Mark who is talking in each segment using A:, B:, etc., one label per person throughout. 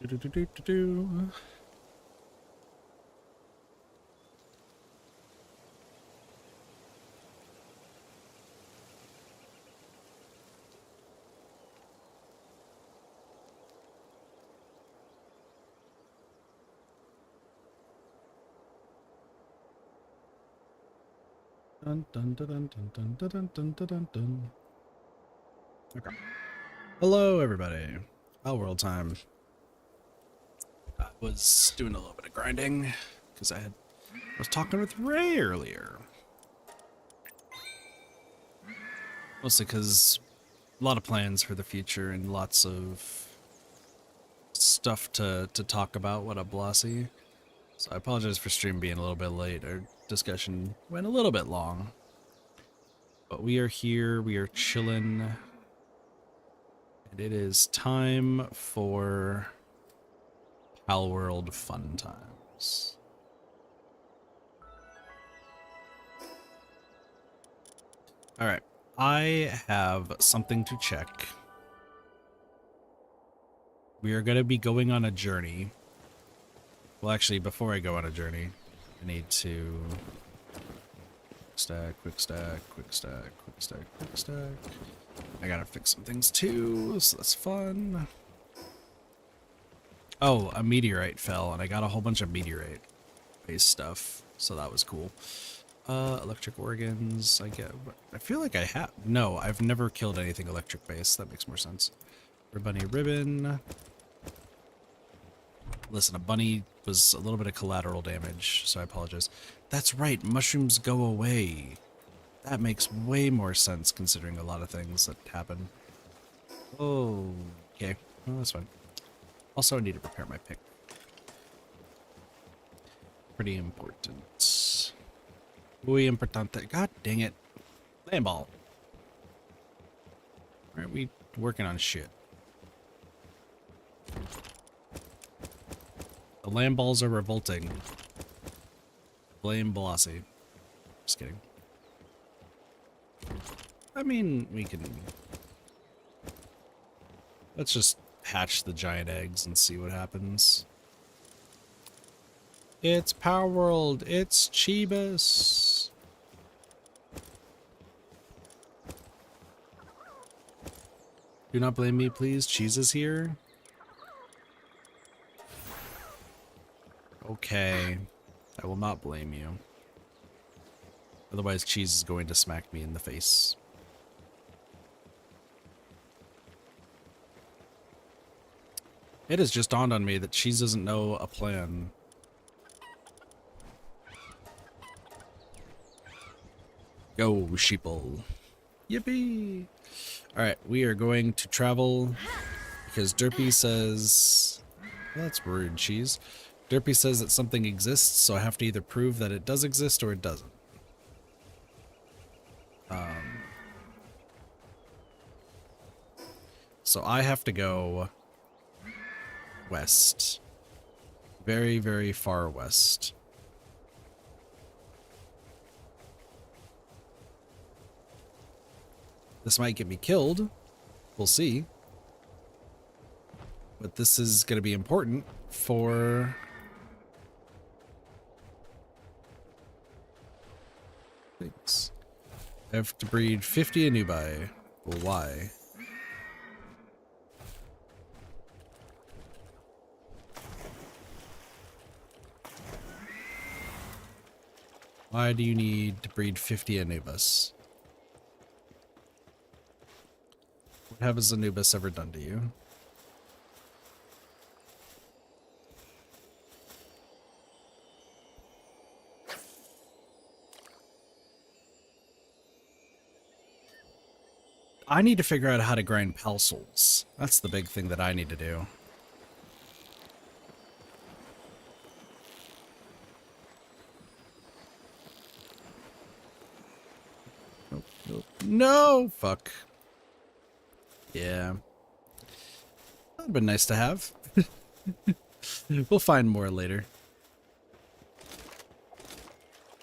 A: Do-do-do-do-do-do. Dun, dun, dun, dun, dun, dun, dun, dun, dun, dun, dun. Okay. Hello, everybody. Palworld time. I was doing a little bit of grinding because I was talking with Ray earlier. Mostly because a lot of plans for the future and lots of stuff to talk about. What up, Blossy? So I apologize for stream being a little bit late. Our discussion went a little bit long. But we are here, we are chilling. And it is time for Palworld fun times. Alright, I have something to check. We are going to be going on a journey. Well, actually, before I go on a journey, I need to quick stack. I gotta fix some things too, so that's fun. Oh, a meteorite fell, and I got a whole bunch of meteorite-based stuff, so that was cool. Electric organs, I feel like I have. No, I've never killed anything electric-based. That makes more sense. Bunny ribbon. Listen, a bunny was a little bit of collateral damage, so I apologize. That's right, mushrooms go away. That makes way more sense considering a lot of things that happen. Oh, okay. Well, that's fine. Also, I need to repair my pick. Pretty important. Muy importante. God dang it. Land ball. Why aren't we working on shit? The land balls are revolting. Blame Blasi. Just kidding. I mean, we can... Let's just hatch the giant eggs and see what happens. It's Palworld. It's Chibas. Do not blame me, please. Cheese is here. Okay. I will not blame you. Otherwise, Cheese is going to smack me in the face. It has just dawned on me that Cheese doesn't know a plan. Go, sheeple. Yippee! Alright, we are going to travel because Derpy says... Well, that's rude, Cheese. Derpy says that something exists, so I have to either prove that it does exist or it doesn't. So I have to go west. Very, very far west. This might get me killed. We'll see. But this is going to be important for... things. I have to breed 50 Anubai. Well, why? Why do you need to breed 50 Anubis? What has Anubis ever done to you? I need to figure out how to grind Pal Souls. That's the big thing that I need to do. Nope, nope. No! Fuck. Yeah. That would've been nice to have. We'll find more later.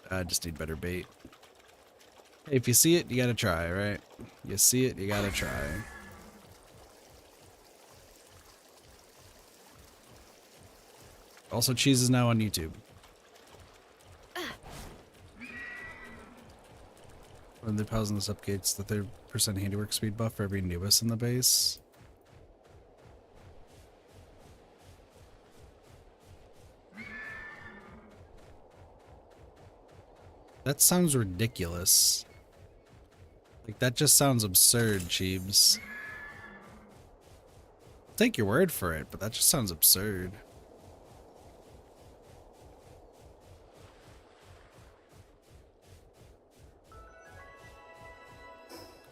A: I just need better bait. Hey, if you see it, you gotta try, right? You see it, you gotta try. Also, Cheese is now on YouTube. When the pals in this updates the 30% handiwork speed buff for every newest in the base. That sounds ridiculous. Like, that just sounds absurd, Cheebs. I'll take your word for it, but that just sounds absurd.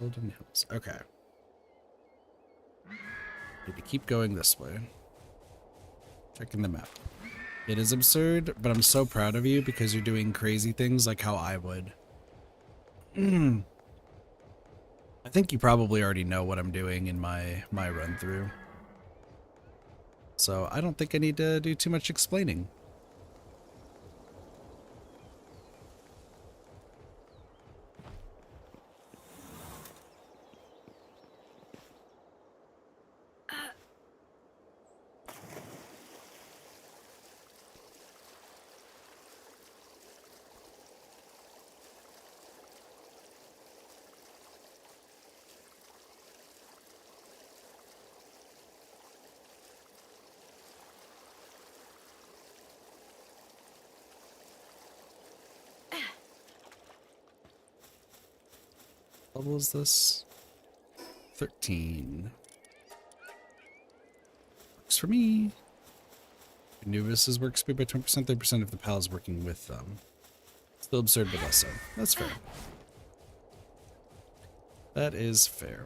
A: Golden Hills. Okay. Need to keep going this way. Checking the map. It is absurd, but I'm so proud of you because you're doing crazy things like how I would. I think you probably already know what I'm doing in my run through. So I don't think I need to do too much explaining. What level is this? 13. Works for me. Anubis' work speed by 20%, 30% if the pal is working with them. Still absurd, but less so. That's fair. That is fair.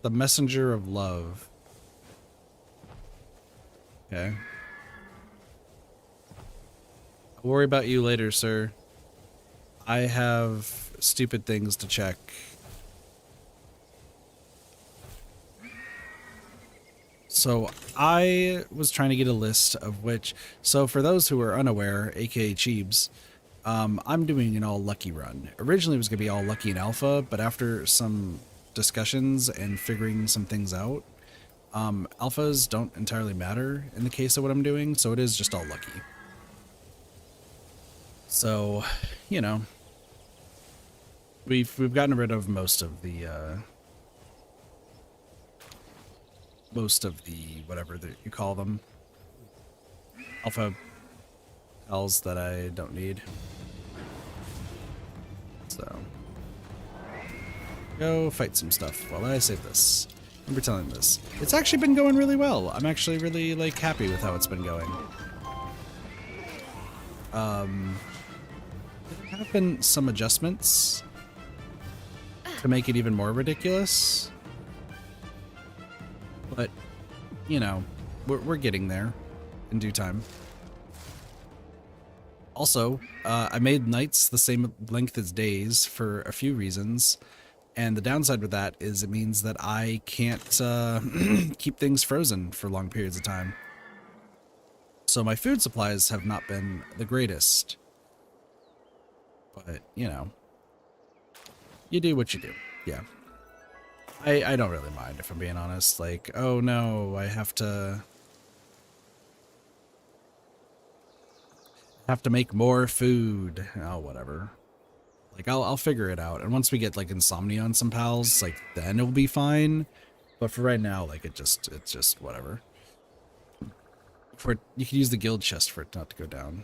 A: The messenger of love. Okay. I'll worry about you later, sir. I have stupid things to check. So I was trying to get a list of which. So for those who are unaware, aka Cheebs, I'm doing an all lucky run. Originally it was gonna be all lucky in alpha, but after some discussions and figuring some things out, alphas don't entirely matter in the case of what I'm doing, so it is just all lucky. So, you know, we've gotten rid of most of the whatever that you call them, alpha L's that I don't need. So go fight some stuff while I save this. I'm pretending this. It's actually been going really well. I'm actually really like happy with how it's been going. There have been some adjustments to make it even more ridiculous. But, you know, we're getting there in due time. Also, I made nights the same length as days for a few reasons. And the downside with that is it means that I can't keep things frozen for long periods of time. So my food supplies have not been the greatest. But, you know, you do what you do. Yeah. I don't really mind, if I'm being honest. Like, oh no, I have to make more food. Oh, whatever. Like, I'll figure it out. And once we get like insomnia on some pals, like then it'll be fine. But for right now, like it's just whatever. You can use the guild chest for it not to go down.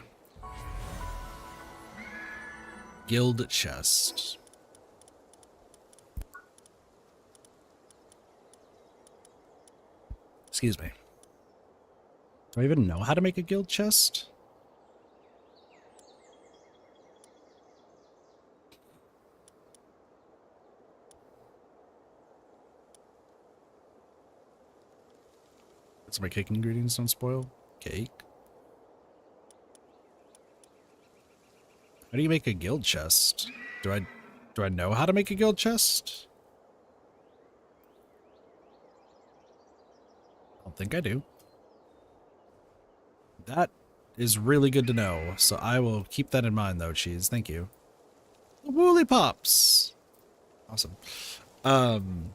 A: Guild chest. Excuse me. Do I even know how to make a guild chest? So my cake ingredients don't spoil? Cake? How do you make a guild chest? Do I know how to make a guild chest? I don't think I do. That is really good to know, so I will keep that in mind though, Cheese. Thank you. Woolly Pops! Awesome. Um,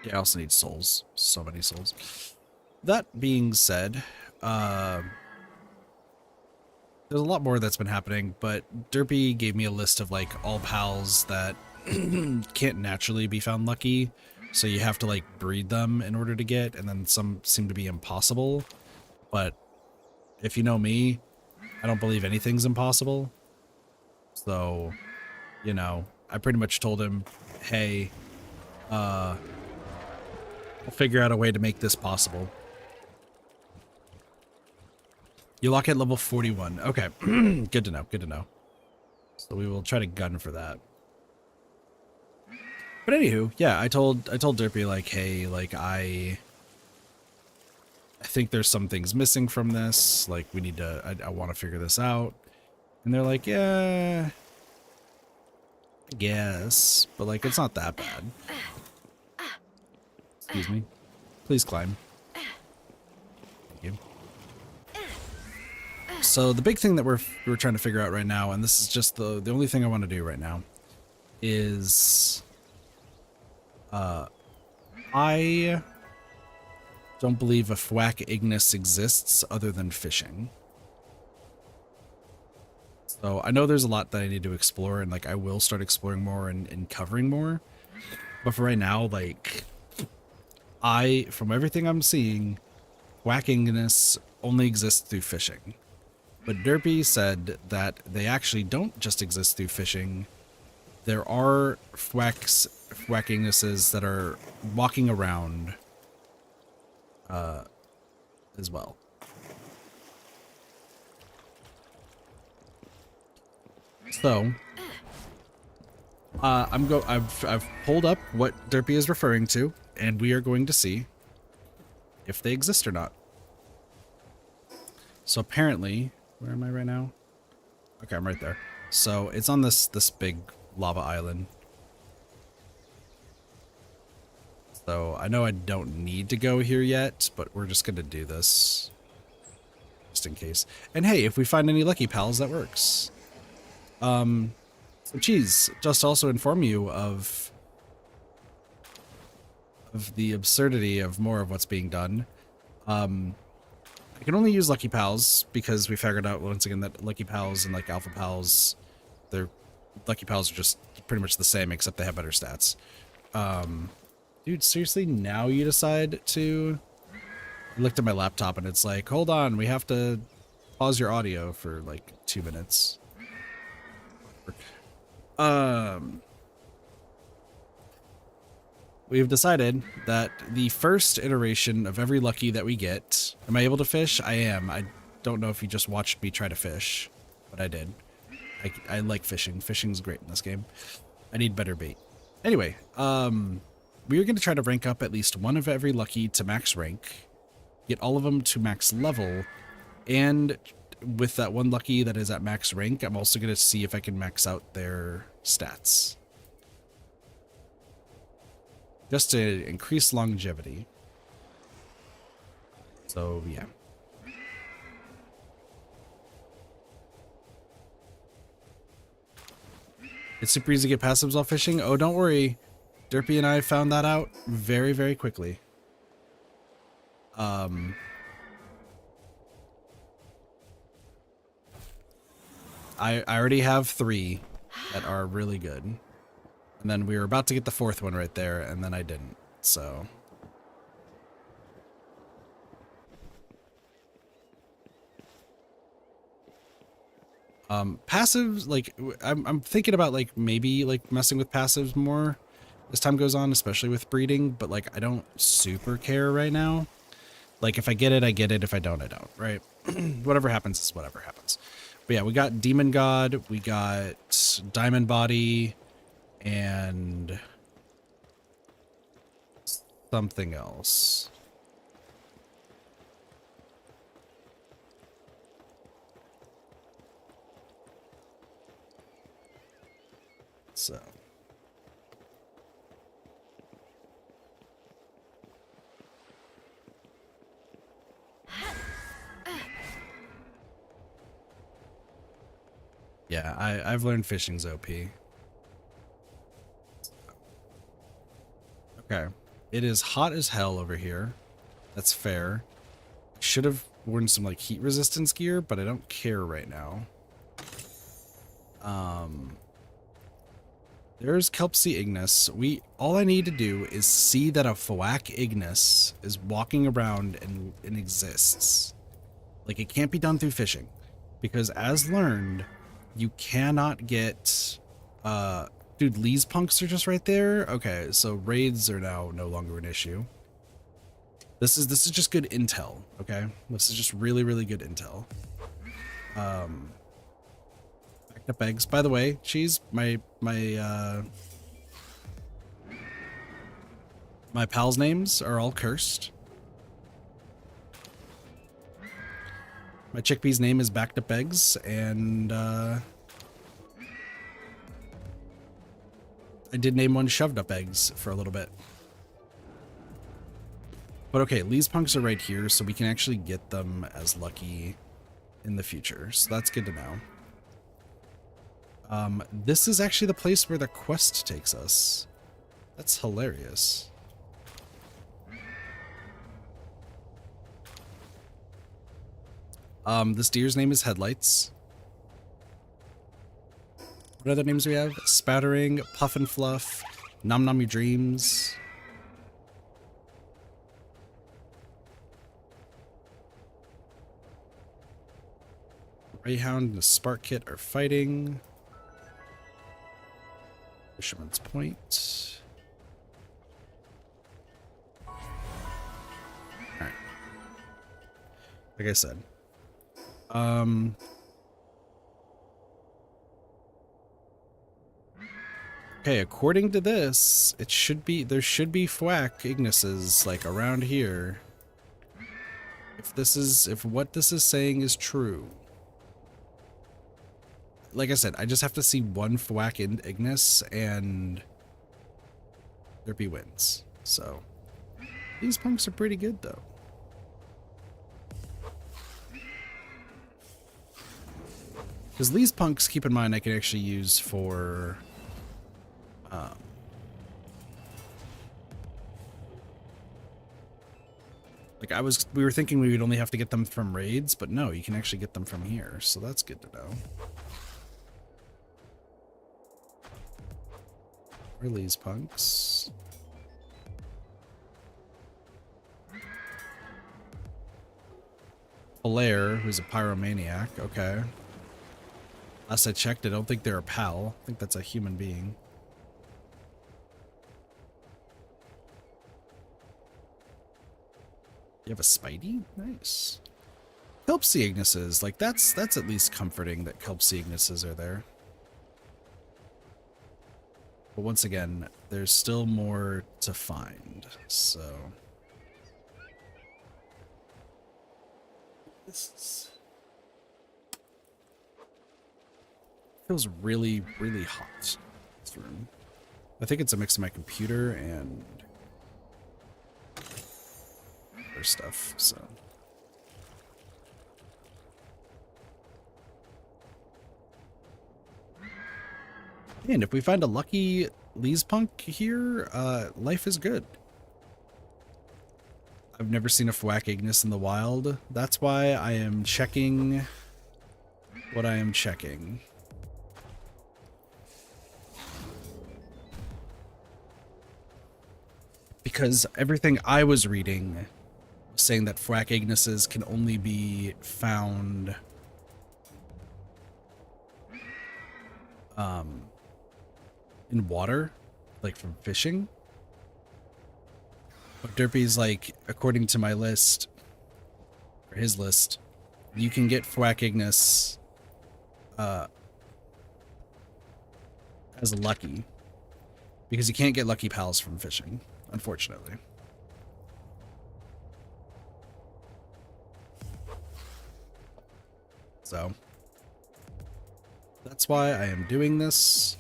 A: yeah, I also need souls. So many souls. That being said, there's a lot more that's been happening, but Derpy gave me a list of like all pals that can't naturally be found lucky. So you have to like breed them in order to get, and then some seem to be impossible. But if you know me, I don't believe anything's impossible. So, you know, I pretty much told him, hey, I'll figure out a way to make this possible. You lock at level 41. Okay. Good to know. Good to know. So we will try to gun for that. But anywho, yeah, I told Derpy like, hey, like I think there's some things missing from this. Like we need to, I want to figure this out. And they're like, yeah, I guess, but like it's not that bad. Excuse me. Please climb. Thank you. So the big thing that we're trying to figure out right now, and this is just the only thing I want to do right now, is I don't believe a Thwack Ignis exists other than fishing. So I know there's a lot that I need to explore, and like I will start exploring more and covering more. But for right now, like from everything I'm seeing, Thwack Ignis only exists through fishing. But Derpy said that they actually don't just exist through fishing. There are Thwack Ignises that are walking around as well. So I've pulled up what Derpy is referring to, and we are going to see if they exist or not. So apparently, where am I right now? Okay, I'm right there. So it's on this big lava island. So I know I don't need to go here yet, but we're just gonna do this just in case. And hey, if we find any lucky pals, that works. So Cheese, just to also inform you of the absurdity of more of what's being done. I can only use Lucky Pals because we figured out once again that Lucky Pals and like Alpha Pals, they're Lucky Pals are just pretty much the same except they have better stats. Dude, seriously, now you decide to... I looked at my laptop and it's like, hold on, we have to pause your audio for like 2 minutes. We've decided that the first iteration of every lucky that we get... Am I able to fish? I am. I don't know if you just watched me try to fish, but I did. I like fishing. Fishing's great in this game. I need better bait. Anyway, we are going to try to rank up at least one of every lucky to max rank, get all of them to max level, and with that one lucky that is at max rank, I'm also going to see if I can max out their stats. Just to increase longevity. So, yeah. It's super easy to get passives while fishing. Oh, don't worry. Derpy and I found that out very, very quickly. I already have 3 that are really good. And then we were about to get the 4th one right there, and then I didn't, so... Passives, like, I'm thinking about, like, maybe, like, messing with passives more as time goes on, especially with breeding, but, like, I don't super care right now. Like, if I get it, I get it. If I don't, I don't, right? Whatever happens is whatever happens. But yeah, we got Demon God, we got Diamond Body, and something else. So. Yeah, I've learned fishing's OP. Okay. It is hot as hell over here. That's fair. Should have worn some like heat resistance gear, but I don't care right now. There's Kelpsy Ignis. All I need to do is see that a Thwack Ignis is walking around and exists. Like, it can't be done through fishing. Because as learned, you cannot get dude, Lee's punks are just right there. Okay, so raids are now no longer an issue. This is just good intel, okay? This is just really, really good intel. Backed up eggs. By the way, Cheese, my pals' names are all cursed. My chickpea's name is Backed Up Eggs, and I did name one Shoved Up Eggs for a little bit. But okay, Lee's punks are right here, so we can actually get them as lucky in the future. So that's good to know. This is actually the place where the quest takes us. That's hilarious. This deer's name is Headlights. What other names do we have? Spattering, Puff and Fluff, Nom Nom Your Dreams. Greyhound and the Spark Kit are fighting. Fisherman's Point. Alright. Like I said. Okay, according to this, there should be Thwack Ignises, like, around here. If what this is saying is true. Like I said, I just have to see one Thwack Ignis and Derpy wins. So these punks are pretty good though. Because these punks, keep in mind, I can actually use for like we were thinking we would only have to get them from raids, but no, you can actually get them from here, so that's good to know. Release punks. Blair, who's a pyromaniac. Okay. Last I checked, I don't think they're a pal. I think that's a human being. You have a Spidey? Nice. Kelpsy Ignises. Like, that's at least comforting that Kelpsy Ignises are there. But once again, there's still more to find, so... This feels really, really hot, this room. I think it's a mix of my computer and other stuff, so... And if we find a lucky Lee's punk here, life is good. I've never seen a Thwack Ignis in the wild. That's why I am checking what I am checking. Because everything I was reading was saying that Thwack Ignises can only be found in water, like from fishing. But Derpy's like, according to my list, or his list, you can get Thwack Ignis as a lucky, because you can't get lucky pals from fishing, unfortunately. So that's why I am doing this.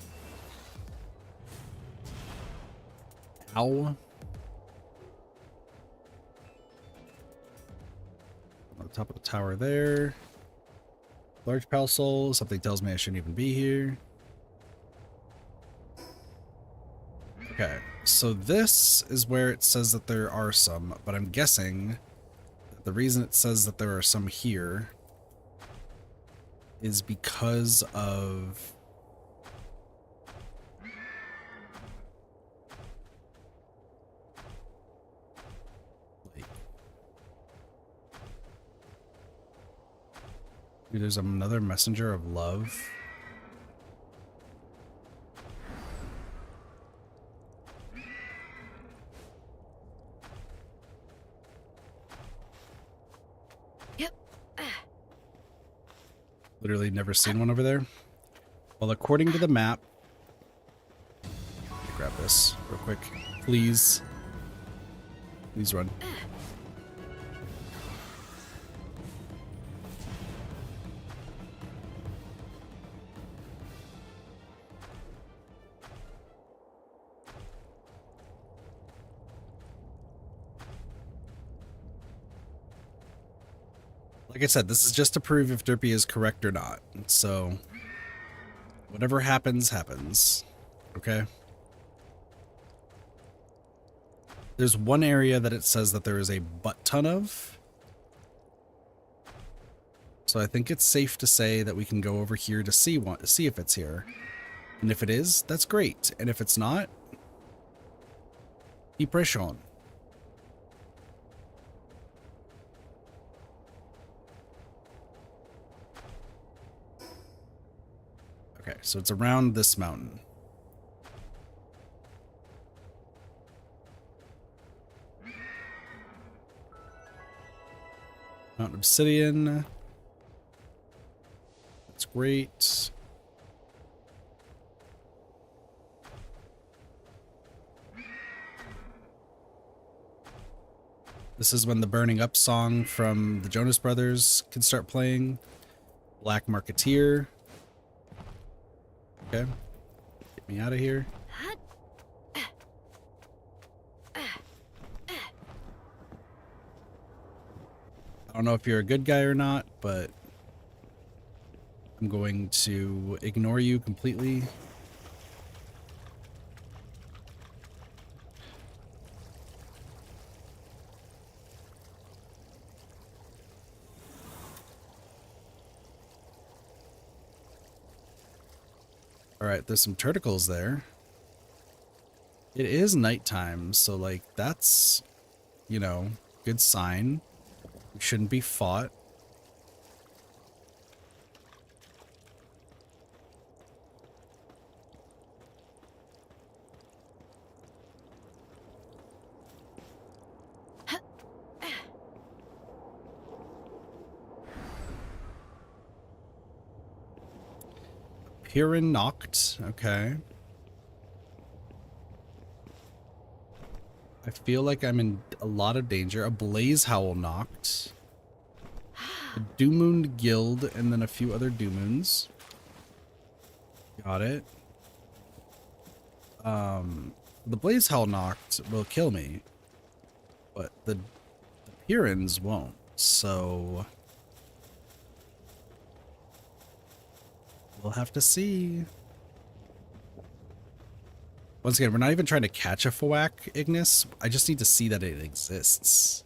A: Ow. On the top of the tower there. Large pal soul. Something tells me I shouldn't even be here. Okay, so this is where it says that there are some, but I'm guessing that the reason it says that there are some here is because of... Dude, there's another messenger of love.
B: Yep.
A: Literally never seen one over there. Well, according to the map... Let me grab this real quick. Please. Please run. Like I said, this is just to prove if Derpy is correct or not. So, whatever happens, happens. Okay? There's one area that it says that there is a butt ton of. So I think it's safe to say that we can go over here to see if it's here. And if it is, that's great. And if it's not, keep right on. Okay, so it's around this mountain. Mountain Obsidian. That's great. This is when the Burning Up song from the Jonas Brothers can start playing. Black Marketeer. Okay. Get me out of here. I don't know if you're a good guy or not, but I'm going to ignore you completely. Alright, there's some turtles there. It is nighttime, so like that's, you know, good sign. We shouldn't be fought. Piran knocked. Okay. I feel like I'm in a lot of danger. A Blaze Howl knocked. A Doomoon Guild, and then a few other Doomoons. Got it. The Blaze Howl knocked will kill me, but the Pirans won't, so we'll have to see. Once again, we're not even trying to catch a Fwak, Ignis. I just need to see that it exists.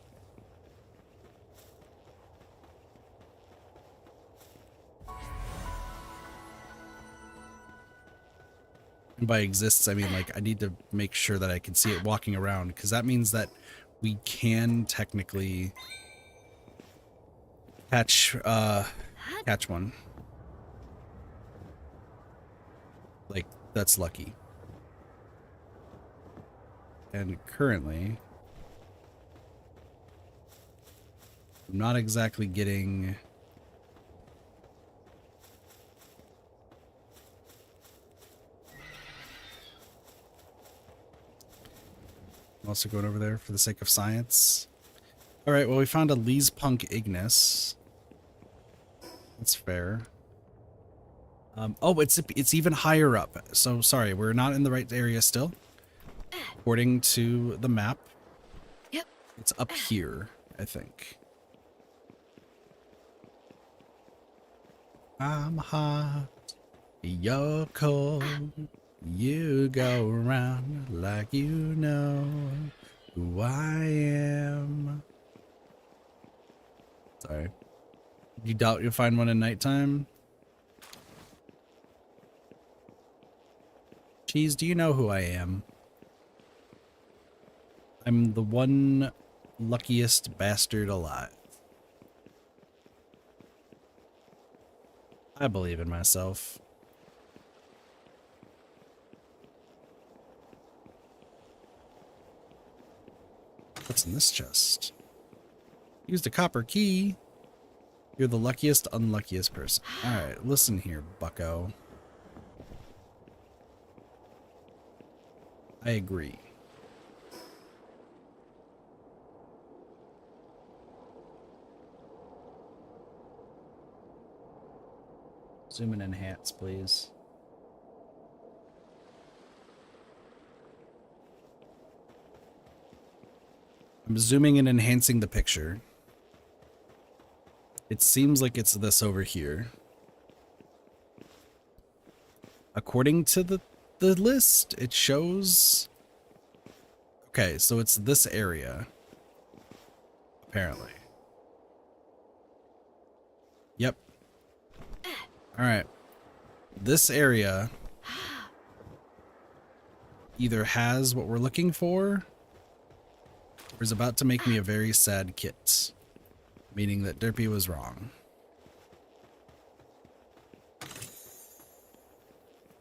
A: And by exists, I mean, like, I need to make sure that I can see it walking around, because that means that we can technically catch one. Like, that's lucky. And currently, I'm not exactly getting... I'm also going over there for the sake of science. Alright, well, we found a Lee's Punk Ignis. That's fair. Oh, it's even higher up. So, sorry, we're not in the right area still. According to the map,
B: Yep.
A: It's up here, I think. I'm hot, you're cold. You go around like you know who I am. Sorry. You doubt you'll find one at nighttime? Cheese, do you know who I am? I'm the one luckiest bastard alive. I believe in myself. What's in this chest? Used a copper key. You're the luckiest, unluckiest person. Alright, listen here, bucko. I agree. Zoom and enhance, please. I'm zooming and enhancing the picture. It seems like it's this over here. According to the list, it shows... Okay, so it's this area. Apparently. Yep. Alright. This area either has what we're looking for or is about to make me a very sad kit. Meaning that Derpy was wrong.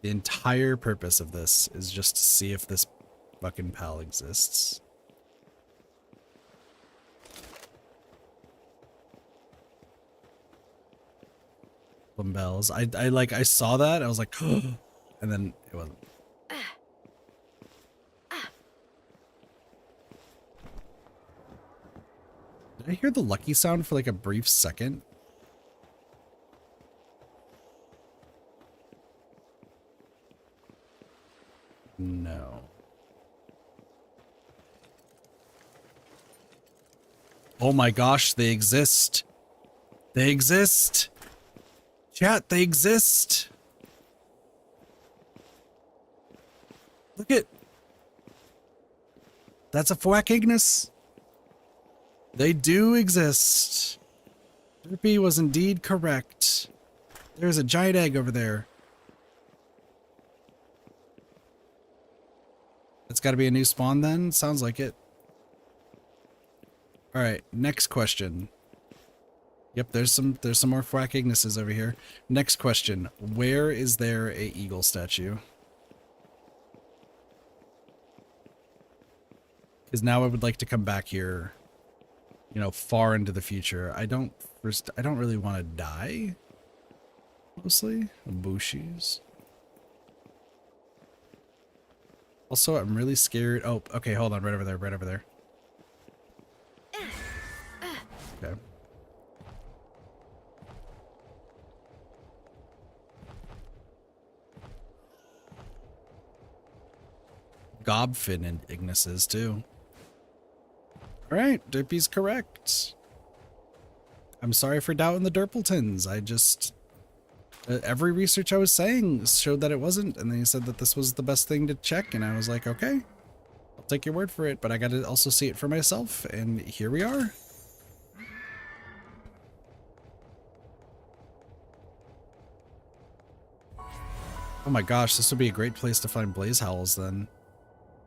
A: The entire purpose of this is just to see if this fucking pal exists. Bells. I saw that. I was like, and then it wasn't. Did I hear the lucky sound for like a brief second? No. Oh my gosh, they exist. They exist. Chat, they exist. Look at. That's a Thwack Ignis. They do exist. Derpy was indeed correct. There's a giant egg over there. It's got to be a new spawn then? Sounds like it. Alright, next question. Yep, there's some more Thwack Ignises over here. Next question. Where is there a eagle statue? Because now I would like to come back here, you know, far into the future. I don't really want to die. Mostly. Bushies. Also, I'm really scared. Oh, okay, hold on. Right over there, right over there. Okay. Gobfin and Ignises, too. Alright, Derpy's correct. I'm sorry for doubting the Derpletons. I just... every research I was saying showed that it wasn't, and then he said that this was the best thing to check, and I was like, okay, I'll take your word for it, but I gotta also see it for myself, and here we are. Oh my gosh, this would be a great place to find Blaze Howls then.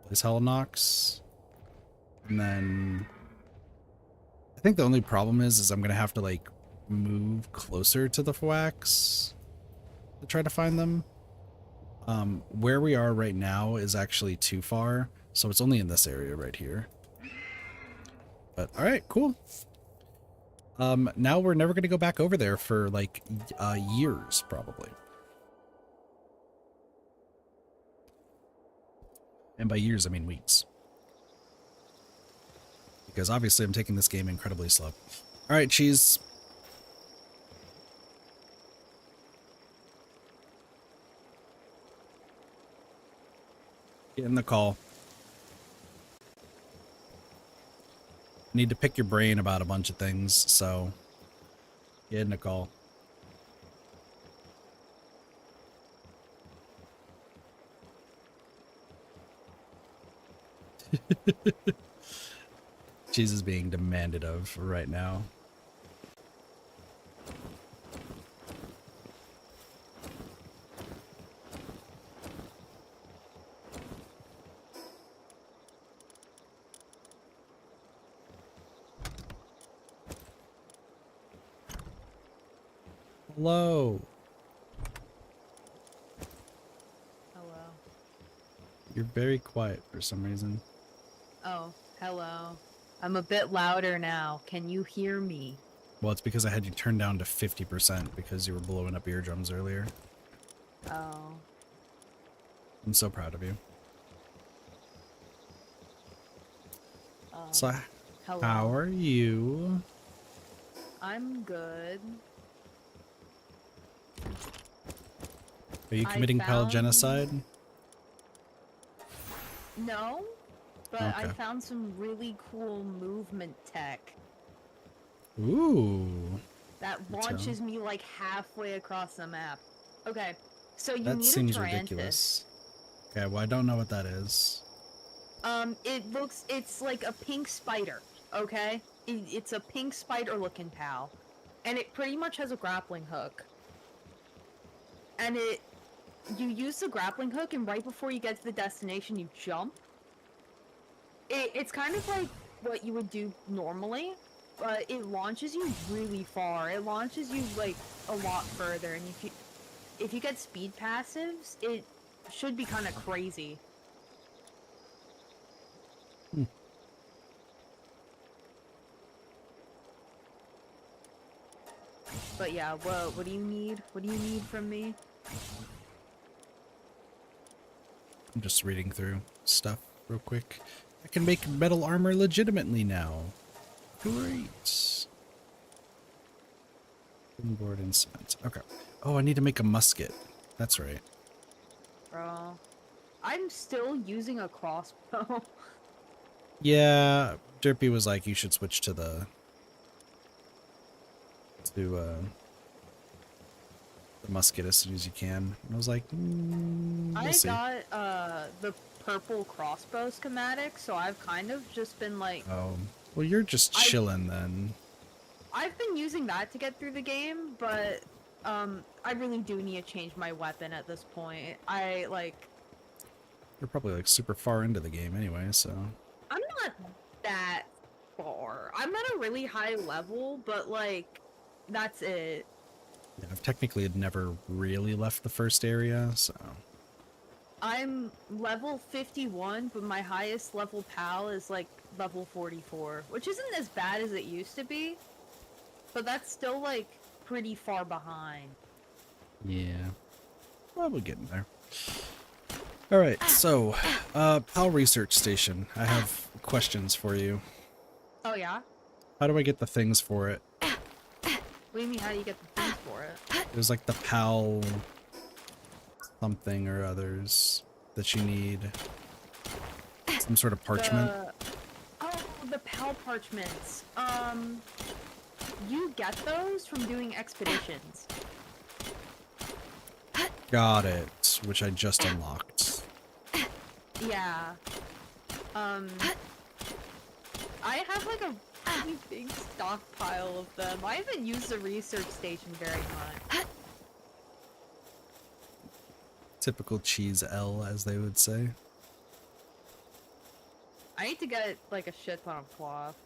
A: Blaze Howl Nox. And then... I think the only problem is I'm gonna have to, like, move closer to the Thwacks to try to find them. Where we are right now is actually too far, so it's only in this area right here. But, alright, cool. Now we're never gonna go back over there for, like, years, probably. And by years, I mean weeks. Because obviously I'm taking this game incredibly slow. Alright, cheese. Get in the call. Need to pick your brain about a bunch of things, so get in the call. Cheese is being demanded of right now. Hello.
C: Hello.
A: You're very quiet for some reason.
C: Oh, hello. I'm a bit louder now. Can you hear me?
A: Well, it's because I had you turned down to 50% because you were blowing up eardrums earlier.
C: Oh.
A: I'm so proud of you.
C: Um,
A: So,
C: hello.
A: how are you?
C: I'm good.
A: Are you
C: I
A: committing pal
C: found-
A: genocide?
C: No, but I
A: Okay.
C: found some really cool movement tech
A: Ooh.
C: that
A: You tell.
C: launches me like halfway across the map. Okay, so you
A: That
C: need
A: seems
C: a Tarantus.
A: ridiculous. Okay, well, I don't know what that is.
C: It's like a pink spider, okay? It's a pink spider looking pal. And it pretty much has a grappling hook. And you use the grappling hook, and right before you get to the destination, you jump. It's kind of like what you would do normally, but it launches you really far. It launches you like a lot further, and if you get speed passives, it should be kind of crazy.
A: Hmm.
C: But yeah, what do you need? What do you need from me?
A: I'm just reading through stuff real quick. I can make metal armor legitimately now. Great. Board and cement. Okay. Oh, I need to make a musket. That's right.
C: Bro, I'm still using a crossbow.
A: Yeah, Derpy was like, you should switch to the musket as soon as you can. And I was like, we'll
C: I
A: see.
C: got the purple crossbow schematic, so I've kind of just been like,
A: Oh, well, you're just chilling then.
C: I've been using that to get through the game, but I really do need to change my weapon at this point.
A: You're probably like super far into the game anyway, so.
C: I'm not that far. I'm at a really high level, but like that's it.
A: Yeah, I've technically never really left the first area, so.
C: I'm level 51, but my highest level pal is like level 44, which isn't as bad as it used to be, but that's still like pretty far behind.
A: Yeah. Probably getting there. Alright, so, PAL Research Station. I have questions for you.
C: Oh yeah?
A: How do I get the things for it?
C: What do you mean, how do you get the things for it?
A: There's like the PAL something or others that you need. Some sort of parchment.
C: The PAL parchments. You get those from doing expeditions.
A: Got it, which I just unlocked.
C: Yeah. I have like a really big stockpile of them. I haven't used the research station very much.
A: Typical cheese L, as they would say.
C: I need to get like a shit ton of cloth.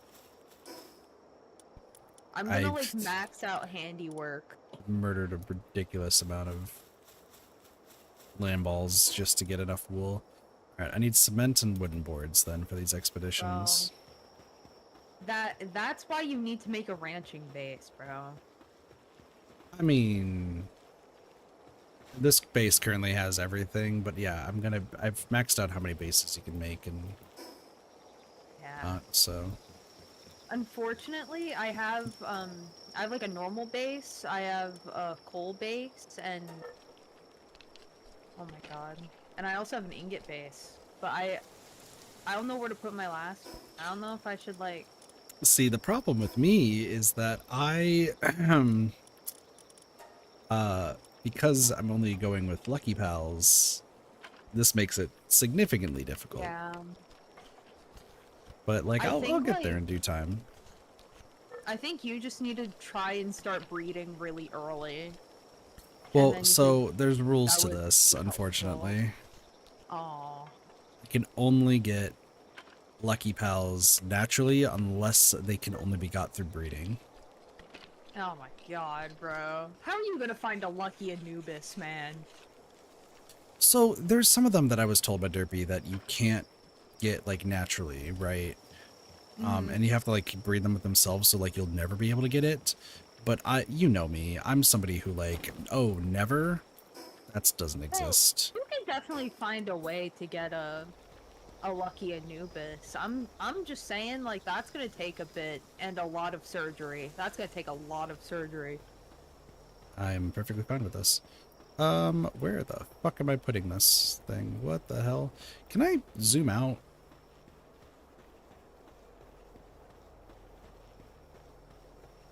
C: I'm gonna like max out handiwork.
A: Murdered a ridiculous amount of land balls just to get enough wool. Alright, I need cement and wooden boards then for these expeditions.
C: Oh. That's why you need to make a ranching base, bro.
A: I mean, this base currently has everything, but yeah, I've maxed out how many bases you can make and
C: Yeah.
A: so.
C: Unfortunately, I have like a normal base, I have a coal base, and oh my god. And I also have an ingot base. But I don't know where to put my last. I don't know if I should like
A: See, the problem with me is that because I'm only going with Lucky Pals, this makes it significantly difficult.
C: yeah.
A: But like,
C: I
A: I'll
C: think,
A: get there
C: like-
A: in due time.
C: I think you just need to try and start breeding really early.
A: Well, so there's rules
C: that
A: to
C: would
A: this,
C: be helpful.
A: unfortunately.
C: Oh.
A: You can only get lucky pals naturally unless they can only be got through breeding.
C: Oh my god, bro. How are you gonna find a lucky Anubis, man?
A: So there's some of them that I was told by Derpy that you can't get like naturally, right? And you have to like breed them with themselves, so like you'll never be able to get it. But you know me, I'm somebody who like, oh, never? That doesn't exist.
C: You can definitely find a way to get a lucky Anubis. I'm just saying, like, that's gonna take a bit and a lot of surgery. That's gonna take a lot of surgery.
A: I'm perfectly fine with this. Where the fuck am I putting this thing? What the hell? Can I zoom out?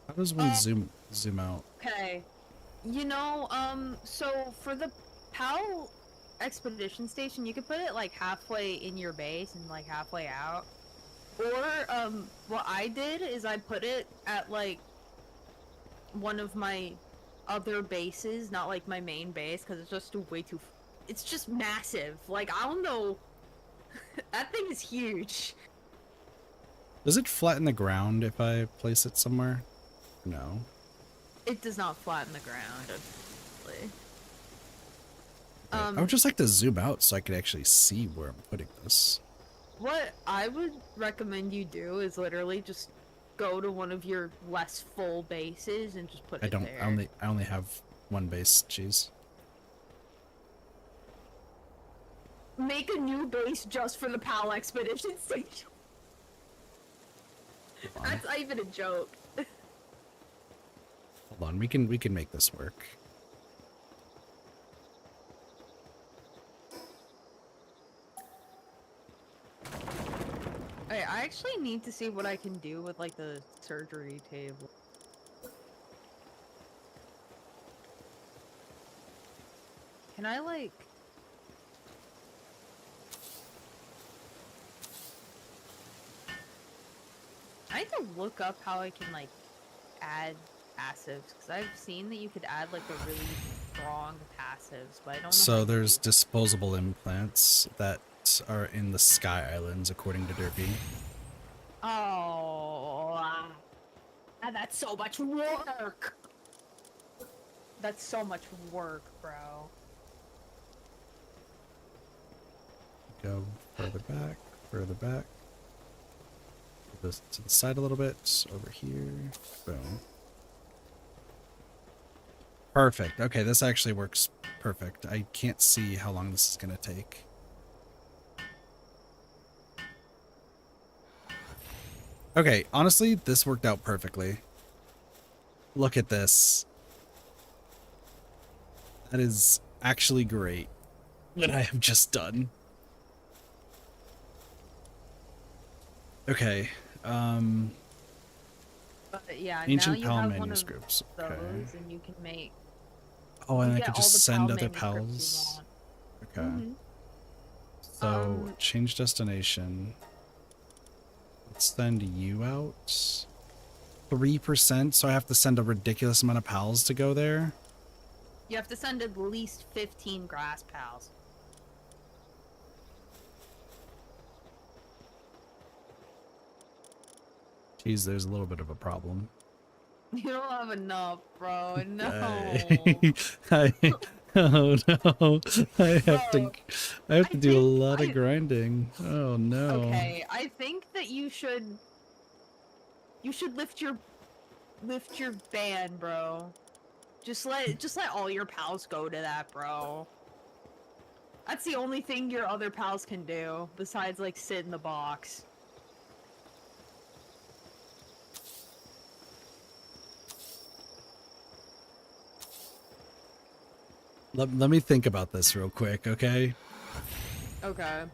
A: How does one zoom out?
C: Okay. You know, so for the PAL expedition station, you could put it like halfway in your base and like halfway out. Or, what I did is I put it at like one of my other bases, not like my main base, because it's just way too. It's just massive. Like, I don't know. That thing is huge.
A: Does it flatten the ground if I place it somewhere? No.
C: It does not flatten the ground, unfortunately.
A: I would just like to zoom out so I could actually see where I'm putting this.
C: What I would recommend you do is literally just go to one of your less full bases and just put it there.
A: I only have one base, cheese.
C: Make a new base just for the PAL expedition station. That's not even a joke.
A: Hold on, we can make this work.
C: Okay, I actually need to see what I can do with like the surgery table. Can I like... I need to look up how I can like add passives, because I've seen that you could add like a really strong passives, but I don't know.
A: So there's disposable implants that are in the Sky Islands, according to Derpy.
C: Oh, that's so much work. That's so much work, bro.
A: Go further back, further back. Move this to the side a little bit, over here. Boom. Perfect. Okay, this actually works perfect. I can't see how long this is going to take. Okay, honestly, this worked out perfectly. Look at this. That is actually great what I have just done. Okay,
C: But yeah,
A: Ancient
C: now you
A: PAL
C: have one of
A: manuscripts.
C: those,
A: Okay.
C: and you can make.
A: Oh, and
C: you
A: I
C: get
A: could
C: all
A: just
C: the
A: send
C: PAL
A: other
C: manuscripts you
A: pals.
C: want.
A: Okay. So, change destination. Let's send you out. 3%, so I have to send a ridiculous amount of pals to go there.
C: You have to send at least 15 grass pals.
A: Geez, there's a little bit of a problem.
C: You don't have enough, bro. No.
A: Oh no, I have to do a lot of
C: I-
A: grinding. Oh no.
C: Okay, I think that you should lift your ban, bro. Just let all your pals go to that, bro. That's the only thing your other pals can do besides like sit in the box.
A: Let me think about this real quick, okay?
C: Okay.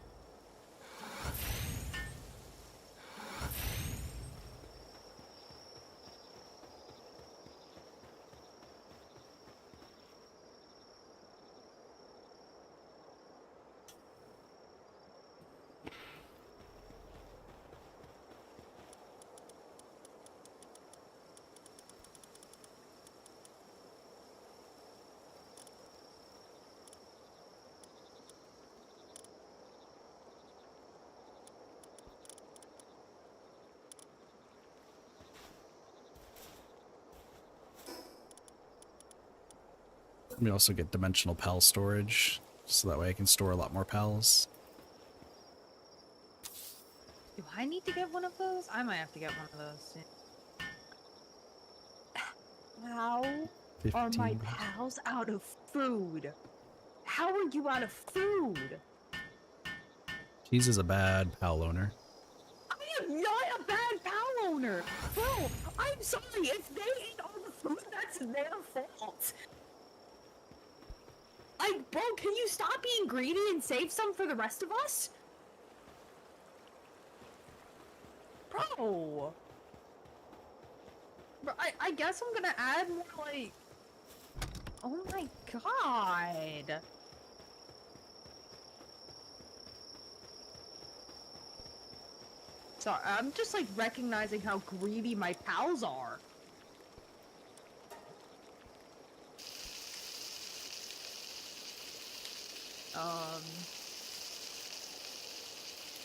A: Let me also get dimensional PAL storage, so that way I can store a lot more PALs.
C: Do I need to get one of those? I might have to get one of those soon. How are my
A: 15.
C: pals out of food? How are you out of food?
A: Cheese is a bad PAL owner.
C: I am not a bad pal owner. Bro, I'm sorry. If they ate all the food, that's their fault. Like, bro, can you stop being greedy and save some for the rest of us? Bro. Bro, I guess I'm gonna add more, like... Oh my god. Sorry, I'm just, like, recognizing how greedy my pals are.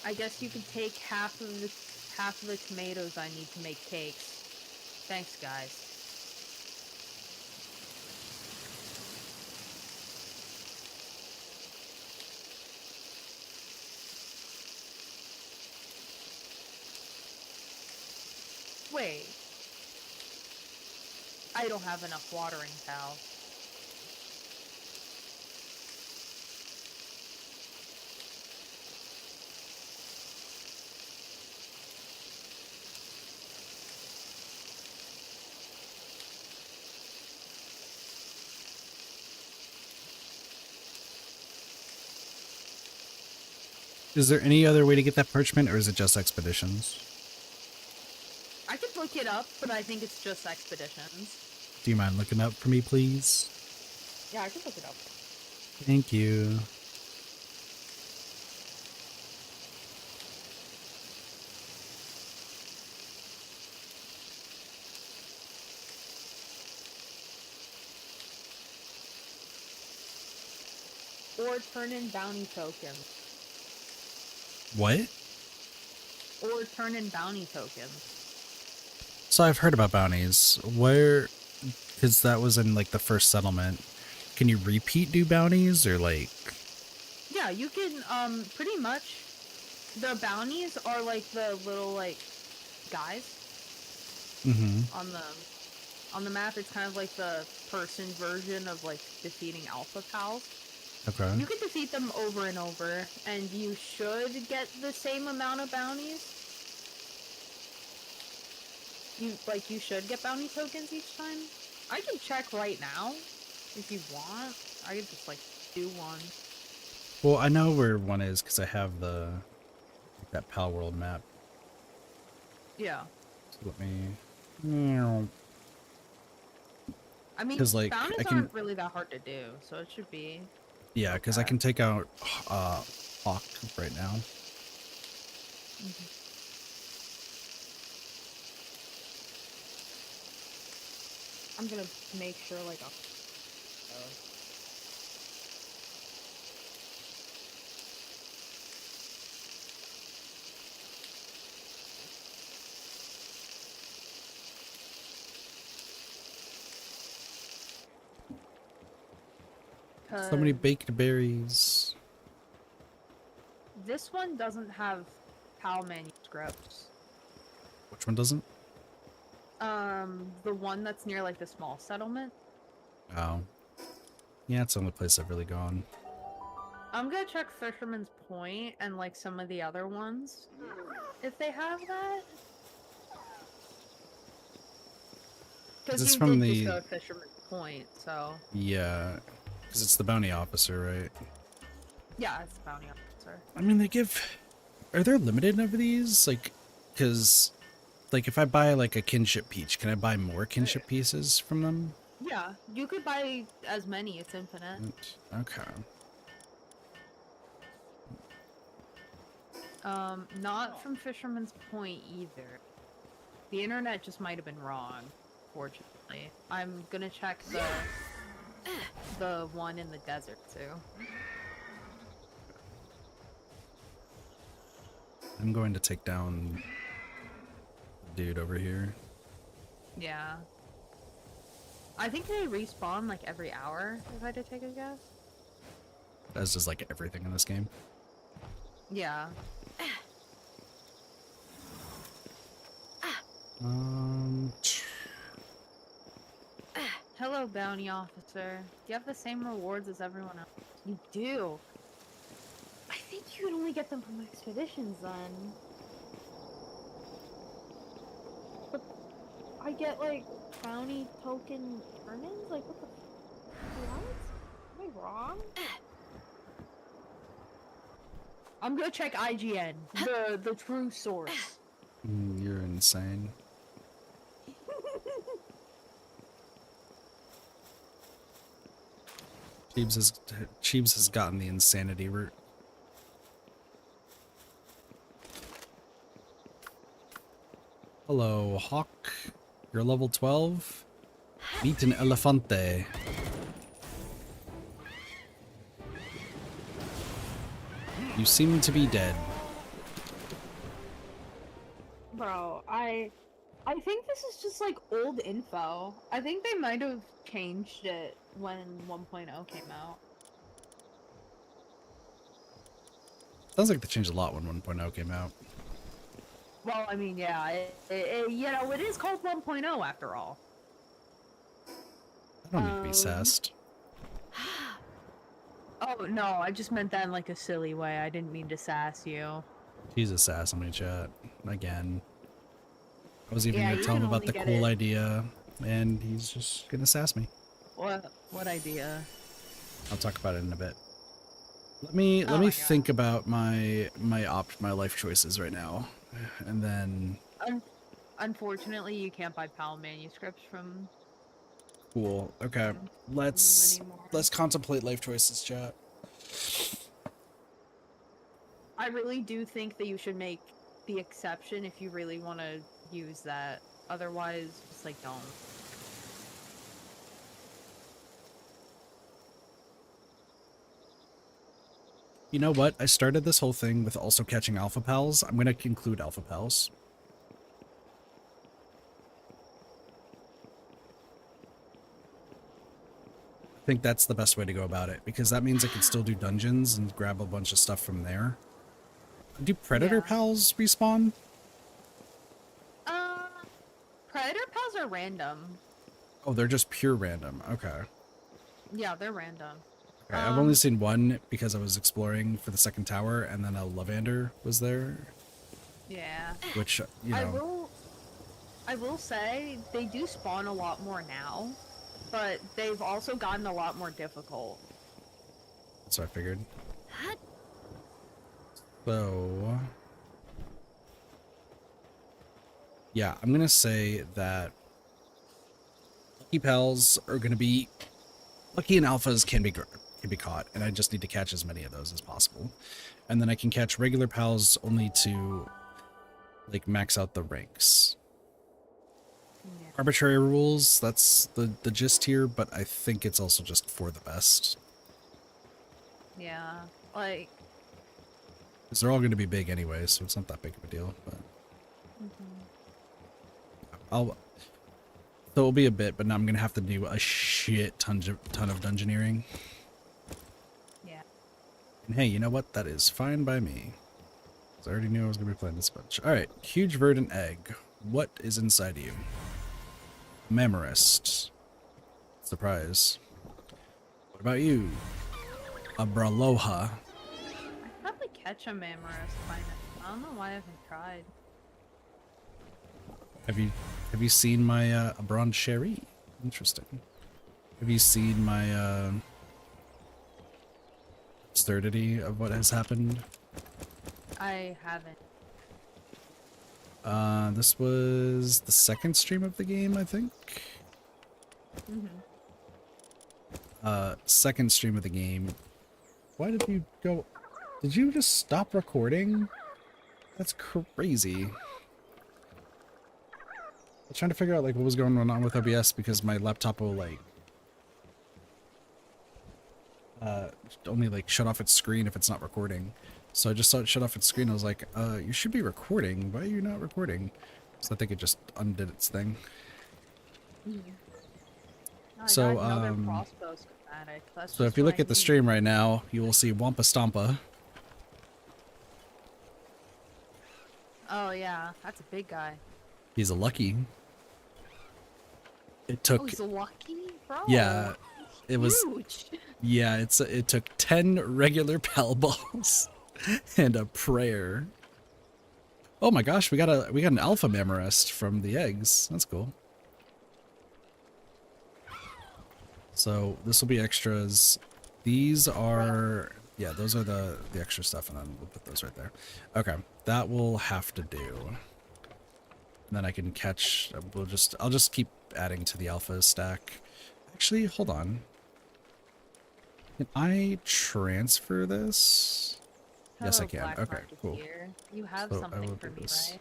C: I guess you could take half of the tomatoes I need to make cakes. Thanks, guys. Wait. I don't have enough watering, pal.
A: Is there any other way to get that parchment, or is it just expeditions?
C: I could look it up, but I think it's just expeditions.
A: Do you mind looking up for me, please?
C: Yeah, I could look it up.
A: Thank you.
C: Or turn in bounty tokens.
A: What?
C: Or turn in bounty tokens.
A: So I've heard about bounties. Where, because that was in like the first settlement. Can you repeat do bounties, or like?
C: Yeah, you can, pretty much, the bounties are like the little, like, guys on the map. It's kind of like the person version of, like, defeating alpha pals.
A: Okay.
C: You can defeat them over and over, and you should get the same amount of bounties. You should get bounty tokens each time. I can check right now, if you want. I could just, like, do one.
A: Well, I know where one is because I have that Palworld map.
C: Yeah.
A: So let me.
C: I mean,
A: 'Cause, like,
C: bounties
A: I can-
C: aren't really that hard to do, so it should be...
A: Yeah, because I
C: Okay.
A: can take out Hawk right now.
C: I'm gonna make sure, like,
A: So many baked berries.
C: This one doesn't have PAL manuscripts.
A: Which one doesn't?
C: The one that's near, like, the small settlement.
A: Oh. Yeah, it's the only place I've really gone.
C: I'm gonna check Fisherman's Point and, like, some of the other ones, if they have that. Because
A: it's
C: you
A: from
C: did
A: the...
C: just go to Fisherman's Point, so...
A: Yeah, because it's the bounty officer, right?
C: Yeah, it's the bounty officer.
A: I mean, they give... Are there limited of these? Like, because... Like, if I buy, like, a kinship peach, can I buy more kinship pieces from them?
C: Yeah, you could buy as many, it's infinite.
A: Okay.
C: Not from Fisherman's Point either. The internet just might have been wrong, fortunately. I'm gonna check the one in the desert too.
A: I'm going to take down the dude over here.
C: Yeah. I think they respawn like every hour, if I had to take a guess.
A: That's just like everything in this game.
C: Yeah.
A: Um,
C: Hello, bounty officer. Do you have the same rewards as everyone else? You do. I think you can only get them from expeditions then. But I get like bounty token turn-ins? Like what the what? Am I wrong? I'm gonna check IGN, the true source.
A: you're insane. Cheebs has gotten the insanity route. Hello, Hawk. You're level 12. Meet an elefante. You seem to be dead.
C: Bro, I think this is just like old info. I think they might have changed it when 1.0 came out.
A: Sounds like they changed a lot when 1.0 came out.
C: Well, I mean, yeah, you know, it is called 1.0 after all.
A: I don't need to be sassed.
C: Oh, no, I just meant that in like a silly way. I didn't mean to sass you.
A: He's a sass on my chat. Again. I was even
C: Yeah,
A: gonna
C: you
A: tell him
C: can
A: about
C: only
A: the
C: get
A: cool
C: it-
A: idea, and he's just gonna sass me.
C: What idea?
A: I'll talk about it in a bit. Let me
C: Oh my God.
A: think about my life choices right now, and then
C: Unfortunately, you can't buy PAL manuscripts from
A: cool. Okay,
C: them
A: let's
C: anymore.
A: contemplate life choices, chat.
C: I really do think that you should make the exception if you really want to use that. Otherwise, just like don't.
A: You know what? I started this whole thing with also catching alpha pals. I'm gonna include alpha pals. I think that's the best way to go about it, because that means I can still do dungeons and grab a bunch of stuff from there. Do predator
C: Yeah.
A: pals respawn?
C: Uh, Predator pals are random.
A: Oh, they're just pure random. Okay.
C: Yeah, they're random.
A: Okay, I've only seen one because I was exploring for the second tower, and then a Lavander was there,
C: Yeah.
A: which, you know...
C: I will say they do spawn a lot more now, but they've also gotten a lot more difficult.
A: That's what I figured. So... yeah, I'm gonna say that lucky pals are gonna be... lucky and alphas can be caught, and I just need to catch as many of those as possible. And then I can catch regular pals only to, like, max out the ranks.
C: Yeah.
A: Arbitrary rules, that's the gist here, but I think it's also just for the best.
C: Yeah, like...
A: Because they're all going to be big anyway, so it's not that big of a deal, but... So it'll be a bit, but now I'm going to have to do a shit ton of dungeoneering.
C: Yeah.
A: And hey, you know what? That is fine by me. Because I already knew I was going to be playing this bunch. Alright, huge verdant egg. What is inside of you? Memorist. Surprise. What about you? A Braloha.
C: I'd probably catch a Mamorous by now. I don't know why I haven't tried.
A: Have you seen my a bronze sherry? Interesting. Have you seen my absurdity of what has happened?
C: I haven't.
A: This was the second stream of the game, I think. Second stream of the game. Why did you go? Did you just stop recording? That's crazy. I was trying to figure out like what was going on with OBS because my laptop will like only like shut off its screen if it's not recording. So I just saw it shut off its screen. I was like, you should be recording. Why are you not recording? So I think it just undid its thing.
C: I
A: So,
C: got another crossbow schematic. That's
A: so if
C: just
A: you
C: what
A: look
C: I
A: at the
C: need.
A: stream right now, you will see Wampa Stompa.
C: Oh yeah, that's a big guy.
A: He's a lucky. It
C: Oh,
A: took,
C: he's lucky, bro.
A: yeah, it
C: He's
A: was,
C: huge.
A: yeah, it took 10 regular pal balls and a prayer. Oh my gosh, we got an alpha mammarest from the eggs. That's cool. So this will be extras. These are, yeah, those are the extra stuff, and then we'll put those right there. Okay, that will have to do. And then I can catch. I'll just keep adding to the alpha stack. Actually, hold on. Can I transfer this? Yes, I
C: Hello,
A: can.
C: black
A: Okay,
C: market
A: cool.
C: here. You have
A: So I
C: something
A: will
C: for
A: do
C: me,
A: this.
C: right?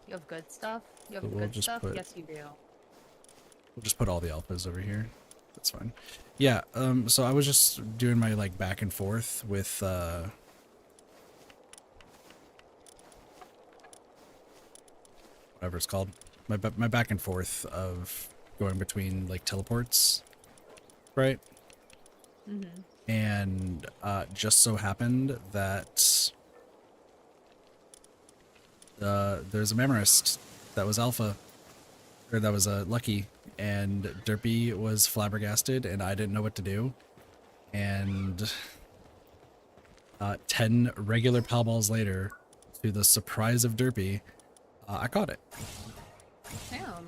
C: You have good stuff? You
A: So
C: have
A: we'll
C: good
A: just
C: stuff?
A: put-
C: Yes, you do.
A: We'll just put all the alphas over here. That's fine. Yeah, so I was just doing my like back and forth with whatever it's called. My back and forth of going between like teleports, right?
C: Mm-hmm.
A: And just so happened that there's a Mammarist that was alpha, or that was a lucky, and Derpy was flabbergasted, and I didn't know what to do. And 10 regular pal balls later, to the surprise of Derpy, I caught it.
C: Damn.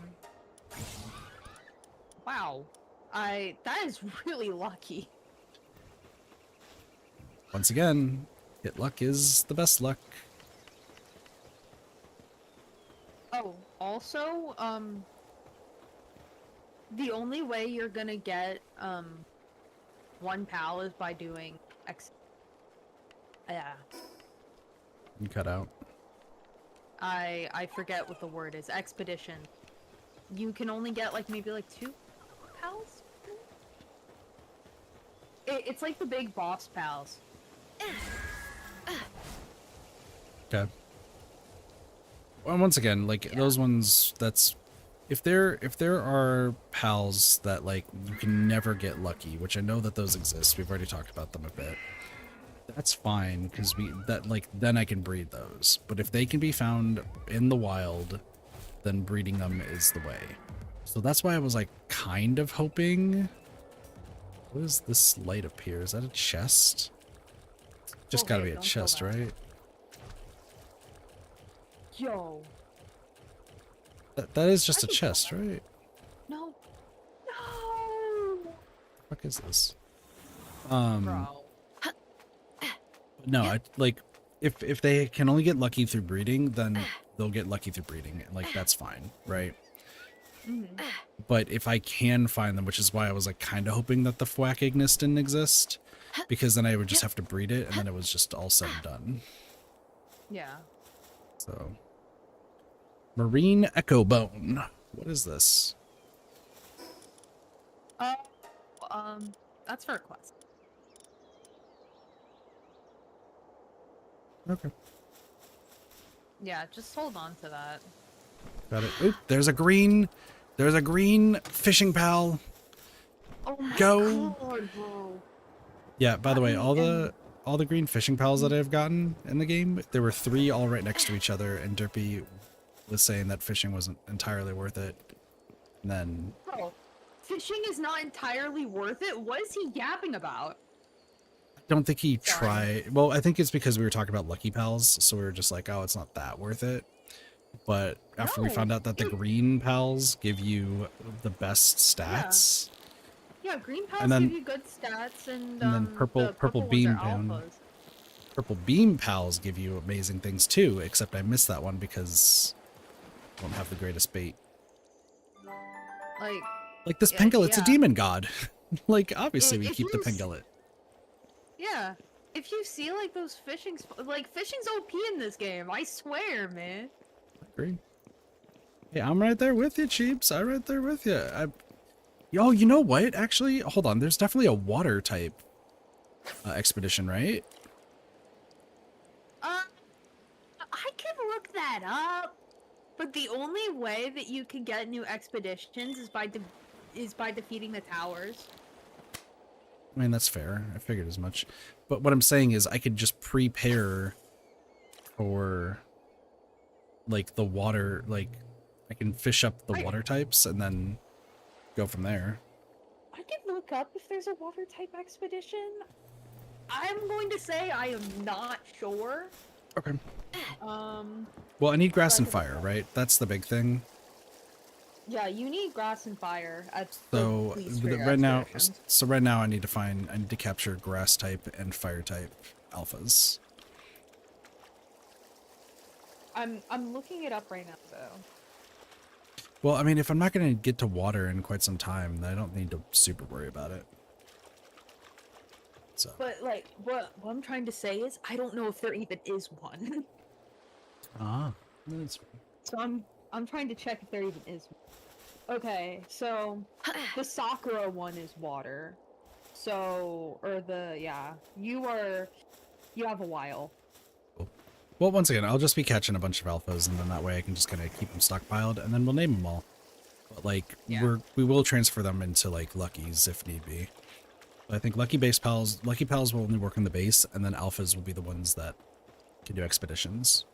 C: Wow. That is really lucky.
A: Once again, hit luck is the best luck.
C: Oh, also, the only way you're gonna get, one pal is by doing yeah.
A: You cut out.
C: I forget what the word is. Expedition. You can only get, like, maybe, like, 2 pals? It's like the big boss pals.
A: Okay. Well, once again, like those ones, that's if there are pals that like you can never get lucky, which I know that those exist. We've already talked about them a bit. That's fine because then I can breed those. But if they can be found in the wild, then breeding them is the way. So that's why I was like kind of hoping. What is this light up here? Is that a chest? Just gotta
C: Okay,
A: be a
C: don't kill
A: chest,
C: that.
A: right?
C: Yo.
A: That is just
C: I
A: a
C: can kill
A: chest,
C: that.
A: right?
C: No. No.
A: What is this?
C: Bro.
A: No, I like if they can only get lucky through breeding, then they'll get lucky through breeding. Like that's fine, right?
C: Mm-hmm.
A: But if I can find them, which is why I was like kind of hoping that the Fwack Ignis didn't exist, because then I would just have to breed it, and then it was just all said and done.
C: Yeah.
A: So, Marine Echo Bone. What is this?
C: Oh, that's for a quest.
A: Okay,
C: Yeah, just hold on to that.
A: got it. Oop, there's a green fishing pal.
C: Oh my
A: Go.
C: god, bro.
A: Yeah, by the way, all
C: and-
A: the green fishing pals that I've gotten in the game, there were 3 all right next to each other, and Derpy was saying that fishing wasn't entirely worth it. And then
C: Bro, fishing is not entirely worth it. What is he yapping about?
A: I don't think he
C: Sorry.
A: tried. Well, I think it's because we were talking about Lucky Pals, so we were just like, oh, it's not that worth it. But after we
C: No,
A: found out that the
C: dude.
A: green pals give you the best stats,
C: Yeah, green pals
A: And then-
C: give you good stats, and
A: then purple
C: the purple
A: beam
C: ones are
A: pound.
C: alphas.
A: purple beam pals give you amazing things too, except I missed that one because I don't have the greatest bait.
C: Like,
A: This
C: Yeah,
A: Pengulet's a
C: yeah.
A: demon god. Like, obviously we
C: If
A: keep the
C: you s-
A: Pengulet.
C: yeah. If you see, like, those fishing's OP in this game, I swear, man.
A: Agree. Hey, I'm right there with you, Cheeps. I'm right there with you. Yo, you know what? Actually, hold on. There's definitely a water type expedition, right?
C: I could look that up, but the only way that you can get new expeditions is by is by defeating the towers.
A: I mean, that's fair. I figured as much. But what I'm saying is I could just prepare for, like, the water, like, I can fish up the water types and then go from there.
C: I can look up if there's a water type expedition. I'm going to say I am not sure.
A: Okay.
C: Um,
A: Well, I need grass and fire, right? That's the big thing.
C: yeah, you need grass and fire at
A: So
C: the least for your
A: right now,
C: expeditions.
A: I need to capture grass type and fire type alphas.
C: I'm looking it up right now, so.
A: Well, I mean, if I'm not going to get to water in quite some time, then I don't need to super worry about it. So.
C: But like, what I'm trying to say is, I don't know if there even is one.
A: Ah, that's
C: So I'm trying to check if there even is one. Okay, so the Sakura one is water. So, you have a while.
A: Well, once again, I'll just be catching a bunch of alphas, and then that way I can just kind of keep them stockpiled, and then we'll name them all. But like,
C: Yeah.
A: we will transfer them into like luckies if need be. But I think lucky pals will only work on the base, and then alphas will be the ones that can do expeditions.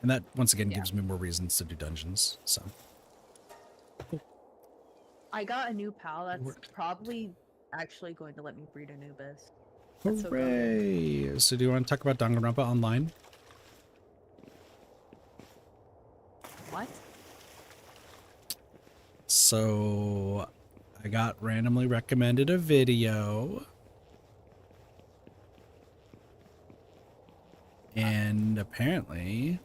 A: And that once again gives me more reasons to do dungeons. So.
C: I got a new pal that's probably actually going to let me breed Anubis. That's so good.
A: Hooray! So do you want to talk about Danganronpa Online?
C: What?
A: So I got randomly recommended a video. And apparently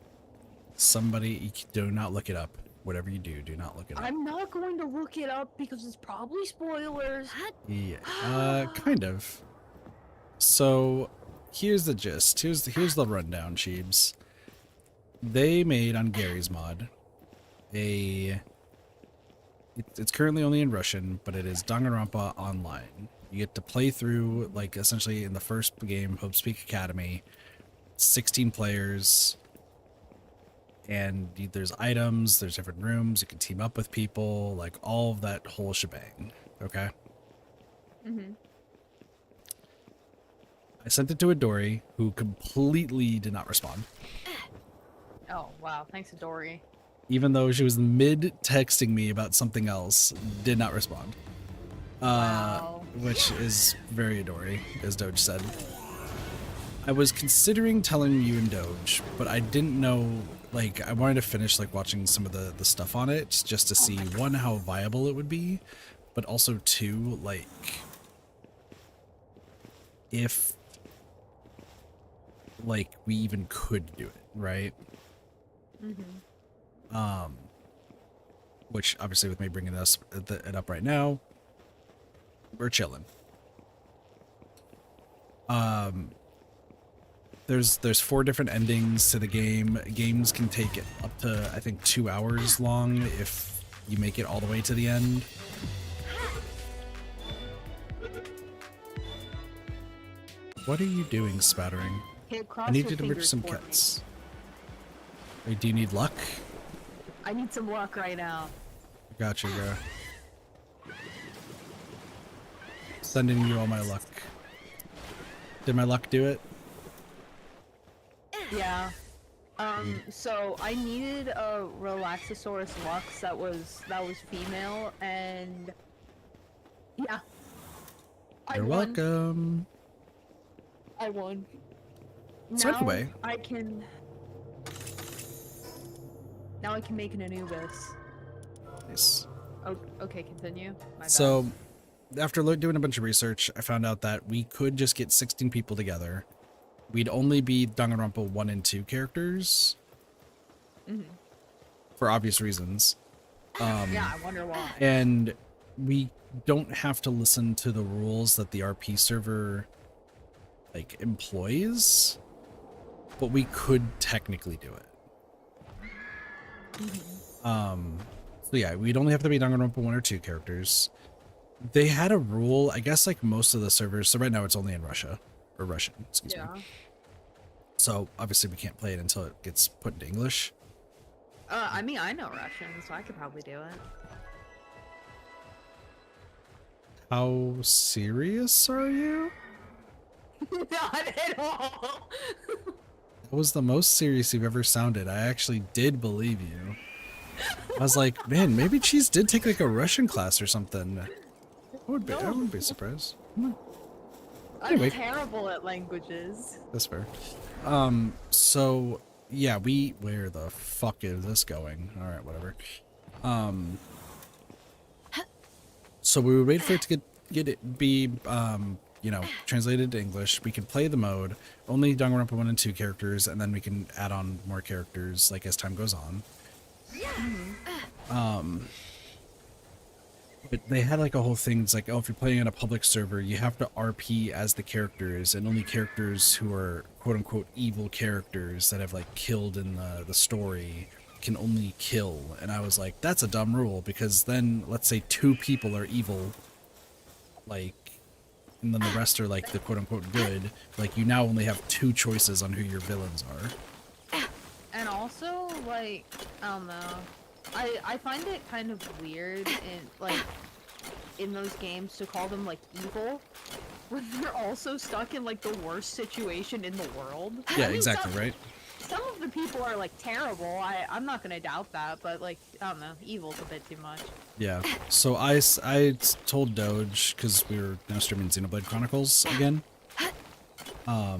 A: somebody, do not look it up. Whatever you do, do not look it up.
C: I'm not going to look it up because it's probably spoilers.
A: Yeah, kind of. So here's the gist. Here's the rundown, Sheebs. They made on Gary's mod it's currently only in Russian, but it is Danganronpa Online. You get to play through, like, essentially in the first game, Hope Speak Academy, 16 players, and there's items, there's different rooms, you can team up with people, like all of that whole shebang. Okay.
C: Mm-hmm.
A: I sent it to Adori, who completely did not respond.
C: Oh wow, thanks Dory.
A: Even though she was mid-texting me about something else, did not respond.
C: Wow.
A: Which is very Adori, as Doge said. I was considering telling you and Doge, but I didn't know, like, I wanted to finish, like, watching some of the stuff on it, just to see, one, how viable it would be, but also, two, like, if, like, we even could do it, right?
C: Mm-hmm.
A: Which obviously with me bringing it up right now, we're chilling. There's 4 different endings to the game. Games can take it up to, I think, 2 hours long if you make it all the way to the end. What are you doing, spattering? I need you to bring some kits. Wait, do you need luck?
C: I need some luck right now.
A: Gotcha, bro. Sending you all my luck. Did my luck do it?
C: Yeah. So I needed a Relaxosaurus Lux that was female, and yeah.
A: You're welcome.
C: I won.
A: So
C: Now
A: anyway,
C: Now I can make an Anubis.
A: nice.
C: Oh, okay, continue. My bad.
A: So, after doing a bunch of research, I found out that we could just get 16 people together. We'd only be Danganronpa 1 and 2 characters.
C: Mm-hmm.
A: For obvious reasons.
C: Yeah, I wonder why.
A: And we don't have to listen to the rules that the RP server, like, employs. But we could technically do it.
C: Mm-hmm.
A: So yeah, we'd only have to be Danganronpa 1 or 2 characters. They had a rule, I guess, like most of the servers, so right now it's only in Russia, or Russian, excuse me. So obviously we can't play it until it gets put into English.
C: I mean, I know Russian, so I could probably do it.
A: How serious are you?
C: Not at all.
A: That was the most serious you've ever sounded. I actually did believe you. I was like, man, maybe Cheese did take like a Russian class or something. I wouldn't be surprised.
C: I'm
A: Anyway.
C: terrible at languages.
A: That's fair. So yeah, where the fuck is this going? All right, whatever. So we would wait for it to be you know, translated to English. We could play the mode, only Danganronpa 1 and 2 characters, and then we can add on more characters like as time goes on. But they had like a whole thing. It's like, oh, if you're playing on a public server, you have to RP as the characters, and only characters who are quote unquote evil characters that have like killed in the story can only kill. And I was like, that's a dumb rule, because then let's say 2 people are evil, like, and then the rest are like the quote unquote good. Like, you now only have 2 choices on who your villains are.
C: And also, like, I don't know. I find it kind of weird in those games to call them like evil when they're also stuck in like the worst situation in the world.
A: Yeah,
C: I mean,
A: exactly, right?
C: Some of the people are like terrible. I'm not gonna doubt that, but like, I don't know, evil's a bit too much.
A: Yeah. So I told Doge, because we were now streaming Xenoblade Chronicles again. I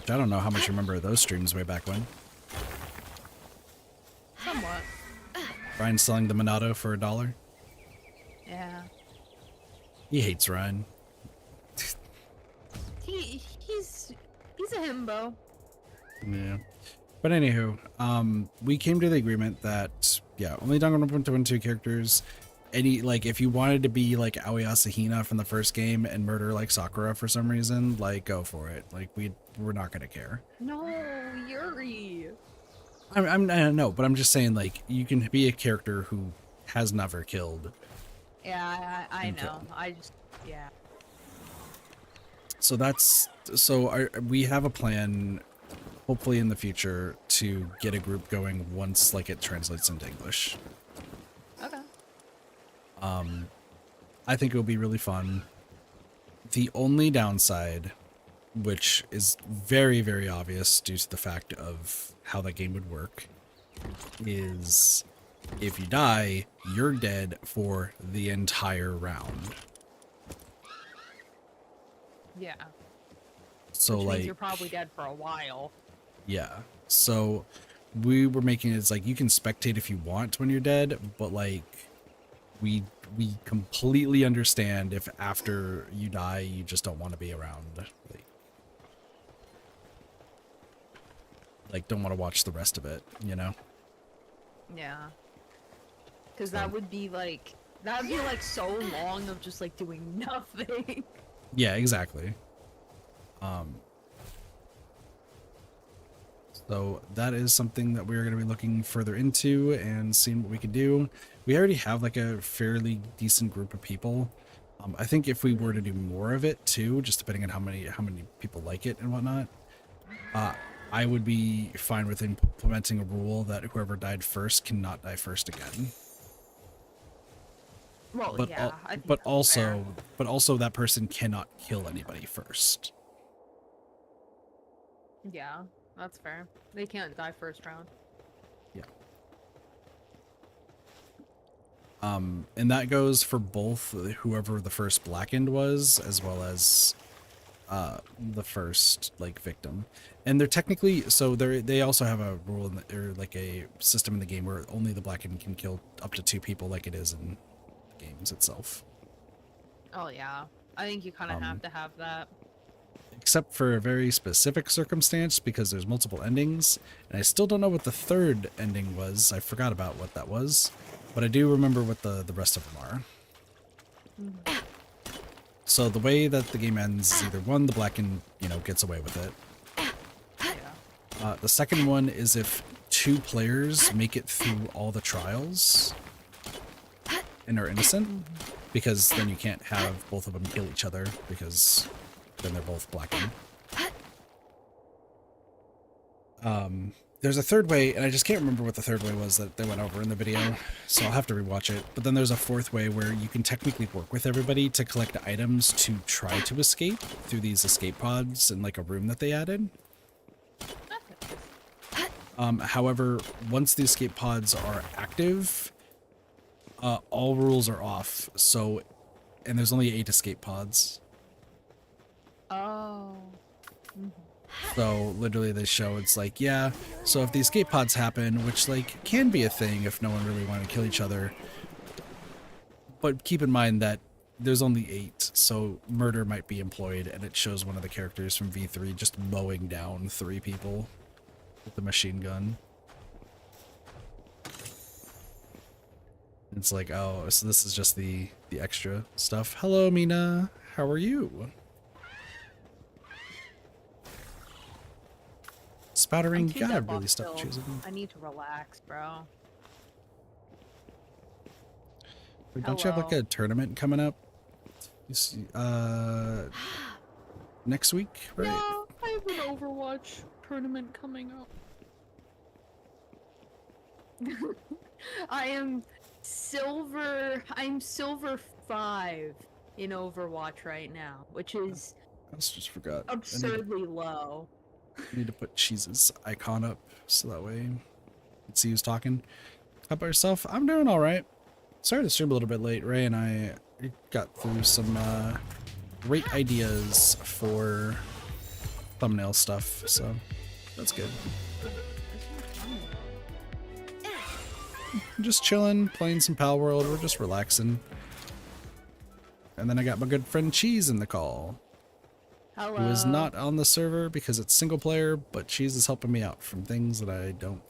A: don't know how much you remember of those streams way back when.
C: Somewhat.
A: Ryan selling the Monado for $1.
C: Yeah.
A: He hates Ryan.
C: He's a himbo.
A: Yeah. But anywho, we came to the agreement that, yeah, only Danganronpa 1 and 2 characters. Any, like, if you wanted to be like Aoi Asahina from the first game and murder like Sakura for some reason, like, go for it. Like, we're not gonna care.
C: No, Yuri.
A: I know, but I'm just saying, like, you can be a character who has never killed.
C: Yeah, I know.
A: Kill.
C: I just, yeah.
A: So we have a plan, hopefully in the future, to get a group going once like it translates into English.
C: Okay.
A: I think it will be really fun. The only downside, which is very, very obvious due to the fact of how that game would work, is if you die, you're dead for the entire round.
C: Yeah.
A: So
C: Which
A: like
C: means you're probably dead for a while.
A: Yeah. So we were making it as like you can spectate if you want when you're dead, but like we completely understand if after you die you just don't want to be around. Like don't want to watch the rest of it, you know?
C: Yeah. Because that would be like so long of just like doing nothing.
A: Yeah, exactly. So that is something that we're going to be looking further into and seeing what we can do. We already have like a fairly decent group of people. I think if we were to do more of it too, just depending on how many people like it and whatnot, I would be fine with implementing a rule that whoever died first cannot die first again.
C: Well,
A: But
C: yeah. I think
A: but
C: that's
A: also
C: fair.
A: that person cannot kill anybody first.
C: Yeah, that's fair. They can't die first round.
A: Yeah. And that goes for both whoever the first blackened was, as well as the first like victim. And they're technically they also have a rule or like a system in the game where only the blackened can kill up to 2 people, like it is in the games itself.
C: Oh yeah, I think you kind of have to have that.
A: Except for a very specific circumstance, because there's multiple endings, and I still don't know what the third ending was. I forgot about what that was, but I do remember what the rest of them are.
C: Mm-hmm.
A: So the way that the game ends is either one, the blackened, gets away with it.
C: Yeah.
A: The second one is if 2 players make it through all the trials and are innocent, because then you can't have both of them kill each other, because then they're both blackened. there's a third way, and I just can't remember what the third way was that they went over in the video, so I'll have to rewatch it. But then there's a fourth way where you can technically work with everybody to collect items to try to escape through these escape pods in like a room that they added. However, once the escape pods are active, all rules are off. So, and there's only 8 escape pods.
C: Oh.
A: So literally they show it's like, yeah, so if the escape pods happen, which like can be a thing if no one really wanted to kill each other, but keep in mind that there's only 8, so murder might be employed, and it shows one of the characters from V3 just mowing down 3 people with the machine gun. It's like, oh, so this is just the extra stuff. Hello, Mina. How are you? Spattering,
C: I'm too
A: gotta
C: dead
A: really
C: off
A: stop
C: still.
A: choosing.
C: I need to relax, bro.
A: Wait, don't you have like
C: Hello.
A: a tournament coming up? Next week, right?
C: No, I have an Overwatch tournament coming up. I'm silver 5 in Overwatch right now, which is
A: I just forgot.
C: absurdly low.
A: I need to put Cheese's icon up so that way you can see who's talking. How about yourself? I'm doing all right. Sorry to stream a little bit late. Ray and I got through some great ideas for thumbnail stuff, so that's good. Just chilling, playing some Palworld. We're just relaxing. And then I got my good friend Cheese in the call,
C: Hello.
A: who is not on the server because it's single player, but Cheese is helping me out from things that I don't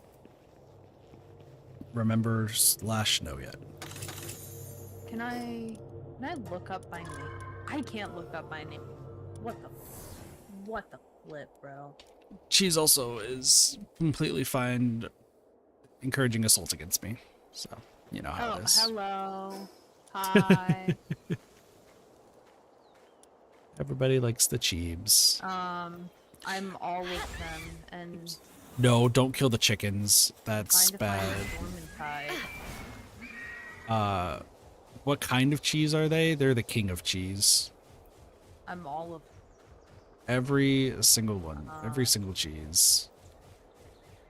A: remember / know yet.
C: Can I look up my name? I can't look up my name. What the flip, bro?
A: Cheese also is completely fine encouraging assault against me, so you know how
C: Oh,
A: it is.
C: hello. Hi.
A: Everybody likes the Cheebs.
C: I'm all with them, and
A: No, don't kill the chickens. That's
C: trying to
A: bad.
C: find Dormantide.
A: What kind of cheese are they? They're the king of cheese.
C: I'm all of.
A: Every single one. Every single cheese.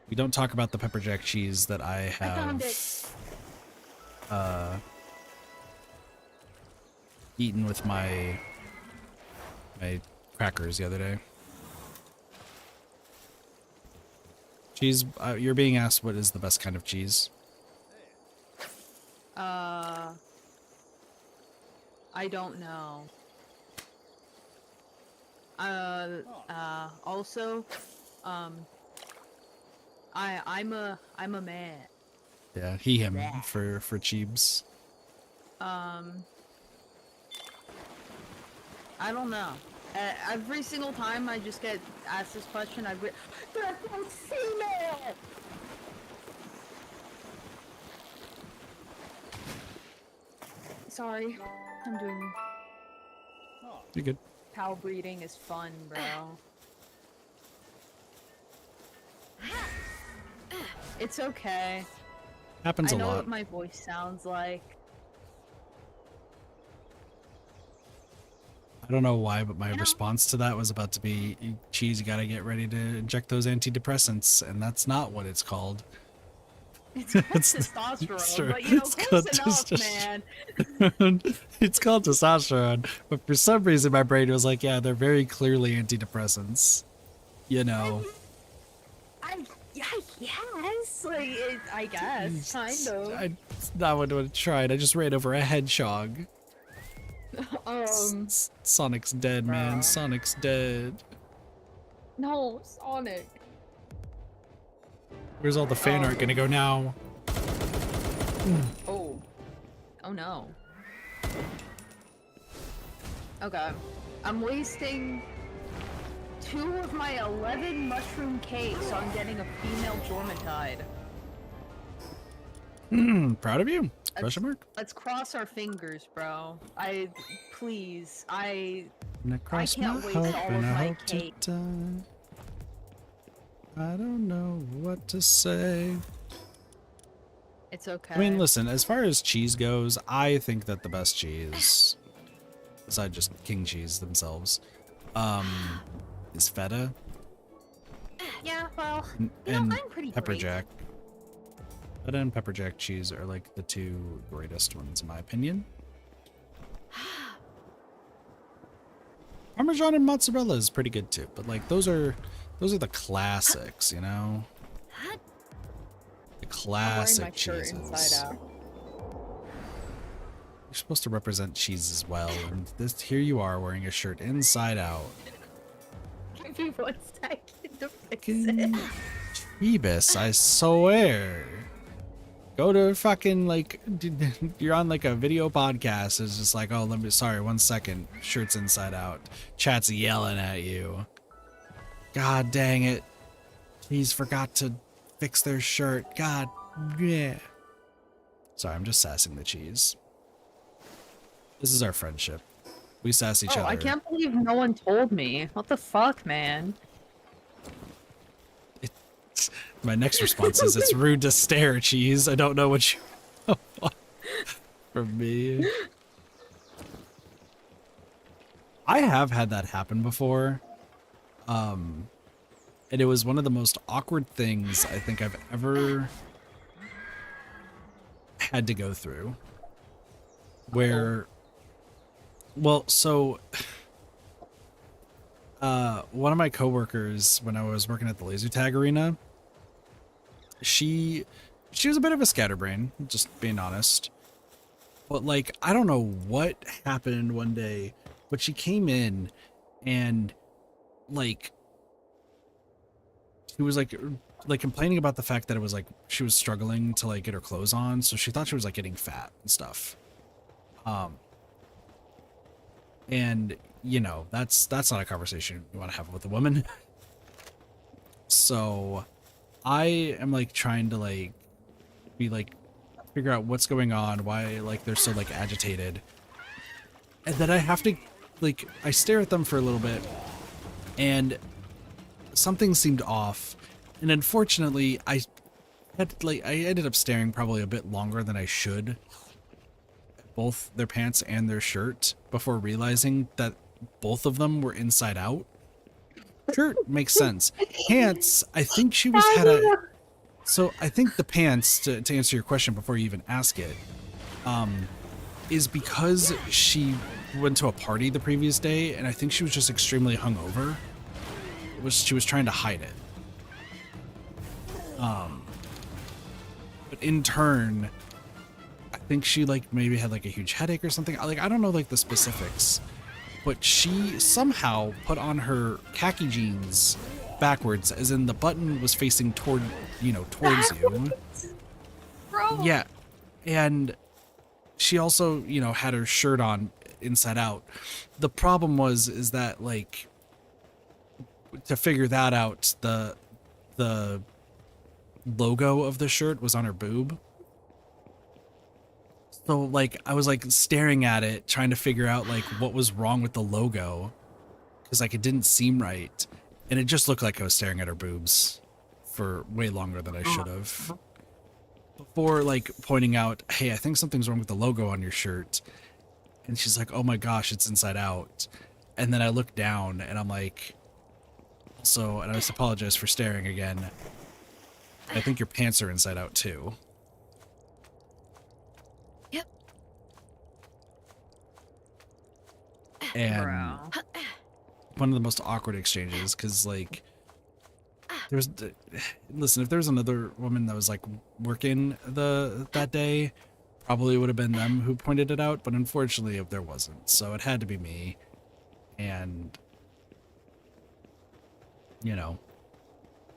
A: We don't talk about the pepper jack cheese that I
C: found
A: have eaten with my crackers the other day. Cheese, you're being asked what is the best kind of cheese.
C: I don't know. Also, I'm a man.
A: Yeah, he, him for Cheebs.
C: I don't know. Every single time I just get asked this question, they're both female! Sorry, I'm doing...
A: You're good.
C: Cow breeding is fun, bro. It's okay.
A: Happens
C: I
A: a
C: know
A: lot.
C: what my voice sounds like.
A: I don't know why, but my response to that was about to be, Cheese, you gotta get ready to inject those antidepressants, and that's not what it's called.
C: It's called testosterone, but you know, close enough, man.
A: It's called testosterone, but for some reason my brain was like, yeah, they're very clearly antidepressants. You know.
C: Yes, like, I guess, kind of.
A: It's not what I tried. I just ran over a hedgehog. Sonic's dead, man. Sonic's dead.
C: No, Sonic.
A: Where's all the fan art gonna go now?
C: Oh. Oh no. Okay. I'm wasting 2 of my 11 mushroom cakes on getting a female Dormantide.
A: Proud of you. Question mark?
C: Let's cross our fingers, bro. Please,
A: I'm gonna cross
C: can't
A: my
C: waste
A: hope
C: all
A: and
C: of
A: I
C: my
A: hope to
C: cake.
A: die. I don't know what to say.
C: It's okay.
A: I mean, listen, as far as cheese goes, I think that the best cheese, besides just king cheese themselves, is feta
C: Yeah, well,
A: and
C: I'm pretty
A: pepper
C: great.
A: jack. Feta and pepper jack cheese are like the two greatest ones in my opinion. Parmesan and mozzarella is pretty good too, but like those are the classics, you know? The
C: I'm wearing
A: classic
C: my shirt
A: cheeses.
C: inside out.
A: You're supposed to represent cheese as well, and here you are wearing a shirt inside out.
C: Give me 1 second to fix
A: Fucking
C: it.
A: Jeebus, I swear. Go to fucking, like, you're on like a video podcast. It's just like, oh, sorry, 1 second. Shirt's inside out. Chat's yelling at you. God dang it. He's forgot to fix their shirt. God, yeah. Sorry, I'm just sassing the cheese. This is our friendship. We sass each other.
C: I can't believe no one told me. What the fuck, man?
A: My next response is, it's rude to stare, cheese. I don't know what you want from me. I have had that happen before. And it was one of the most awkward things I think I've ever had to go through. Where, well, so one of my coworkers, when I was working at the laser tag arena, she was a bit of a scatterbrain, just being honest. But like, I don't know what happened one day, but she came in and like she was like complaining about the fact that it was like she was struggling to like get her clothes on, so she thought she was like getting fat and stuff. And you know, that's not a conversation you want to have with a woman. So I am like trying to like be like figure out what's going on, why like they're so like agitated. And then I have to like I stare at them for a little bit and something seemed off. And unfortunately, I ended up staring probably a bit longer than I should at both their pants and their shirt before realizing that both of them were inside out. Shirt makes sense. Pants, I think she was so I think the pants, to answer your question before you even ask it, is because she went to a party the previous day, and I think she was just extremely hungover. She was trying to hide it. But in turn, I think she like maybe had like a huge headache or something. Like I don't know like the specifics, but she somehow put on her khaki jeans backwards, as in the button was facing towards you.
C: Bro.
A: Yeah, and she also had her shirt on inside out. The problem is that like to figure that out, the logo of the shirt was on her boob. So like I was like staring at it trying to figure out like what was wrong with the logo, because like it didn't seem right, and it just looked like I was staring at her boobs for way longer than I should have, before like pointing out, hey, I think something's wrong with the logo on your shirt. And she's like, oh my gosh, it's inside out. And then I look down and I'm like, and I just apologize for staring again. I think your pants are inside out too.
B: Yep.
A: And
C: Bro.
A: one of the most awkward exchanges, because like listen, if there was another woman that was like working that day, probably would have been them who pointed it out, but unfortunately there wasn't, so it had to be me. And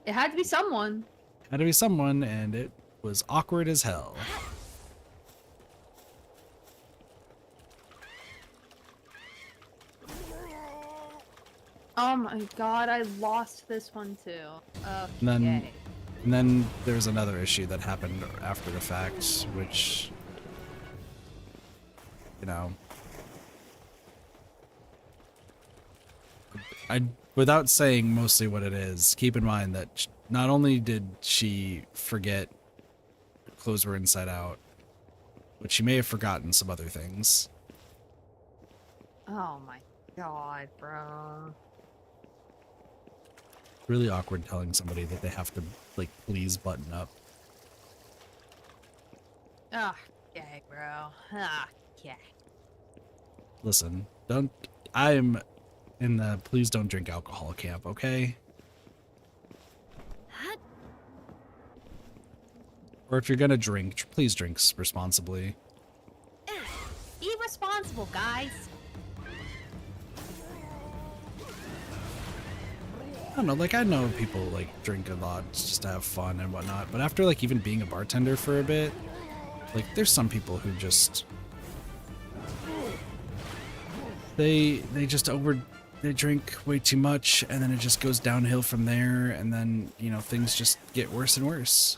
C: It had to be someone.
A: and it was awkward as hell.
C: Oh my god, I lost this one too.
A: And then there's another issue that happened after the fact, which without saying mostly what it is, keep in mind that not only did she forget clothes were inside out, but she may have forgotten some other things.
C: Oh my god, bro.
A: Really awkward telling somebody that they have to, like, please button up.
C: Ah, okay, bro. Ah, yeah.
A: Listen, I'm in the please don't drink alcohol camp, okay?
B: Hut.
A: Or if you're gonna drink, please drink responsibly.
C: Be responsible, guys.
A: I don't know, like, I know people, like, drink a lot just to have fun and whatnot, but after, like, even being a bartender for a bit, like, there's some people who just... They drink way too much, and then it just goes downhill from there, and then, you know, things just get worse and worse.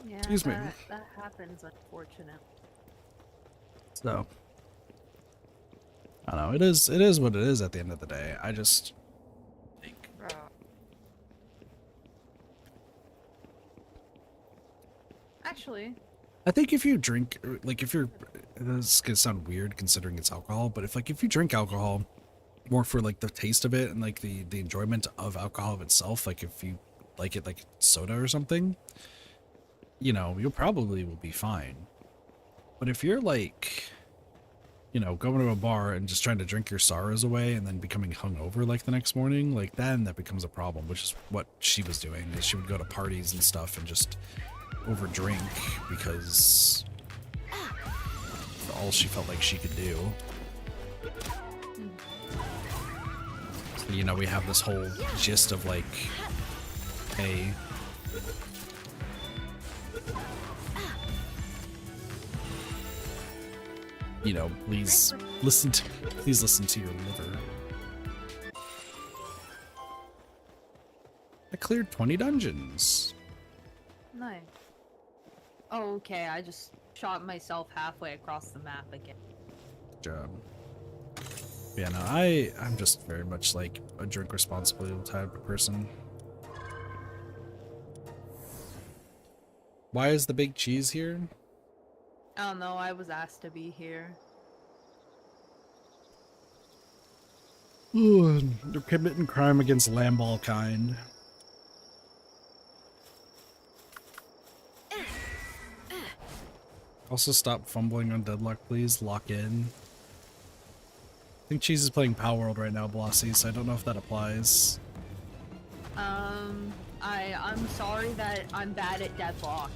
C: Yeah,
A: Excuse me.
C: that happens, unfortunately.
A: So... I don't know, it is what it is at the end of the day. I just think...
C: Bro. Actually,
A: I think if you drink, like, if you're, this is gonna sound weird considering it's alcohol, but if you drink alcohol more for, like, the taste of it and, like, the enjoyment of alcohol itself, like, if you like it like soda or something, you know, you probably will be fine. But if you're, like, you know, going to a bar and just trying to drink your sorrows away and then becoming hungover, like, the next morning, like, then that becomes a problem, which is what she was doing, is she would go to parties and stuff and just overdrink because all she felt like she could do. So, you know, we have this whole gist of, like, hey, you know, please listen to your liver. I cleared 20 dungeons.
C: nice. Oh, okay, I just shot myself halfway across the map again.
A: Good job. Yeah, no, I'm just very much like a drink responsibly type of person. Why is the big cheese here?
C: I don't know, I was asked to be here.
A: Ooh, they're committing crime against lamball kind. Also, stop fumbling on deadlock, please. Lock in. I think Cheese is playing Palworld right now, Blossy, so I don't know if that applies.
C: I'm sorry that I'm bad at deadlock.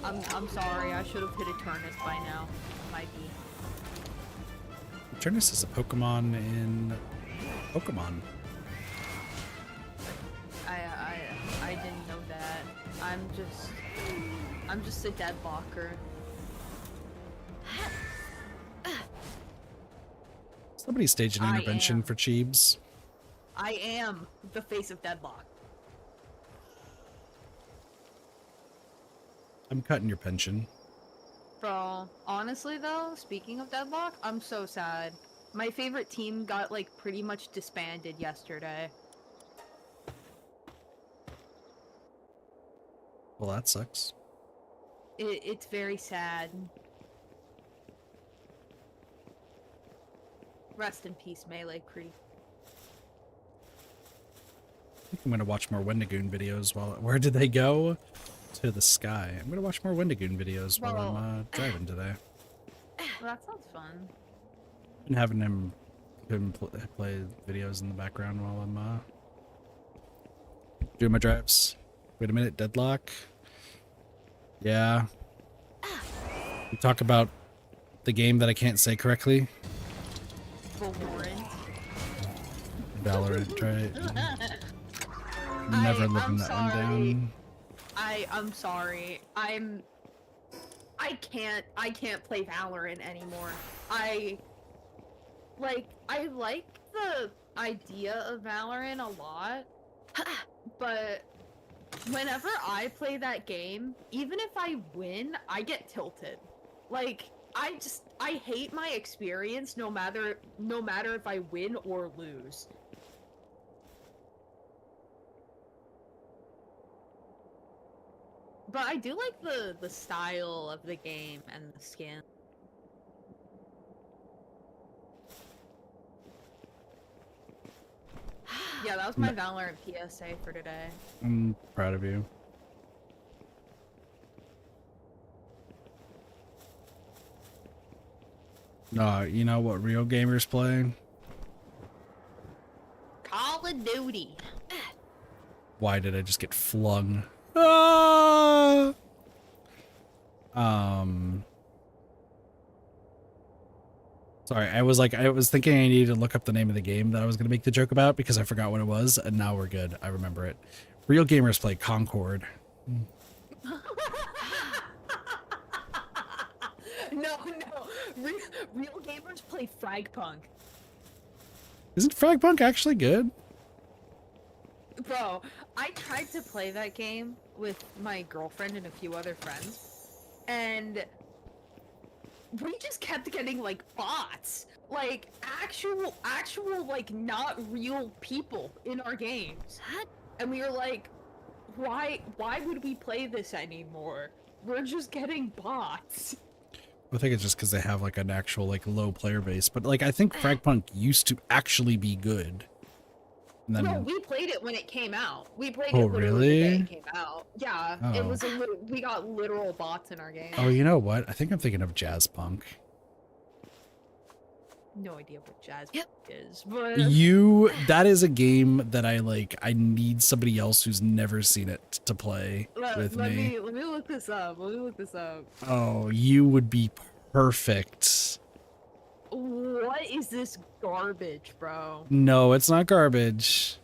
C: I'm sorry, I should have hit Eternus by now. Might be.
A: Eternus is a Pokemon in Pokemon.
C: I didn't know that. I'm just a deadlocker.
A: Somebody stage an
C: I
A: intervention
C: am.
A: for Cheebs.
C: I am the face of deadlock.
A: I'm cutting your pension.
C: Bro, honestly though, speaking of deadlock, I'm so sad. My favorite team got like pretty much disbanded yesterday.
A: Well, that sucks.
C: It's very sad. Rest in peace, Melee Creep.
A: I think I'm gonna watch more Wendigoon videos while... Where did they go? To the sky. I'm gonna watch more Wendigoon videos while
C: Well,
A: I'm driving today.
C: Well, that sounds fun.
A: Been having him play videos in the background while I'm doing my drives. Wait a minute, deadlock. Yeah. We talk about the game that I can't say correctly.
C: Valorant.
A: Valorant, right? Never living
C: I'm
A: that one
C: sorry.
A: down.
C: I'm sorry. I can't play Valorant anymore. I like the idea of Valorant a lot, but whenever I play that game, even if I win, I get tilted. Like, I hate my experience no matter if I win or lose. But I do like the style of the game and the skin. Yeah, that was my Valorant PSA for today.
A: I'm proud of you. You know what real gamers play?
C: Call of Duty.
A: Why did I just get flung? Ah! Sorry, I was thinking I needed to look up the name of the game that I was going to make the joke about because I forgot what it was, and now we're good. I remember it. Real gamers play Concord.
C: No. Real gamers play Fragpunk.
A: Isn't Fragpunk actually good?
C: Bro, I tried to play that game with my girlfriend and a few other friends, and we just kept getting like bots, like actual like not real people in our games. And we were like, why would we play this anymore? We're just getting bots.
A: I think it's just because they have like an actual like low player base, but like I think Fragpunk used to actually be good. And then...
C: No, we played it when it came out. We played
A: Oh,
C: it literally the day
A: really?
C: it came out. Yeah,
A: Oh.
C: it was we got literal bots in our game.
A: Oh, you know what? I think I'm thinking of Jazzpunk.
C: No idea what jazz is, but
A: That is a game that I need somebody else who's never seen it to play with me.
C: Let me look this up.
A: Oh, you would be perfect.
C: What is this garbage, bro?
A: No, it's not garbage.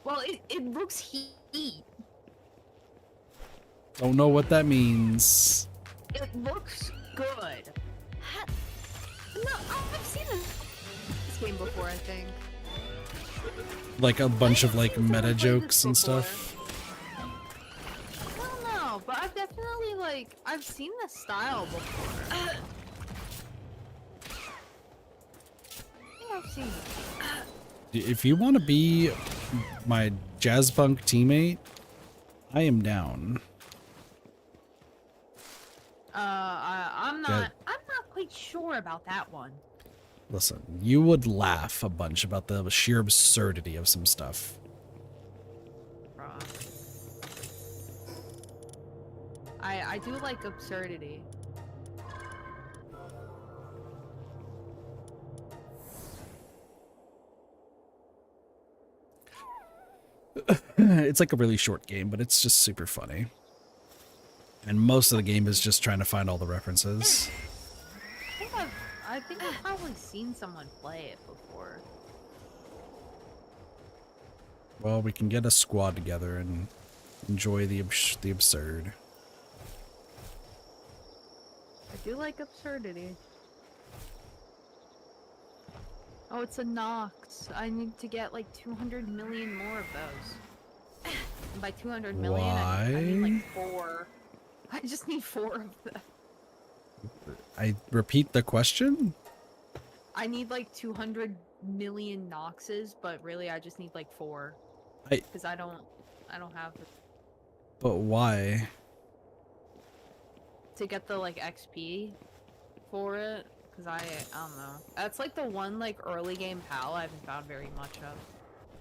C: Well, it looks heat.
A: Don't know what that means.
C: It looks good. No, I've seen this game before, I think.
A: Like a bunch of like meta jokes and stuff.
C: I don't know, but I've seen this style before. I think I've seen it.
A: If you want to be my Jazzpunk teammate, I am down.
C: I'm not quite sure about that one.
A: Listen, you would laugh a bunch about the sheer absurdity of some stuff.
C: I do like absurdity.
A: It's like a really short game, but it's just super funny. And most of the game is just trying to find all the references.
C: I think I've probably seen someone play it before.
A: Well, we can get a squad together and enjoy the absurd.
C: I do like absurdity. Oh, it's a Nox. I need to get like 200 million more of those. And by 200 million, I need like 4. I just need 4 of them.
A: I repeat the question?
C: I need like 200 million Noxes, but really I just need like 4. Because I don't have it.
A: But why?
C: To get the like XP for it. Because I don't know. That's like the one like early game PAL I haven't found very much of.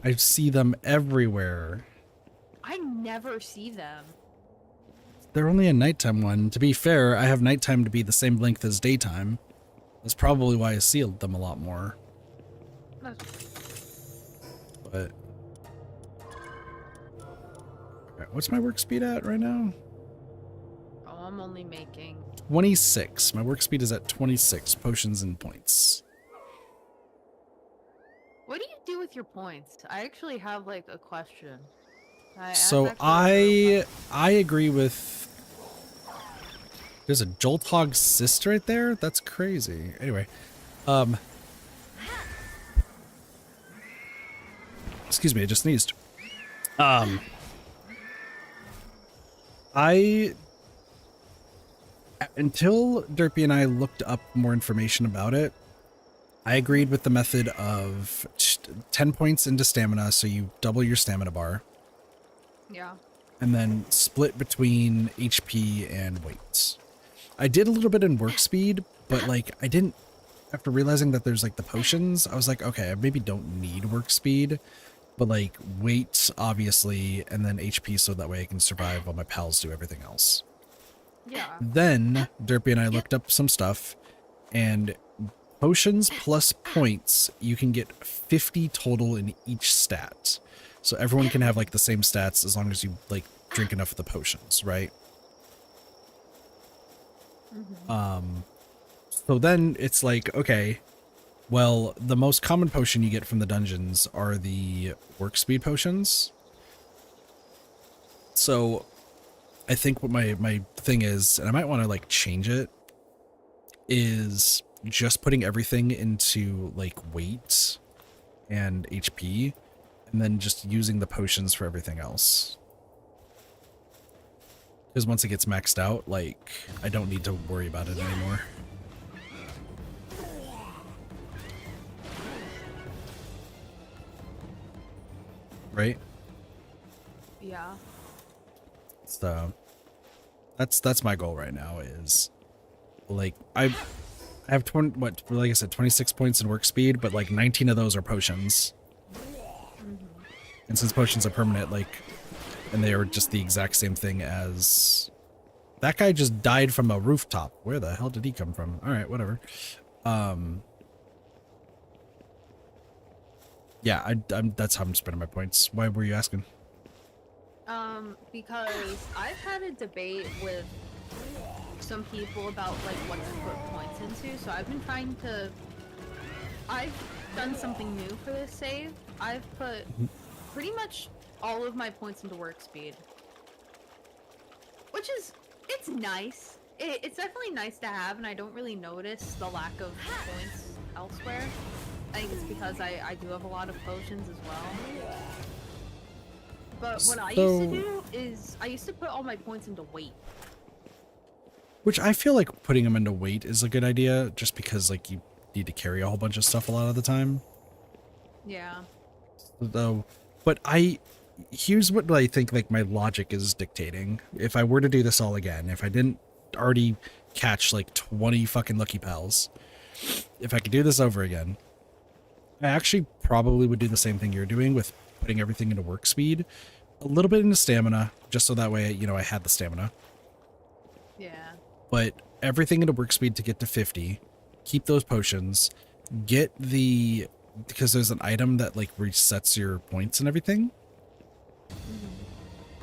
A: I see them everywhere.
C: I never see them.
A: They're only a nighttime one. To be fair, I have nighttime to be the same length as daytime. That's probably why I see them a lot more. But... Alright, what's my work speed at right now?
C: Oh, I'm only making...
A: 26. My work speed is at 26 potions and points.
C: What do you do with your points? I actually have like a question.
A: I agree with... There's a Jolthog cyst right there? That's crazy. Anyway, excuse me, I just sneezed. Until Derpy and I looked up more information about it, I agreed with the method of 10 points into stamina, so you double your stamina bar,
C: Yeah.
A: and then split between HP and weights. I did a little bit in work speed, but like I didn't, after realizing that there's like the potions, I was like, okay, I maybe don't need work speed, but like weight, obviously, and then HP so that way I can survive while my pals do everything else.
C: Yeah.
A: Then Derpy and I looked up some stuff, and potions plus points, you can get 50 total in each stat. So everyone can have like the same stats as long as you like drink enough of the potions, right? So then it's like, okay, well, the most common potion you get from the dungeons are the work speed potions. So I think what my thing is, and I might want to like change it, is just putting everything into like weight and HP, and then just using the potions for everything else. Because once it gets maxed out, like, I don't need to worry about it anymore. Right?
C: Yeah.
A: So that's my goal right now is like I have 20, what, like I said, 26 points in work speed, but like 19 of those are potions. And since potions are permanent, like, and they are just the exact same thing as that guy just died from a rooftop. Where the hell did he come from? All right, whatever. Yeah, that's how I'm spending my points. Why were you asking?
C: Because I've had a debate with some people about like what to put points into, so I've been trying to. I've done something new for this save. I've put pretty much all of my points into work speed, which is, it's nice. It's definitely nice to have, and I don't really notice the lack of points elsewhere. I think it's because I do have a lot of potions as well. But what I used to do is I used to put all my points into weight.
A: Which I feel like putting them into weight is a good idea, just because like you need to carry a whole bunch of stuff a lot of the time.
C: Yeah.
A: Though, but here's what I think like my logic is dictating. If I were to do this all again, if I didn't already catch like 20 fucking Lucky Pals, if I could do this over again, I actually probably would do the same thing you're doing with putting everything into work speed, a little bit into stamina, just so that way, you know, I had the stamina.
C: Yeah.
A: But everything into work speed to get to 50, keep those potions, get the, because there's an item that like resets your points and everything,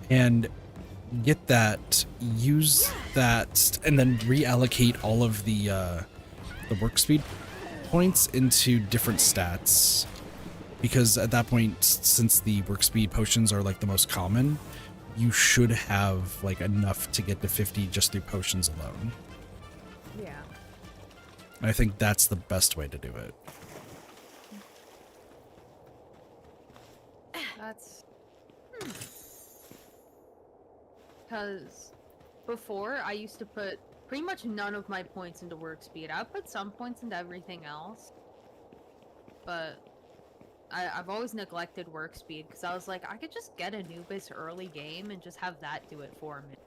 A: and get that, use that, and then reallocate all of the work speed points into different stats, because at that point, since the work speed potions are like the most common, you should have like enough to get to 50 just through potions alone.
C: Yeah.
A: And I think that's the best way to do it.
C: That's because before I used to put pretty much none of my points into work speed. I would put some points into everything else, but I've always neglected work speed because I was like, I could just get Anubis early game and just have that do it for me.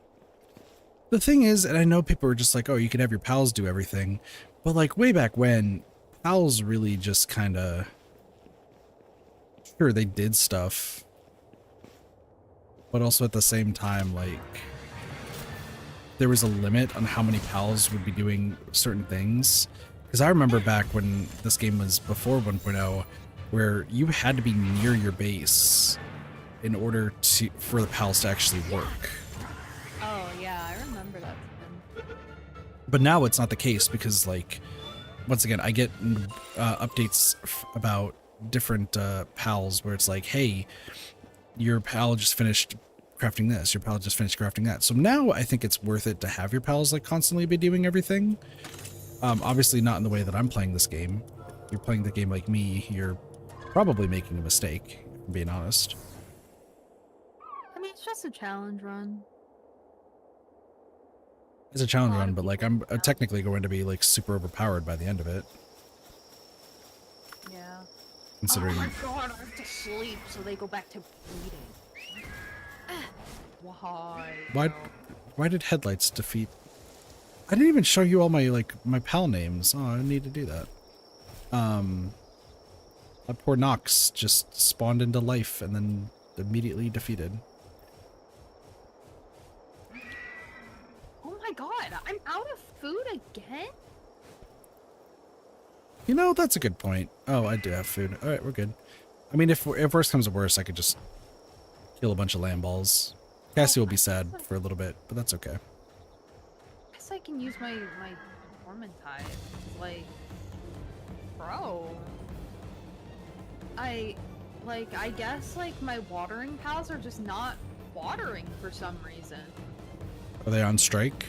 A: The thing is, and I know people are just like, oh, you can have your pals do everything, but like way back when, pals really just kind of, sure, they did stuff, but also at the same time, like, there was a limit on how many pals would be doing certain things. Because I remember back when this game was before 1.0, where you had to be near your base in order for the pals to actually work.
C: Oh yeah, I remember that.
A: But now it's not the case because, like, once again, I get updates about different pals where it's like, hey, your pal just finished crafting this, your pal just finished crafting that. So now I think it's worth it to have your pals like constantly be doing everything. Obviously not in the way that I'm playing this game. If you're playing the game like me, you're probably making a mistake, if I'm being honest.
C: I mean, it's just a challenge run.
A: It's a challenge
C: lot
A: run,
C: of
A: but like
C: people
A: I'm technically going to be like super overpowered by the end of it,
C: Yeah.
A: considering.
C: Oh my god, I have to sleep, so they go back to bleeding. Why?
A: Why?
C: bro?
A: Why did headlights defeat? I didn't even show you all my my pal names. Oh, I need to do that. That poor Nox just spawned into life and then immediately defeated.
C: Oh my god, I'm out of food again?
A: You know, that's a good point. Oh, I do have food. All right, we're good. I mean, if worse comes to worse, I could just kill a bunch of lamb balls. Cassie will be sad for a little bit, but that's okay.
C: I guess I can use my Tormentide. Like, bro. I guess like my watering pals are just not watering for some reason.
A: Are they on strike?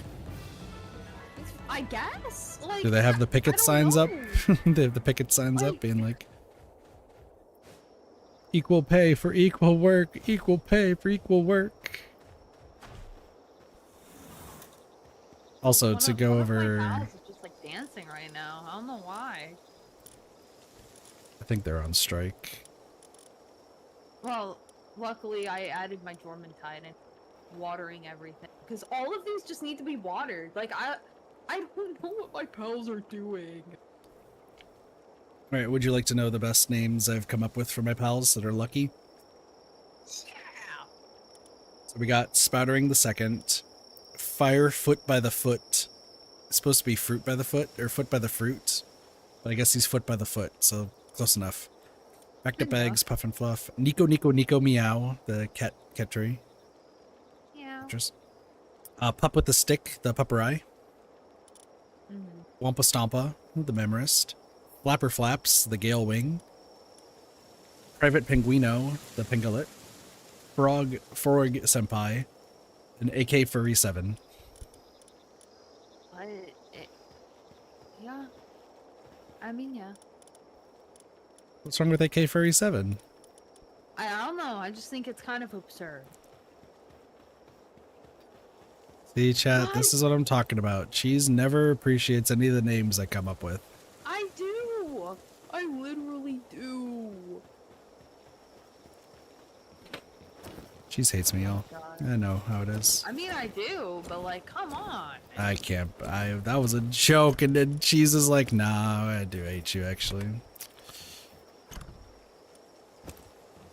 C: I guess. Like,
A: Do they have the
C: I
A: picket
C: don't
A: signs up?
C: know.
A: They have the picket signs up
C: Like-
A: being like, equal pay for equal work, equal pay for equal work. Also,
C: One
A: to
C: of-
A: go
C: one of my
A: over,
C: pals is just like dancing right now. I don't know why.
A: I think they're on strike.
C: Well, luckily I added my Jormantide and watering everything because all of these just need to be watered. Like I don't know what my pals are doing.
A: All right, would you like to know the best names I've come up with for my pals that are lucky?
C: Yeah.
A: So we got Spoutering the Second, Firefoot by the Foot. It's supposed to be fruit by the foot, or foot by the fruit. But I guess he's foot by the foot, so close enough. Backed up
C: Good enough.
A: eggs, puff and fluff. Nico Nico Nico Meow, the cat tree.
C: Yeah.
A: Actress. Pup with the Stick, the pupperai. Wampa Stompa, the memorist. Flapper Flaps, the Gale Wing. Private Penguino, the Pingolet. Frog Senpai, an AK-47.
C: Yeah. I mean, yeah.
A: What's wrong with AK-47?
C: I don't know. I just think it's kind of absurd.
A: See, chat, this is what I'm talking about. Cheese never appreciates any of the names I come up with.
C: I do. I literally do.
A: Cheese hates me, y'all.
C: God.
A: I know how it is.
C: I mean, I do, but like, come on.
A: I can't. That was a joke, and then Cheese is like, nah, I do hate you, actually.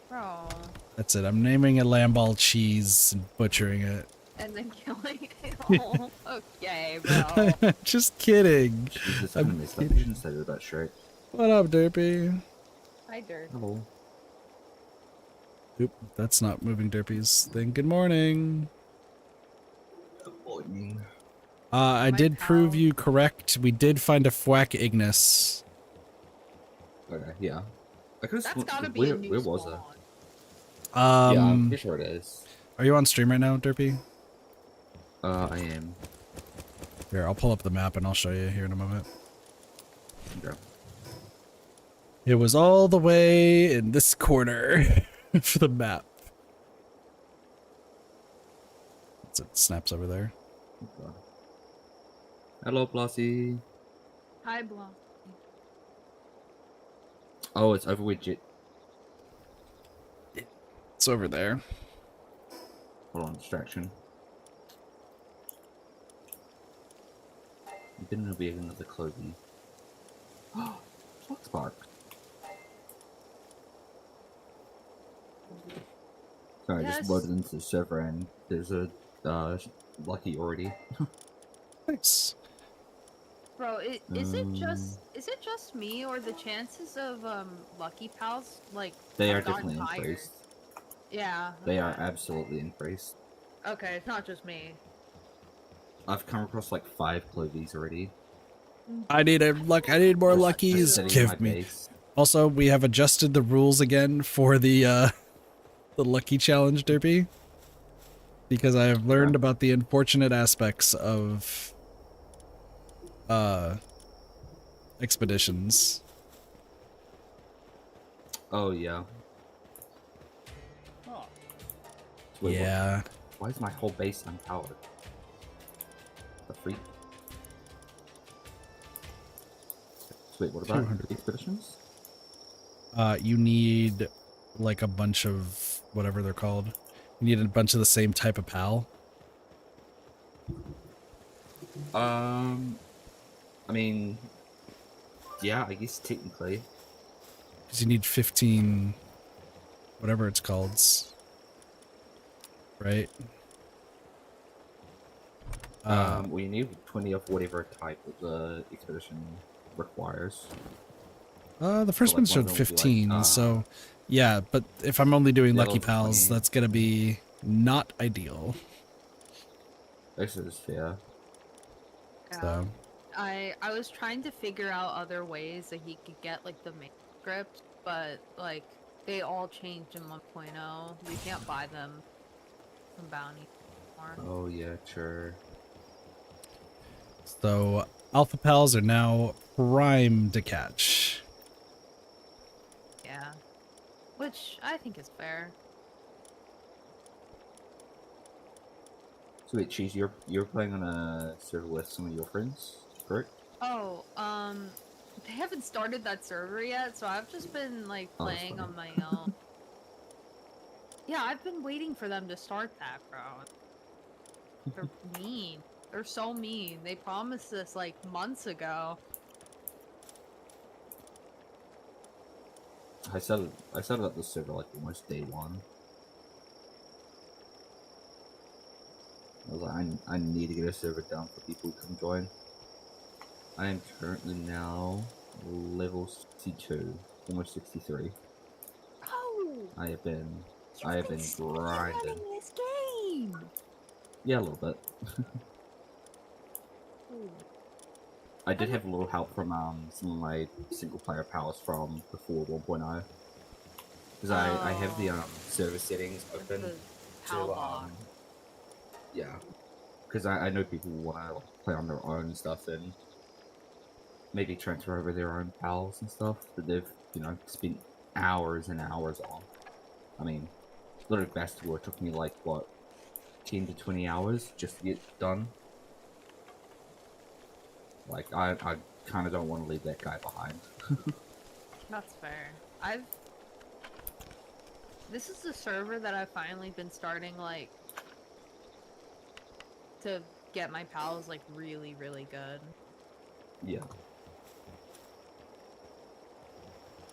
C: Bro.
A: That's it. I'm naming a lamb ball Cheese and butchering it.
C: And then killing it. Oh, okay, bro.
A: Just kidding.
D: Jesus,
A: I'm
D: kind of messed up. You shouldn't say that about Shrek.
A: What up, Derpy?
C: Hi, Dirt.
D: Hello.
A: Oop, that's not moving Derpy's thing. Good morning. I
C: My
A: did prove
C: pal.
A: you correct. We did find a Fwack Ignis.
D: Okay, yeah. I could
C: That's gotta be
D: where,
C: a new
D: where was
C: spawn.
D: it? Yeah, I'm pretty sure it is.
A: Are you on stream right now, Derpy?
D: I am.
A: Here, I'll pull up the map and I'll show you here in a moment.
D: Okay.
A: It was all the way in this corner for the map. It snaps over there.
D: Okay. Hello, Blossy.
C: Hi, Blanc.
D: Oh, it's over with Jet.
A: It's over there.
D: Hold on, distraction. Then it'll be another clothing. Fox Park. Sorry, I
C: Yes.
D: just loaded into the server and there's a lucky already.
A: Nice.
C: Bro, is it just me or the chances of Lucky Pals like
D: They are
C: have gotten
D: definitely
C: higher?
D: increased.
C: Yeah.
D: They are absolutely increased.
C: Okay, it's not just me.
D: I've come across like 5 clovies already.
A: I need more
D: Just
A: luckies.
D: sitting in my
A: Give me.
D: base.
A: Also, we have adjusted the rules again for the lucky challenge, Derpy. Because I have learned about the unfortunate aspects of expeditions.
D: Oh yeah. Wait,
A: Yeah.
D: Why is my whole base unpowered? a free. Sweet. What about
A: 200.
D: expeditions?
A: You need like a bunch of whatever they're called. You need a bunch of the same type of pal.
D: I mean, yeah, I guess technically.
A: Because you need 15, whatever it's called, right?
D: Well, you need 20 of whatever type of the expedition requires.
A: The first
D: like,
A: one
D: one
A: showed
D: of them will be,
A: 15,
D: like,
A: so yeah, but if I'm only doing
D: yeah,
A: Lucky
D: those are
A: Pals,
D: 20.
A: that's gonna be not ideal.
D: This is fair.
C: Yeah.
A: So,
C: I was trying to figure out other ways that he could get like the manuscript, but like they all changed in 1.0. You can't buy them from Bounty anymore.
D: Oh yeah, sure.
A: so Alpha Pals are now prime to catch.
C: Yeah. Which I think is fair.
D: So wait, Cheese, you're playing on a server with some of your friends, correct?
C: Oh, they haven't started that server yet, so I've just been like
D: Oh, that's
C: playing
D: funny.
C: on my own. Yeah, I've been waiting for them to start that, bro. They're mean. They're so mean. They promised this like months ago.
D: I started up the server like almost day one. I was like, I need to get a server down for people to come join. I am currently now level 62, almost 63.
C: Oh,
D: I have been
C: you've been
D: grinding.
C: running this game.
D: Yeah, a little bit.
C: Ooh.
D: I did have a little help from some of my single player pals from before 1.0. Because I have the server settings
C: With
D: open
C: the PAL
D: to
C: box.
D: yeah. Because I know people want to like, play on their own and stuff and maybe transfer over their own pals and stuff that they've, spent hours and hours on. I mean, literally Festival took me like, what, 10 to 20 hours just to get done. Like, I kind of don't want to leave that guy behind.
C: That's fair. This is the server that I've finally been starting, like, to get my pals, like, really, really good.
D: Yeah.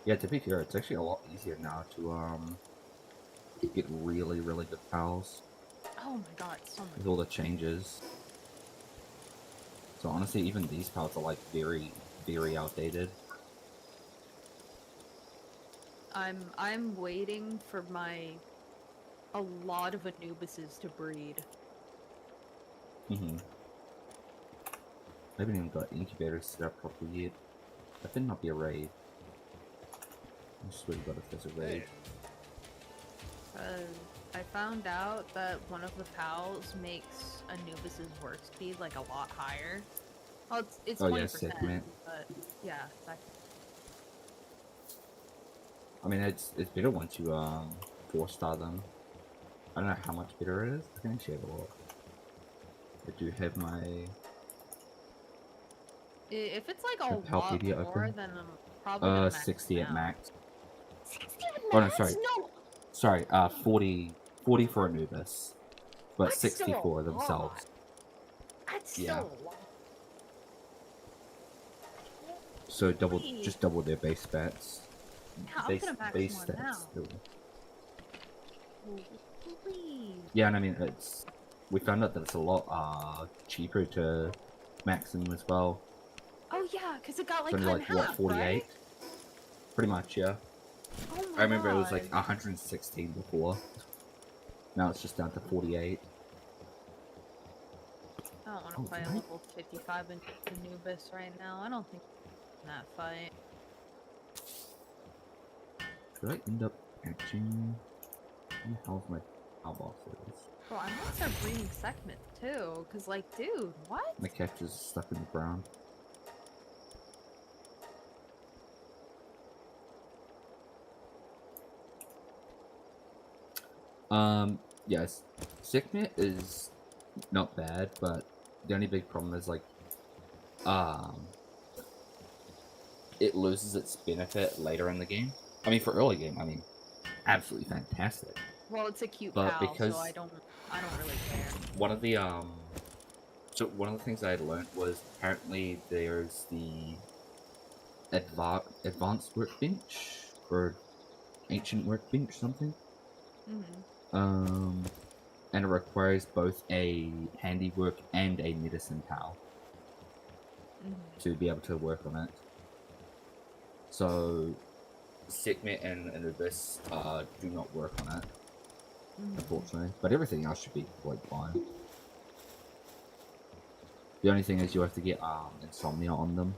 D: Yeah, to be fair, it's actually a lot easier now to get really, really good pals
C: Oh my god, so much.
D: with all the changes. So honestly, even these pals are like very, very outdated.
C: I'm waiting for a lot of Anubises to breed.
D: Mm-hmm. I haven't even got incubators set up properly yet. That did not be a raid. I swear to God if there's a raid.
C: I found out that one of the pals makes Anubis's work speed like a lot higher. Well, it's
D: Oh,
C: 20%,
D: yeah, segment.
C: but yeah, that,
D: I mean, it's better once you 4-star them. I don't know how much better it is. I can actually have a look. I do have my
C: if it's like a
D: Palworld
C: lot
D: media
C: more,
D: open.
C: then I'm probably gonna max
D: 60
C: them
D: at
C: out.
D: max.
C: 60 at
D: Oh no,
C: max?
D: sorry.
C: No,
D: Sorry, 40 for Anubis, but
C: that's
D: 60
C: still a
D: for
C: lot.
D: themselves.
C: That's
D: Yeah.
C: still a lot.
D: So
C: Please.
D: just double their base stats.
C: Yeah, I'm gonna max
D: base
C: one
D: stats.
C: now.
D: Still.
C: Please.
D: Yeah, and I mean we found out that it's a lot cheaper to max them as well.
C: Oh yeah, because it got like
D: It's
C: cut
D: only
C: in
D: like
C: half,
D: what 48,
C: right?
D: pretty much. Yeah,
C: Oh my
D: I remember it was
C: God.
D: like 116 before. Now it's just down to 48.
C: I don't want to
D: Oh,
C: play
D: did
C: a
D: I-
C: level 55 in Anubis right now. I don't think in that fight.
D: Could I end up catching? Where the hell's my mailbox is?
C: Bro, I might start breeding segments too, cause like, dude, what?
D: My catch is stuck in the ground. Yes, Sicknet is not bad, but The only big problem is like, um, it loses its benefit later in the game. I mean, for early game, I mean, absolutely fantastic.
C: Well, it's a cute
D: But
C: pal,
D: because
C: so I don't really care.
D: one of the so one of the things I had learned was apparently there's the advanced workbench or ancient workbench something.
C: Mm-hmm.
D: And it requires both a handiwork and a medicine pal
C: Mm-hmm.
D: to be able to work on it. So Sekhmet and Anubis do not work on it, unfortunately. But everything else should be quite fine. The only thing is you have to get insomnia on them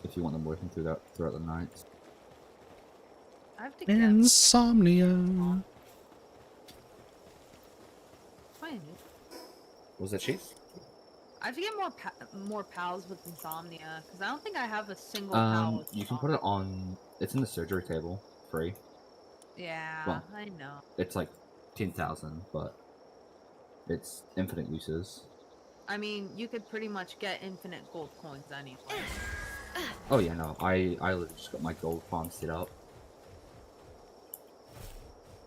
D: if you want them working throughout the night.
C: I have to get
A: Insomnia.
C: fine.
D: Was that cheese?
C: I have to get more pals with insomnia because I don't think I have a single pal with
D: You can put it on. It's in the surgery table, free.
C: Yeah,
D: Well,
C: I know.
D: It's like 10,000, but it's infinite uses.
C: I mean, you could pretty much get infinite gold coins anyway.
D: Oh yeah, no, I literally just got my gold farm set up.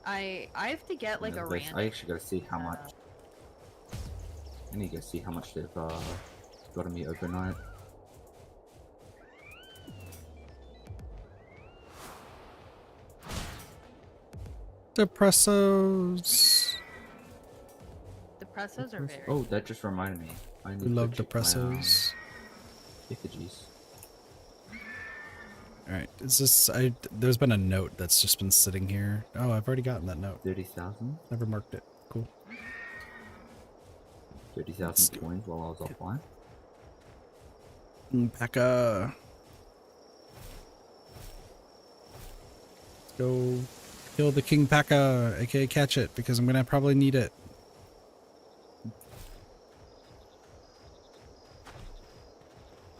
C: I have to get like a random.
D: I actually gotta see how much. I need to go see how much they've got me overnight.
A: Depressos.
C: Depressos are very.
D: Oh, that just reminded me. I need
A: We
D: to
A: love
D: check my,
A: depressos.
D: effigies.
A: Alright, is this there's been a note that's just been sitting here. Oh, I've already gotten that note.
D: 30,000.
A: Never marked it. Cool.
D: 30,000 coins while I was offline.
A: Pekka. Let's go kill the King Pekka, aka catch it, because I'm gonna probably need it.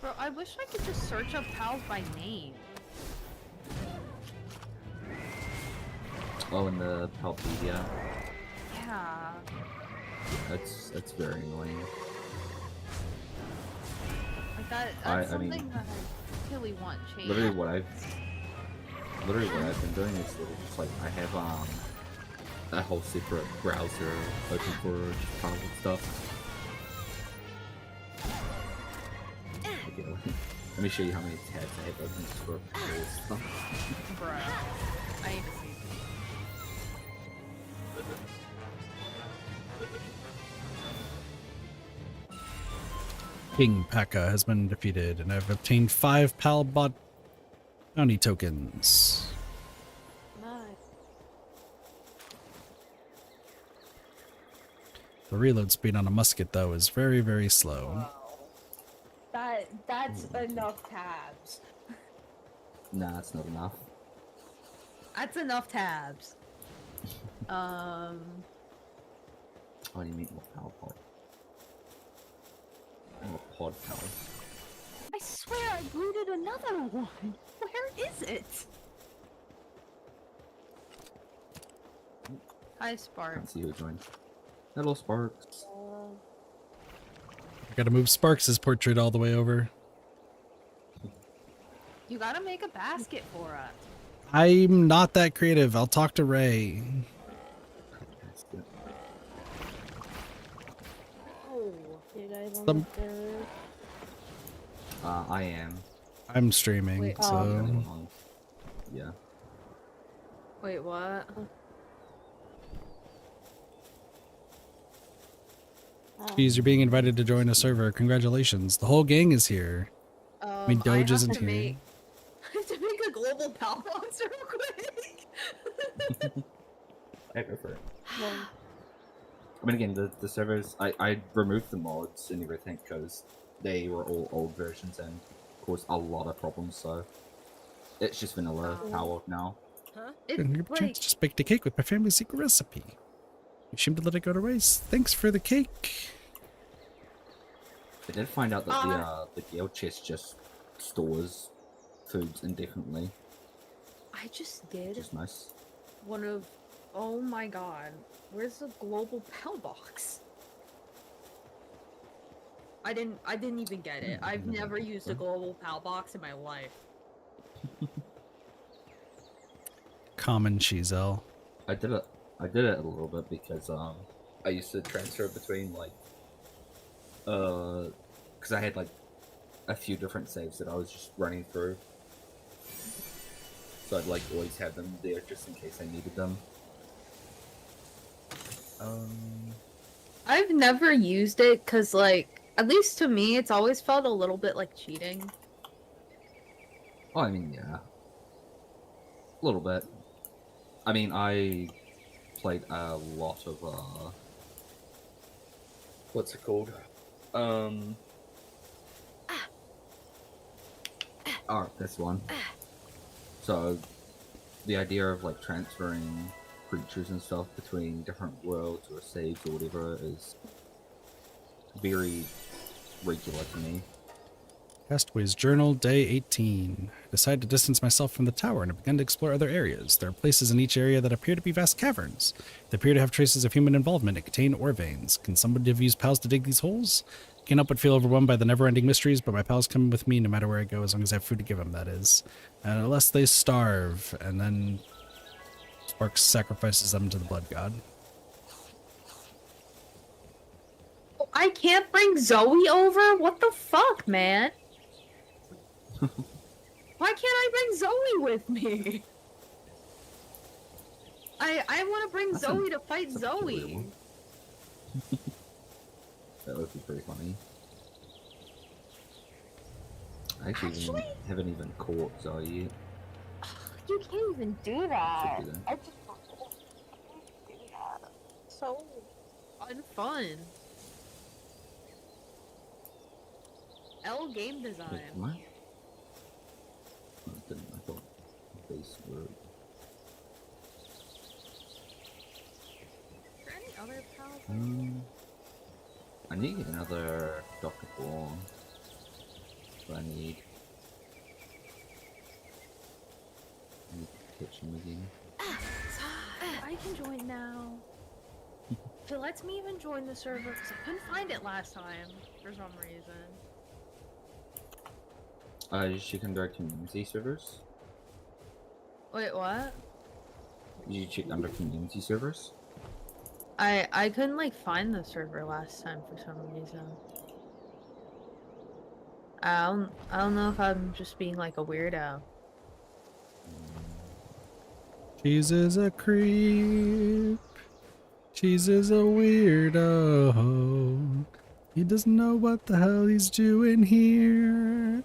C: Bro, I wish I could just search up pals by name.
D: Oh, and the Palpedia.
C: Yeah.
D: That's very annoying.
C: Like that's
D: I
C: something
D: mean,
C: that I really want changed.
D: literally what I've been doing is literally just like I have a whole separate browser open for files and stuff. Okay, let me show you how many tabs I have open for all stuff.
C: Bruh. I need to see.
A: King Pekka has been defeated, and I've obtained 5 Palbot bounty tokens.
C: Nice.
A: The reload speed on a musket, though, is very, very slow.
C: Wow. That's enough tabs.
D: Nah, that's not enough.
C: That's enough tabs.
D: Oh, you mean more power pod? More pod power.
C: I swear I booted another one. Where is it? Hi, Spark.
D: Can't see who joined. Hello, Sparks.
A: I gotta move Sparks' portrait all the way over.
C: You gotta make a basket for us.
A: I'm not that creative. I'll talk to Ray.
B: Oh, you guys on
A: Some-
B: the server?
D: I am.
A: I'm streaming,
B: Wait,
A: so...
D: Yeah.
B: Wait, what?
A: Geez, you're being invited to join a server. Congratulations. The whole gang is here. I mean, Doge
C: have
A: isn't
C: to
A: here.
C: make- I have to make a global pal monster real quick.
D: I go for it. I mean, again, the servers, I removed the mods and everything because they were all old versions and caused a lot of problems, so it's just vanilla Palworld now.
A: And your chance just baked a cake with my family's secret recipe. You seem to let it go to waste. Thanks for the cake.
D: I did find out that the guild chest just stores foods indefinitely,
C: I just
D: which
C: did
D: is nice.
C: one of. Oh my god. Where's the global pal box? I didn't even get it. I've never used a global PAL box in my life.
A: Common Cheezel.
D: I did it a little bit because I used to transfer between like because I had like a few different saves that I was just running through. So I'd like always have them there just in case I needed them.
C: I've never used it because, like, at least to me, it's always felt a little bit like cheating.
D: Oh, I mean, yeah. A little bit. I mean, I played a lot of, what's it called? Oh, this one. So, the idea of, like, transferring creatures and stuff between different worlds or saves or whatever is very regular to me.
A: Castaway's Journal, Day 18. I decided to distance myself from the tower and have begun to explore other areas. There are places in each area that appear to be vast caverns. They appear to have traces of human involvement and contain ore veins. Can somebody have used pals to dig these holes? Can't help but feel overwhelmed by the never-ending mysteries, but my pals come with me no matter where I go, as long as I have food to give them, that is. And unless they starve, and then Sparks sacrifices them to the blood god.
C: I can't bring Zoe over? What the fuck, man? Why can't I bring Zoe with me? I want to bring Zoe to fight Zoe.
D: That would be pretty funny. I actually haven't even caught Zoe yet.
C: You can't even do that.
D: Should do that.
C: I just don't do that. So unfun. L game
D: Wait,
C: design.
D: am I? No, it didn't. I thought base word.
C: Is there any other pals?
D: I need another Dr. Braun. What I need. I need to catch him again.
C: I can join now. If it lets me even join the server, because I couldn't find it last time for some reason.
D: You can direct community servers.
C: Wait, what?
D: Did you check under community servers?
C: I couldn't like find the server last time for some reason. I don't know if I'm just being like a weirdo.
A: Cheese is a creep. Cheese is a weirdo. He doesn't know what the hell he's doing here.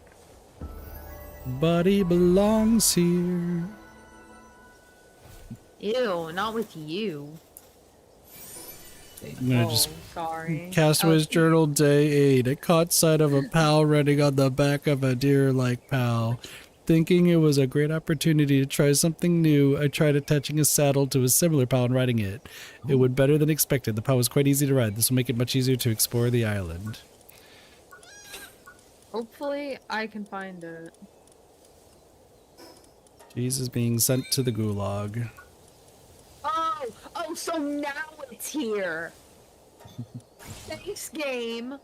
A: But he belongs here.
C: Ew, not with you.
A: I'm gonna
C: Oh,
A: just
C: sorry.
A: Castaway's
C: Oh,
A: Journal, Day 8. I caught sight of a pal running on the back of a deer-like pal. Thinking it was a great opportunity to try something new, I tried attaching a saddle to a similar pal and riding it. It went better than expected. The pal was quite easy to ride. This will make it much easier to explore the island.
C: hopefully I can find it.
A: Jesus being sent to the gulag.
C: Oh, so now it's here. Thanks, game.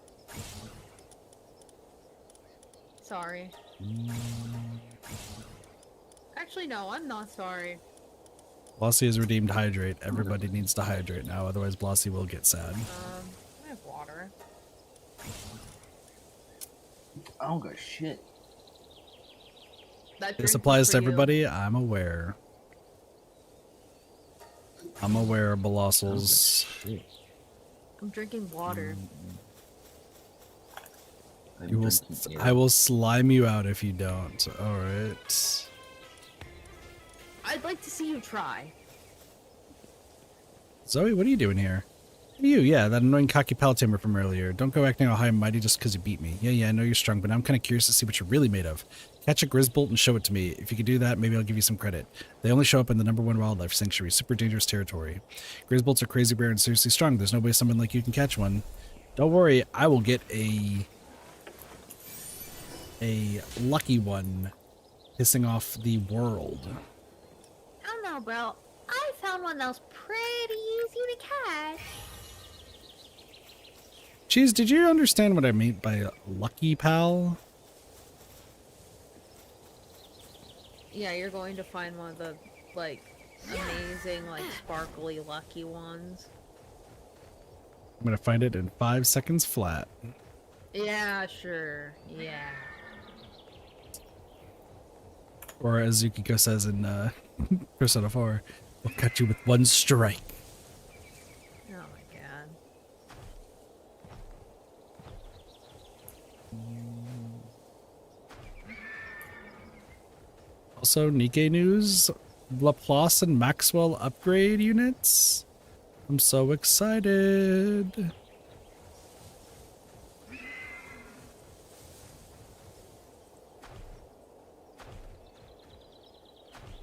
C: Sorry. Actually, no, I'm not sorry.
A: Blasi has redeemed hydrate. Everybody needs to hydrate now, otherwise Blasi will get sad.
C: I have water.
E: I don't got shit.
C: That
A: This
C: drink
A: applies
C: was
A: to
C: for you.
A: everybody. I'm aware. I'm aware, Bolossals.
D: Shit.
C: I'm drinking water.
D: I'm
A: You will,
D: drinking air.
A: I will slime you out if you don't. Alright.
C: I'd like to see you try.
A: Zoe, what are you doing here? You, yeah, that annoying cocky pal tamer from earlier. Don't go acting all high and mighty just because you beat me. Yeah, I know you're strong, but now I'm kind of curious to see what you're really made of. Catch a Grizzbolt and show it to me. If you can do that, maybe I'll give you some credit. They only show up in the #1 wildlife sanctuary, super dangerous territory. Grizzbolts are crazy rare and seriously strong. There's no way someone like you can catch one. Don't worry, I will get a lucky one pissing off the world.
C: I don't know, bro. I found one that was pretty easy to catch.
A: Cheese, did you understand what I meant by lucky pal?
B: Yeah, you're going to find one of the, like, amazing, like, sparkly, lucky ones.
A: I'm gonna find it in 5 seconds flat.
B: Yeah, sure. Yeah.
A: Or as Yukiko says in Persona 4, we'll cut you with one strike.
B: Oh my god.
A: Also, Nikkei news, Laplace and Maxwell upgrade units. I'm so excited.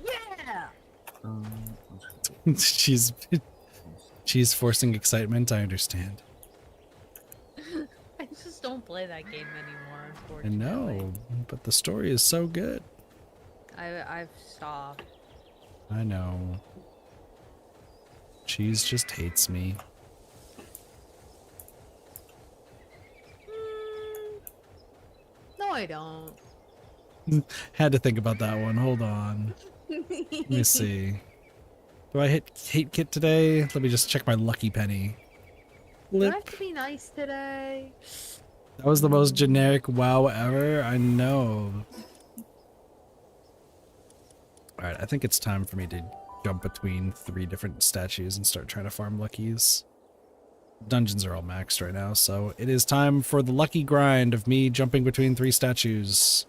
C: Yeah.
A: she's forcing excitement, I understand.
B: I just don't play that game anymore,
A: I
B: unfortunately.
A: know, but the story is so good.
B: I've stopped.
A: I know. Cheese just hates me.
B: No, I don't.
A: Had to think about that one. Hold on. Let me see. Do I hit hate kit today? Let me just check my lucky penny.
B: Do I
A: Flip.
B: have to be nice today?
A: That was the most generic wow ever. I know. Alright, I think it's time for me to jump between 3 different statues and start trying to farm luckies. Dungeons are all maxed right now, so it is time for the lucky grind of me jumping between 3 statues.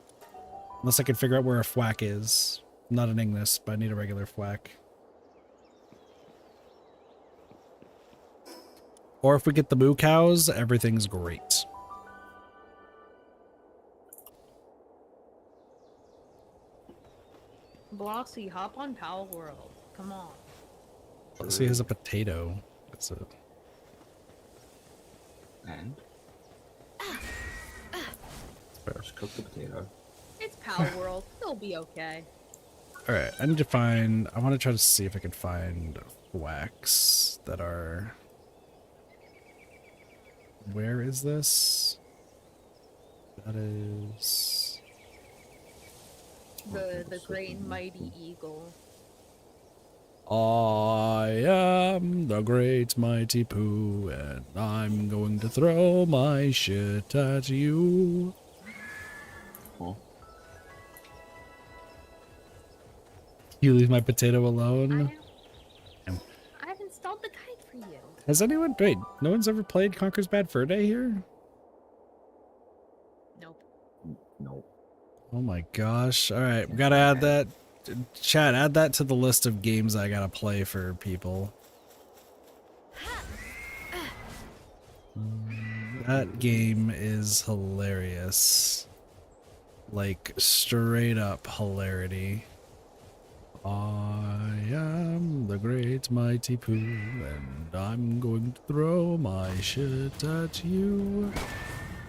A: Unless I can figure out where a thwack is. Not an Ignis, but I need a regular thwack. Or if we get the moo cows, everything's great.
B: Blossy, hop on Palworld. Come on.
A: Let's see, he has a potato. That's it.
D: And just cook the potato.
B: It's Palworld. It'll be okay.
A: Alright, I need to find... I want to try to see if I can find wax that are... Where is this? That is...
B: The great and mighty eagle.
A: I am the great mighty Pooh, and I'm going to throw my shit at you.
D: Oh,
A: You leave my potato alone?
B: I've installed the kite for you.
A: Has anyone... Wait, no one's ever played Conker's Bad Fur Day here?
B: Nope.
D: no.
A: Oh my gosh. Alright, we gotta add that. Chat, add that to the list of games I gotta play for people. That game is hilarious. Like, straight up hilarity. I am the great mighty Pooh, and I'm going to throw my shit at you.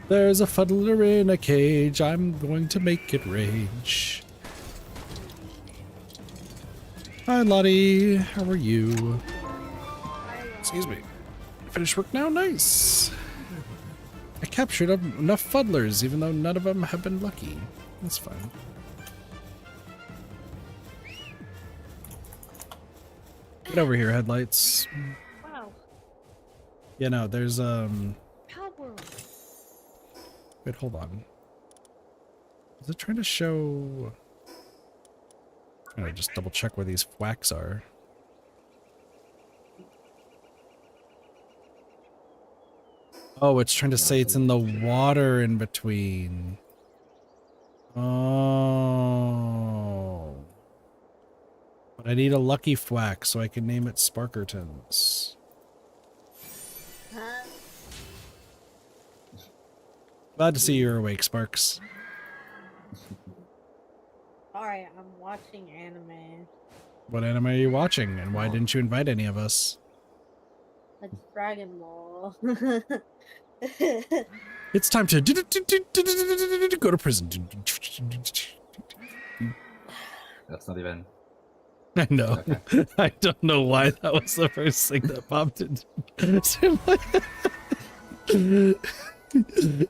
A: There's a fuddler in a cage, I'm going to make it rage. Hi Lottie, how are you? Excuse me. Finished work now? Nice. I captured enough fuddlers, even though none of them have been lucky. That's fine. Get over here, headlights.
B: Wow.
A: Yeah, no, there's,
B: Palworld.
A: Wait, hold on. Is it trying to show... I'm trying to just double check where these whacks are. Oh, it's trying to say it's in the water in between. Oh. But I need a lucky thwack so I can name it Sparkertons. Glad to see you're awake, Sparks.
F: Sorry, I'm watching anime.
A: What anime are you watching, and why didn't you invite any of us?
F: It's Dragon Ball.
A: It's time to go to prison.
D: That's not even.
A: I know.
D: Okay.
A: I don't know why that was the first thing that popped into my I think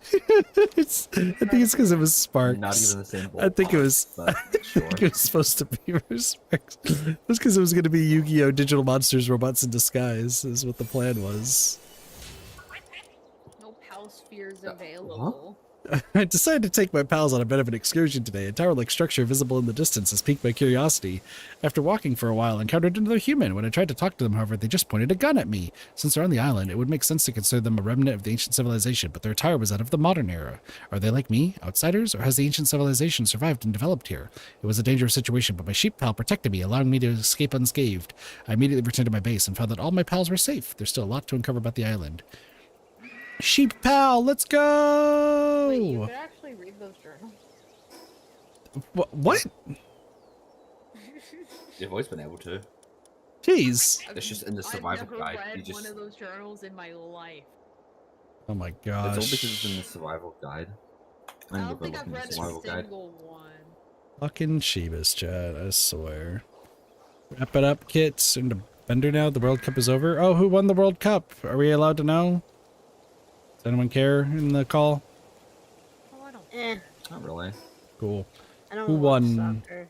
A: it's because it was Sparks.
D: Not even the same ballpark.
A: I think it was.
D: But sure.
A: I think it was supposed to be for Sparks. It was because it was going to be Yu-Gi-Oh! Digital Monsters Robots in Disguise, is what the plan was.
B: No PAL spheres
D: What?
B: available.
A: I decided to take my pals on a bit of an excursion today. A tower-like structure visible in the distance has piqued my curiosity. After walking for a while, I encountered another human. When I tried to talk to them, however, they just pointed a gun at me. Since they're on the island, it would make sense to consider them a remnant of the ancient civilization, but their attire was that of the modern era. Are they like me, outsiders, or has the ancient civilization survived and developed here? It was a dangerous situation, but my sheep pal protected me, allowing me to escape unscathed. I immediately returned to my base and found that all my pals were safe. There's still a lot to uncover about the island. Sheep pal, let's go!
B: Wait, you could actually read those journals.
A: What?
D: You've always been able to.
A: Jeez.
D: It's just in the
B: I've
D: survival
B: never
D: guide.
B: read
D: You just.
B: one of those journals in my life.
A: Oh my
D: It's all because it's
A: gosh.
D: in the survival guide.
B: I
D: And
B: don't think I've
D: in the
B: read a
D: survival guide.
B: single one.
A: Fucking Sheebas, chat, I swear. Wrap it up, Kits. And the Bender now. The World Cup is over. Oh, who won the World Cup? Are we allowed to know? Does anyone care in the call?
B: Oh, I don't.
F: Eh,
D: Not really.
A: Cool.
F: I don't
A: Who
F: watch
A: won?
F: soccer.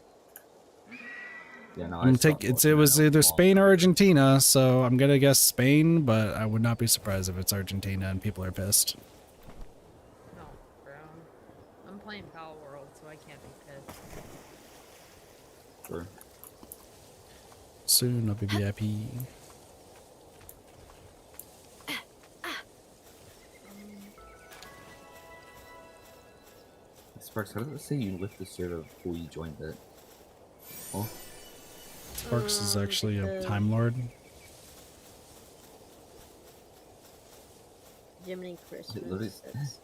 D: Yeah, no.
A: I'm take it was either Spain or Argentina, so I'm gonna guess Spain, but I would not be surprised if it's Argentina and people are pissed.
B: No, bro. I'm playing Palworld, so I can't be pissed.
D: Sure.
A: Soon I'll be VIP.
D: Sparks, how does it say you left the server before you joined it? Oh,
A: Sparks is actually a
F: the
A: Time Lord.
F: Jiminy
D: literally-
F: Christmas. That's,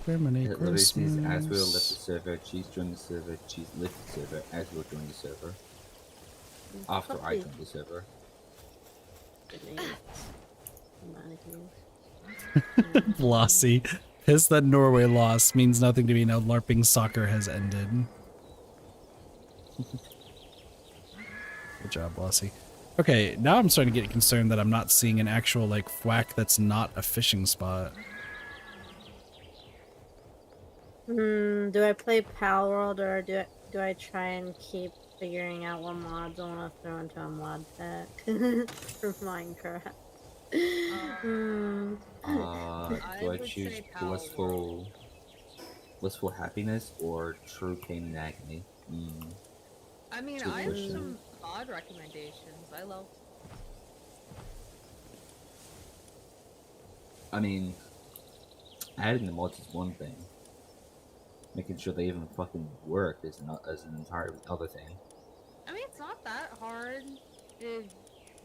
A: Germany
D: it literally says as we left the
A: Christmas.
D: server, she's joined the server, she's left the server, as we joined the server. After I
F: probably
D: joined the server.
F: good names. Mannequins.
A: Lossy. Pissed that Norway lost means nothing to me now. LARPing soccer has ended. Good job, Lossy. Okay, now I'm starting to get concerned that I'm not seeing an actual, like, whack that's not a fishing spot.
F: Do I play Palworld or do I try and keep figuring out what mods I want to throw into a mod pack for Minecraft?
B: I
D: Do I
B: would
D: choose
B: say Palworld.
D: blissful happiness or true pain and agony?
B: I mean,
D: Good
B: I have
D: question.
B: some mod recommendations. I love.
D: I mean, adding the mods is one thing. Making sure they even fucking work is an entire other thing.
B: I mean, it's not that hard. If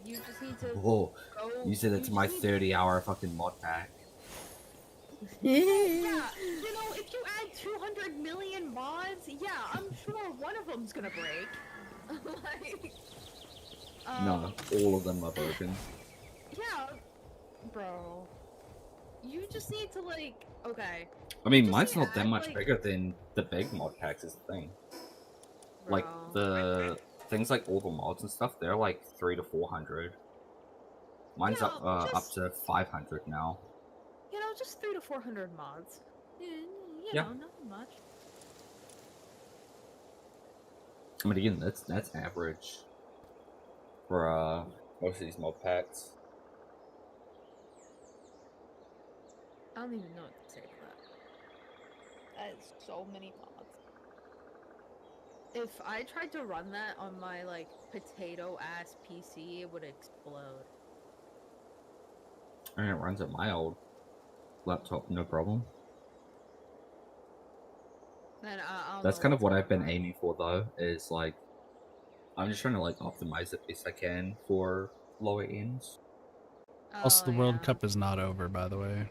B: you just need to
D: Whoa,
B: go.
D: you said it's my
B: just need
D: 30-hour fucking mod pack.
B: Yeah, you know, if you add 200 million mods, yeah, I'm sure one of them's gonna break. Like,
D: No, all of them are broken.
B: yeah, bro. You just need to like, okay,
D: I mean,
B: Just
D: mine's
B: say
D: not that
B: add,
D: much
B: like-
D: bigger than the big mod packs is the thing.
B: bro.
D: Like the things like all the mods and stuff, they're like 300 to 400. Mine's
B: Yeah,
D: up
B: just-
D: to 500 now.
B: You know, just 300 to 400 mods. You
D: Yeah.
B: know, nothing much.
D: I mean, again, that's average for most of these mod packs.
B: I don't even know what to say for that. That is so many mods. If I tried to run that on my like potato ass PC, it would explode.
D: I mean, it runs at my old laptop, no problem.
B: Then I don't
D: That's
B: know
D: kind of
B: what's
D: what I've been
B: going on.
D: aiming for, though. Is like, I'm just trying to like optimize it best I can for lower ends.
A: Also, the
B: Oh,
A: World
B: yeah.
A: Cup is not over, by the way.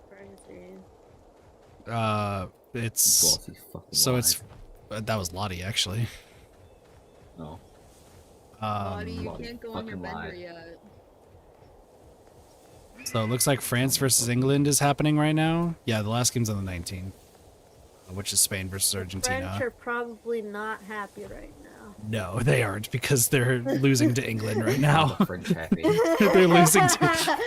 F: Crazy.
A: It's
D: Glossy fucking
A: so it's
D: lied.
A: that was Lottie actually.
D: No.
B: Lottie, you
D: Lottie
B: can't go on your
D: fucking
B: bender
D: lied.
B: yet.
A: So it looks like France versus England is happening right now. Yeah, the last game's on the 19th. which is Spain versus
F: The
A: Argentina.
F: French are probably not happy right now.
A: No, they aren't because they're losing to England right now.
D: The French happy.
A: They're losing to.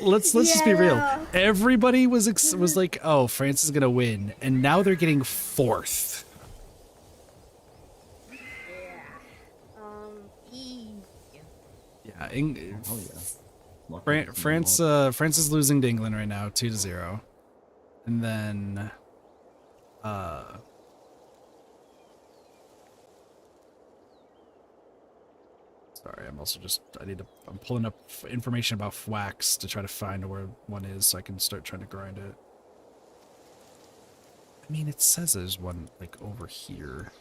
A: Let's just be real.
F: Yeah.
A: Everybody was like, "Oh, France is gonna win," and now they're getting fourth. Yeah,
D: Oh yeah.
A: France is losing to England right now, 2-0, and then sorry, I'm pulling up information about wax to try to find where one is so I can start trying to grind it. I mean, it says there's one like over here,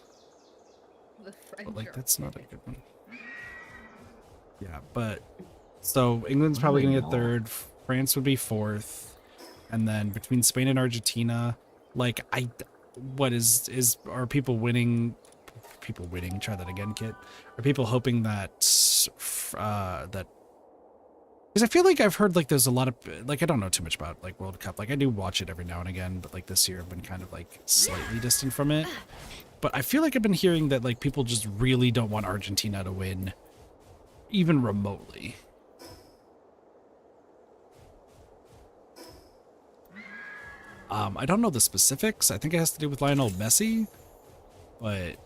B: The French
A: but like
B: are
A: that's not a
B: okay.
A: good one. Yeah, but so England's probably gonna get third. France would be fourth, and then between Spain and Argentina, like are people winning? People winning. Try that again, Kit. Are people hoping that that? Because I feel like I've heard like there's a lot of like I don't know too much about like World Cup. Like I do watch it every now and again, but like this year I've been kind of like slightly distant from it. But I feel like I've been hearing that like people just really don't want Argentina to win, even remotely. I don't know the specifics. I think it has to do with Lionel Messi, but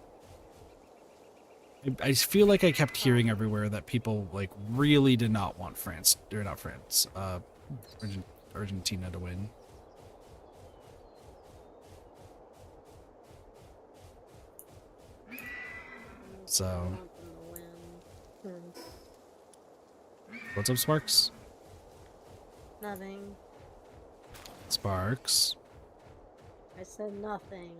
A: I feel like I kept hearing everywhere that people like really did not want Argentina to win. So, what's up, Sparks?
F: Nothing.
A: Sparks.
F: I said nothing.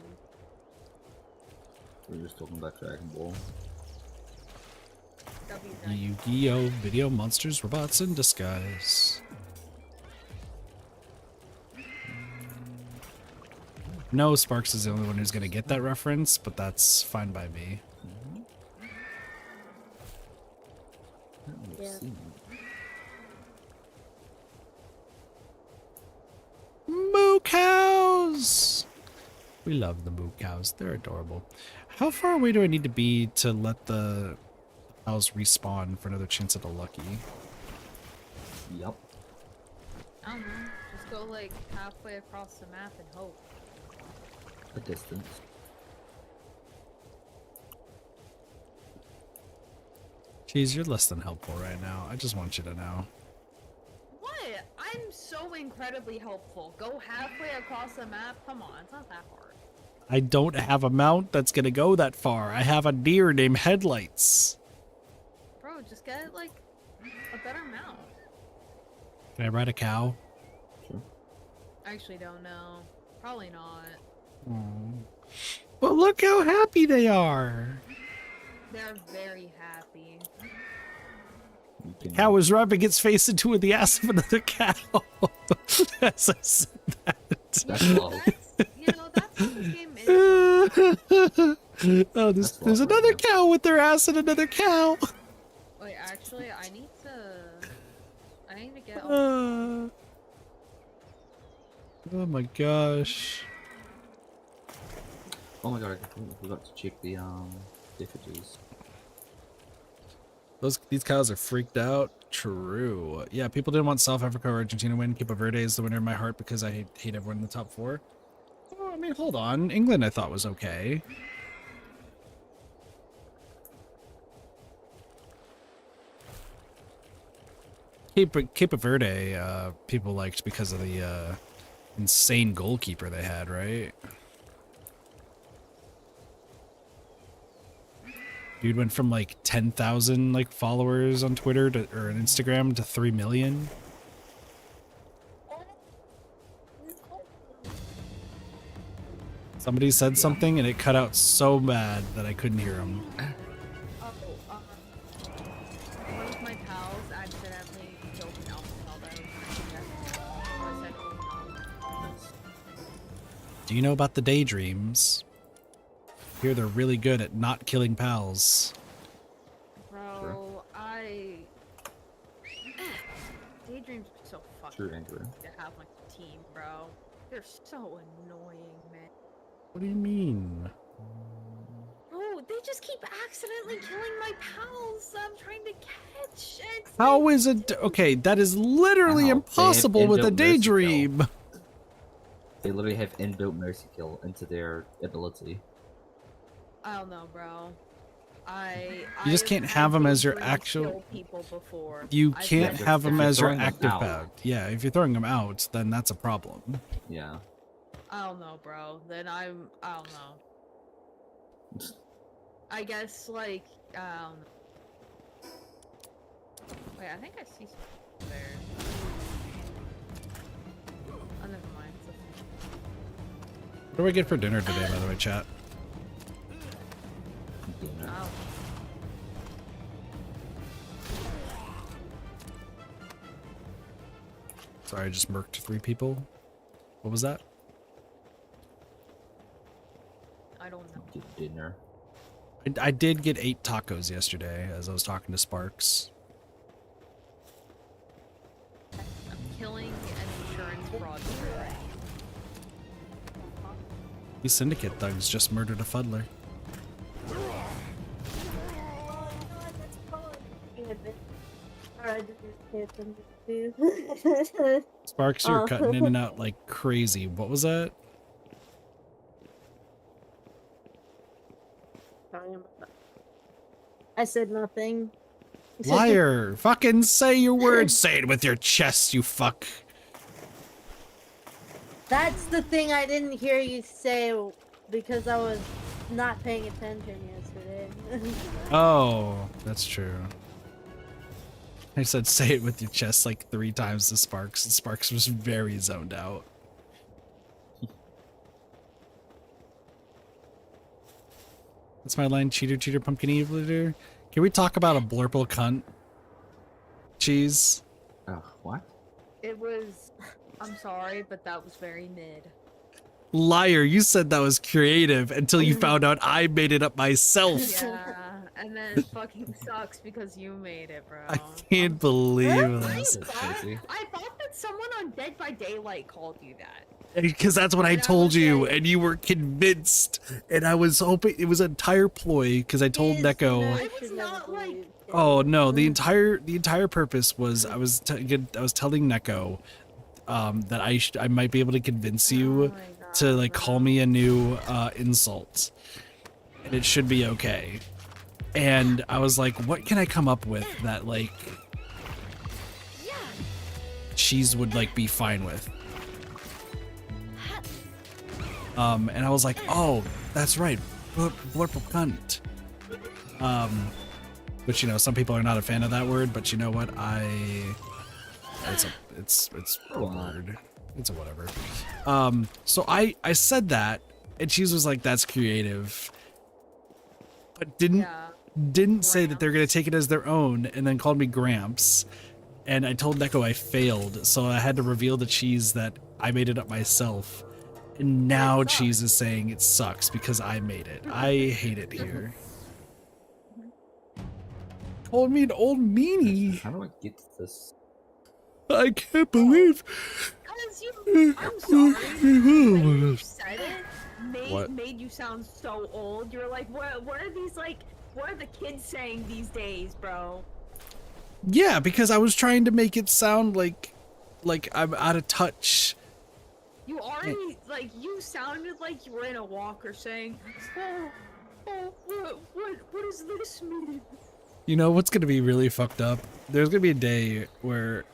D: We're just talking about Dragon Ball.
A: Yu-Gi-Oh! Video Monsters, Robots in Disguise. No, Sparks is the only one who's gonna get that reference, but that's fine by me.
F: Yeah.
A: Moo cows! We love the moo cows. They're adorable. How far away do I need to be to let the cows respawn for another chance at a lucky?
D: Yup.
B: I don't know. Just go like halfway across the map and hope.
D: A distance.
A: Jeez, you're less than helpful right now. I just want you to know.
B: What? I'm so incredibly helpful. Go halfway across the map? Come on, it's not that hard.
A: I don't have a mount that's gonna go that far. I have a deer named Headlights.
B: Bro, just get like a better mount.
A: Can I ride a cow?
B: I actually don't know. Probably not.
A: Well, look how happy they are.
B: They're very happy.
A: Cow was rubbing its face into the ass of another cow. As I said that.
D: That's low.
B: That's what this game is.
A: Oh, there's another cow with their ass and another cow.
B: Wait, actually, I need to get.
A: Oh my gosh.
D: Oh my god, I completely forgot to check the differences.
A: These cows are freaked out. True. Yeah, people didn't want South Africa or Argentina to win. Cape Verde is the winner in my heart because I hate everyone in the top four. Oh, I mean, hold on. England I thought was okay. Cape Verde, people liked because of the insane goalkeeper they had, right? Dude went from like 10,000 like followers on Twitter or on Instagram to 3 million. Somebody said something and it cut out so bad that I couldn't hear him.
B: One of my pals accidentally killed an alpha that was I said, oh no.
A: Do you know about the daydreams? I hear they're really good at not killing pals.
B: Bro, Daydreams are so fucking
D: True, Andrew.
B: to have on my team, bro. They're so annoying, man.
A: What do you mean?
B: Oh, they just keep accidentally killing my pals I'm trying to catch. It's
A: How
B: like,
A: is it? Okay, that is literally
D: Ow, they have
A: impossible with a
D: inbuilt mercy kill.
A: daydream.
D: They literally have inbuilt mercy kill into their ability.
C: I don't know, bro.
A: You just can't have them as your actual.
C: People before.
A: You
C: I've
A: can't
C: had
A: have them
D: if you're
A: as your
D: throwing them
A: active
D: out.
A: pad. Yeah, if you're throwing them out, then that's a problem.
D: Yeah.
C: I don't know, bro. Then I don't know. I guess like I don't know. Wait, I think I see something there. Oh, never mind. It's a-
A: What do we get for dinner today, by the way, chat?
C: Oh.
A: Sorry, I just murked 3 people. What was that?
C: I don't know.
D: Get dinner.
A: I did get 8 tacos yesterday as I was talking to Sparks.
C: I'm killing an insurance fraudster.
A: These syndicate thugs just murdered a fuddler. Sparks, you're cutting in and out like crazy. What was that?
F: I said nothing.
A: Liar! Fucking say your words. Say it with your chest, you fuck.
F: That's the thing I didn't hear you say because I was not paying attention yesterday.
A: Oh, that's true. I said say it with your chest like 3 times to Sparks, and Sparks was very zoned out. That's my line, cheater, cheater, pumpkin eater. Can we talk about a blurple cunt? Cheese.
D: What?
C: It was. I'm sorry, but that was very mid.
A: Liar, you said that was creative until you found out I made it up myself.
C: Yeah, and then it fucking sucks because you made it, bro.
A: I can't believe
C: I
A: this.
C: thought that someone on Dead by Daylight called you that.
A: Because that's what I
C: And I
A: told
C: was
A: you,
C: like-
A: and you were convinced. And I was hoping it was an entire ploy. Because I told Neko.
C: I was not like.
A: Oh no, the entire purpose was I was telling Neko that I might be able to convince you to like call me a new insult, and it should be okay. And I was like, what can I come up with that like Cheese would like be fine with? And I was like, oh, that's right, blurple cunt. Which, you know, some people are not a fan of that word, but you know what? It's a word. It's a whatever. So I said that, and Cheese was like, that's creative. But didn't say that they're gonna take it as their own, and then called me Gramps. And I told Neko I failed, so I had to reveal to Cheese that I made it up myself. And now Cheese is saying it sucks because I made it. I hate it here. Called me an old meanie.
D: How do I get to this?
A: I can't believe.
C: Because you. I'm sorry. When you said it, made you sound so old. You're like, what are these like? What are the kids saying these days, bro?
A: Yeah, because I was trying to make it sound like I'm out of touch.
C: You already like you sounded like you were in a walker saying, what does this mean?
A: You know what's gonna be really fucked up? There's gonna be a day where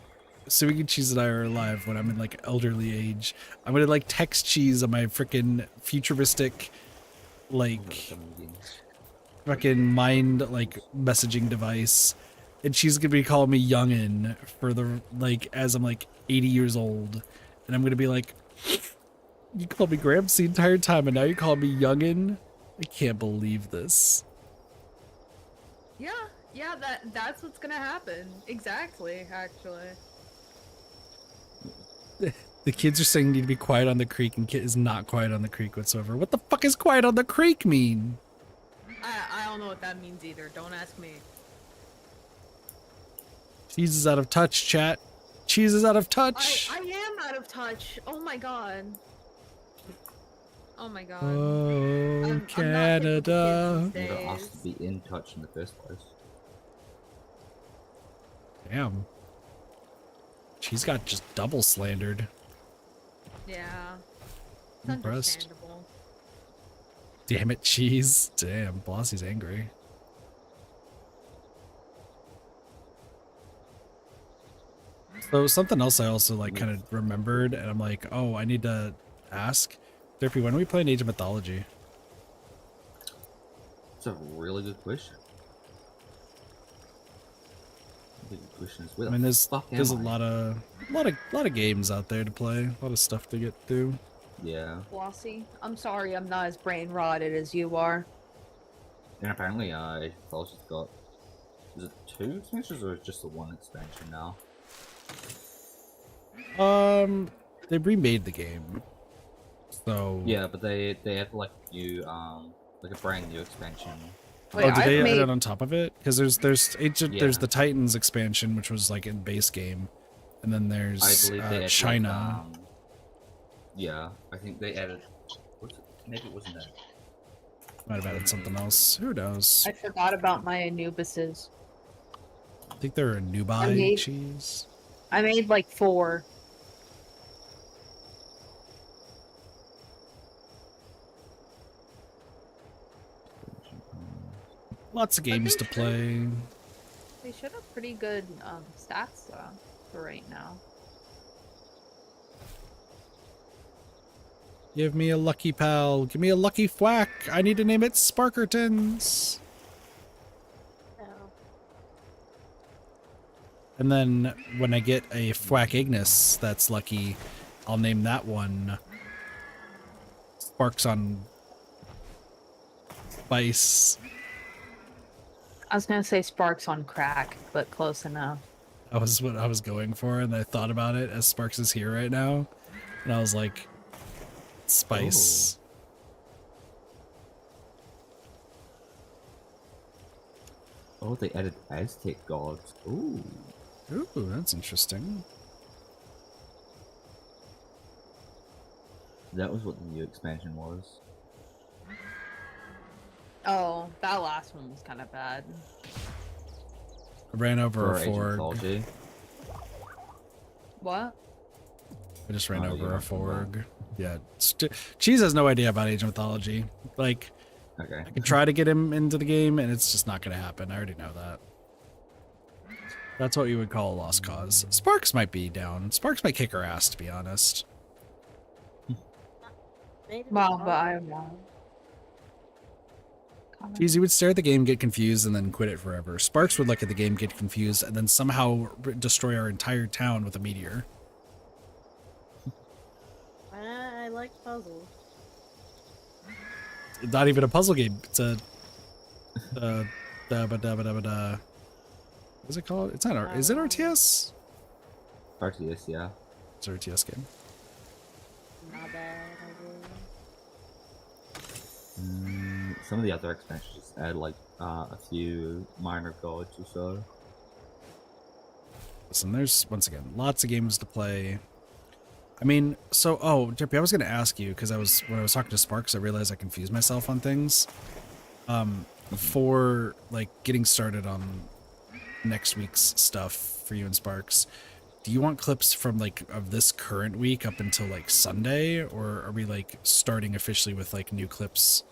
A: Suing and Cheese and I are alive when I'm in like elderly age. I'm gonna like text Cheese on my freaking futuristic like fucking mind like messaging device, and she's gonna be calling me youngin for the like as I'm like 80 years old, and I'm gonna be like, you called me Gramps the entire time and now you call me youngin? I can't believe this.
C: Yeah, that's what's gonna happen. Exactly, actually.
A: The kids are saying you need to be quiet on the creek, and Kit is not quiet on the creek whatsoever. What the fuck is quiet on the creek mean?
C: I don't know what that means either. Don't ask me.
A: Cheese is out of touch, chat. Cheese is out of touch.
C: I am out of touch. Oh my god.
B: Oh my god.
A: Oh,
B: I'm not hip with
A: Canada.
B: kids these
D: Never
B: days.
D: asked to be in touch in the first place.
A: Damn. She's got just double slandered.
B: Yeah. It's
A: Impressed.
B: understandable.
A: Damn it, cheese. Damn, Blossy's angry. So something else I also like kind of remembered, and I'm like, oh, I need to ask. Therapy, when are we playing Age of Mythology?
D: It's a really good question. The question is, where
A: I mean,
D: the
A: there's
D: fuck am
A: a
D: I?
A: lot of games out there to play, a lot of stuff to get through.
D: Yeah,
C: Flossy, I'm sorry I'm not as brain rotted as you are.
D: and apparently, Age of Mythology's got, is it 2 expansions or just the 1 expansion now?
A: They remade the game, so
D: Yeah, but they have like new like a brand new expansion.
C: Wait,
A: oh, did
C: I've
A: they add
C: made-
A: it on top of it? Because there's there's
D: Yeah.
A: the Titans expansion, which was like in base game, and then
D: I
A: there's
D: believe they added,
A: China.
D: Like, yeah, I think they added. What's it? Maybe it wasn't that.
A: Might have added something else. Who knows?
C: I forgot about my Anubises.
A: I think they're a Nubai
C: made-
A: cheese.
C: I made like 4.
A: Lots of games to
C: they should.
A: play.
C: They should have pretty good stats for right now.
A: Give me a lucky pal. Give me a lucky thwack. I need to name it Sparkertons.
F: Oh.
A: And then when I get a thwack Ignis that's lucky, I'll name that one Sparks on Spice.
C: I was gonna say Sparks on crack, but close enough.
A: That was what I was going for, and I thought about it as Sparks is here right now. And I was like, Spice.
D: Oh, they added Aztec gods. Ooh.
A: Ooh, that's interesting.
D: That was what the new expansion was.
C: Oh, that last one was kind of bad.
A: I ran over
D: For
A: a
D: Age of
A: forg.
D: Mythology.
C: What?
A: I just ran
D: Oh,
A: over
D: yeah,
A: a
D: well.
A: forg. Yeah, Cheese has no idea about Age of Mythology. Like,
D: Okay.
A: I can try to get him into the game, and it's just not going to happen. I already know that. That's what you would call a lost cause. Sparks might be down. Sparks might kick her ass, to be honest.
F: Maybe
C: Well,
F: not.
C: but I don't know.
A: Cheese, you would stare at the game, get confused, and then quit it forever. Sparks would look at the game, get confused, and then somehow destroy our entire town with a meteor.
F: I like puzzles.
A: Not even a puzzle game. It's a what's it called? It's not R. Is it RTS?
D: RTS, yeah.
A: It's an RTS game.
F: Not bad.
D: Some of the other expansions just add like a few minor gods or so.
A: Listen, there's once again lots of games to play. I mean, so Drippy, I was gonna ask you because when I was talking to Sparks, I realized I confused myself on things. For like getting started on next week's stuff for you and Sparks, do you want clips from like of this current week up until like Sunday, or are we like starting officially with like new clips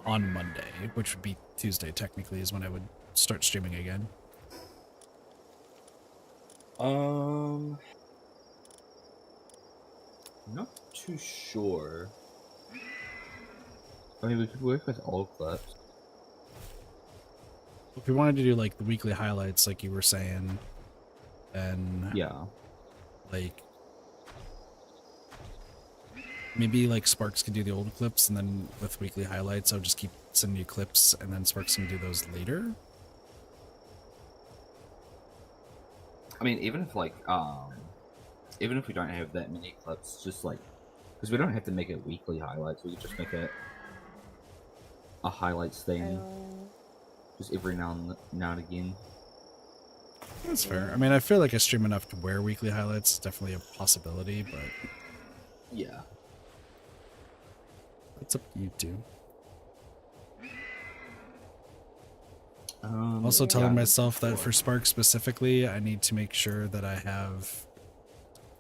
A: on Monday, which would be Tuesday technically is when I would start streaming again?
D: Not too sure. I mean, we could work with old clips.
A: If we wanted to do like the weekly highlights, like you were saying, then
D: Yeah.
A: like maybe like Sparks could do the old clips, and then with weekly highlights, I'll just keep sending you clips, and then Sparks can do those later.
D: I mean, even if like, even if we don't have that many clips, just like, because we don't have to make it weekly highlights, we could just make it a highlights thing, just every now and again.
A: That's fair. I mean, I feel like I stream enough to wear weekly highlights. It's definitely a possibility, but
D: Yeah.
A: It's up to you two. Also
D: Yeah,
A: telling myself that for Spark specifically, I need to make sure that I have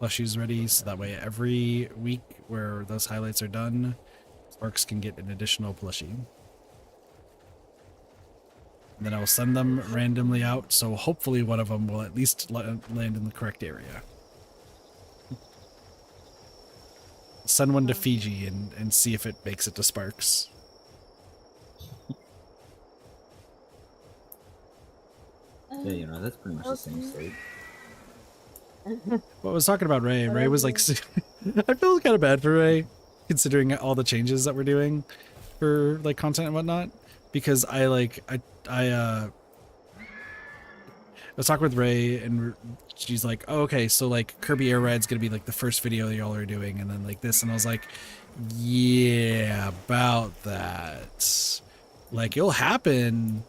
A: plushies ready, so that way every week where those highlights are done, Sparks can get an additional plushie. And then I will send them randomly out, so hopefully one of them will at least land in the correct area. Send one to Fiji and see if it makes it to Sparks.
D: Yeah, you know, that's pretty much the same state.
A: Well, I was talking about Ray. Ray was like, I feel kind of bad for Ray, considering all the changes that we're doing for like content and whatnot, because I was talking with Ray and she's like, oh, okay, so like Kirby Air Ride's gonna be like the first video that y'all are doing, and then like this, and I was like, yeah, about that. Like, it'll happen.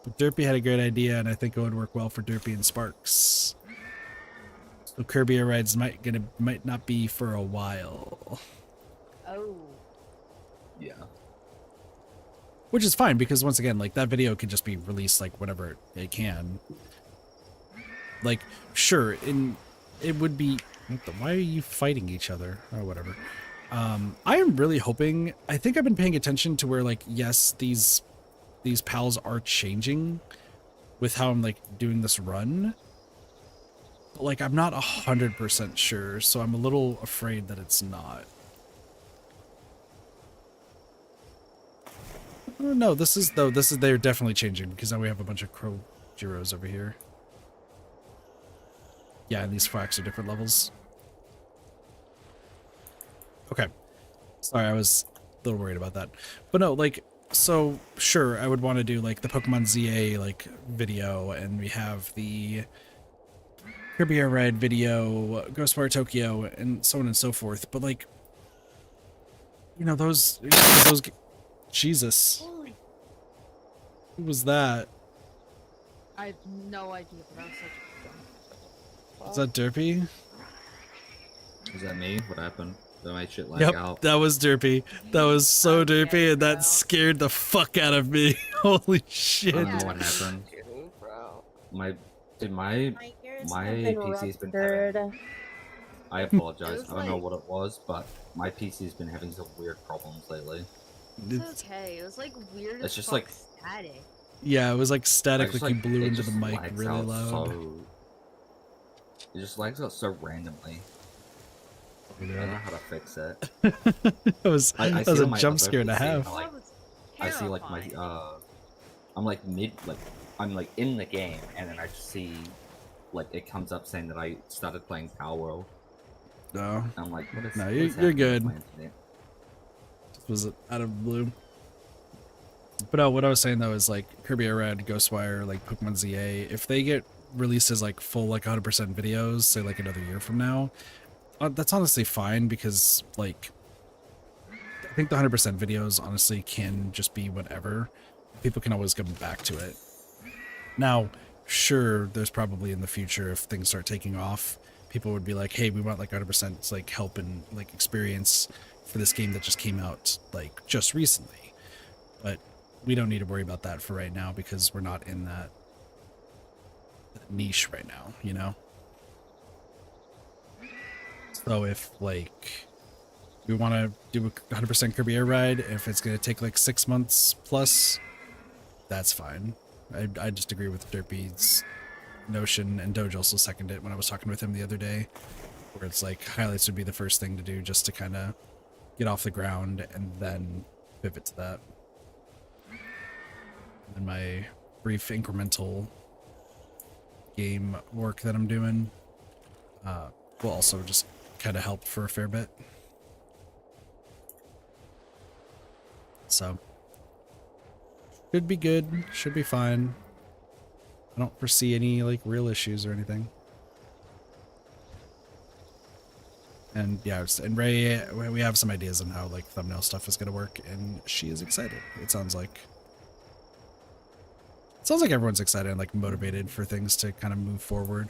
A: But Derpy had a great idea, and I think it would work well for Derpy and Sparks. So Kirby Air Rides might not be for a while.
C: Oh.
D: Yeah.
A: Which is fine, because once again, like, that video could just be released like whenever it can. Like, sure, it would be. Why are you fighting each other? Oh, whatever. I am really hoping. I think I've been paying attention to where, like, yes, these pals are changing with how I'm like doing this run. But like, I'm not 100% sure, so I'm a little afraid that it's not. Oh, no, they're definitely changing, because now we have a bunch of Crow Jiros over here. Yeah, and these fracks are different levels. Okay. Sorry, I was a little worried about that. But no, like, so sure, I would want to do like the Pokemon ZA like video, and we have the Kirby Air Ride video, Ghostwire Tokyo, and so on and so forth. But like, you know, those Jesus. Who was that?
C: I have no idea, but that was such
A: Is that Derpy?
D: Is that me? What happened? Did my shit lag
A: Yep,
D: out?
A: that was Derpy. That was so
C: Okay,
A: Derpy, and
C: bro.
A: that scared the fuck out of me. Holy shit.
D: I don't know what happened. My PC's been having, I apologize. I don't know what it was, but my PC's been having some weird problems lately.
C: It's okay. It was like weird
D: It's
C: as
D: just
C: fuck
D: like-
C: static.
A: Yeah, it was like static,
D: I just,
A: like you blew
D: it
A: into
D: just
A: the mic
D: lags
A: really
D: out
A: loud.
D: It just lags out so randomly. I don't know how to fix it.
A: That was
D: I
A: that was
D: see
A: a
D: on my
A: jump
D: other
A: scare and a
D: PC,
A: half.
C: That was
D: I see like my
C: terrifying.
D: I'm like I'm like in the game, and then I just see like it comes up saying that I started playing Palworld.
A: No,
D: I'm like, what is?
A: No,
D: what
A: you're
D: is happening
A: good.
D: with my internet?
A: this was out of the blue. But no, what I was saying though is like Kirby Air Ride, Ghostwire, like Pokemon ZA, if they get released as like full like 100% videos, say like another year from now, that's honestly fine, because like I think the 100% videos honestly can just be whatever. People can always come back to it. Now, sure, there's probably in the future, if things start taking off, people would be like, hey, we want like 100% like help and like experience for this game that just came out like just recently. But we don't need to worry about that for right now, because we're not in that niche right now, you know? So if like we want to do a 100% Kirby Air Ride, if it's going to take like 6 months plus, that's fine. I just agree with Derpy's notion, and Doge also seconded it when I was talking with him the other day, where it's like highlights would be the first thing to do just to kind of get off the ground and then pivot to that. And my brief incremental game work that I'm doing will also just kind of help for a fair bit. So should be good, should be fine. I don't foresee any like real issues or anything. And yeah, and Ray, we have some ideas on how like thumbnail stuff is gonna work, and she is excited. It sounds like everyone's excited and like motivated for things to kind of move forward.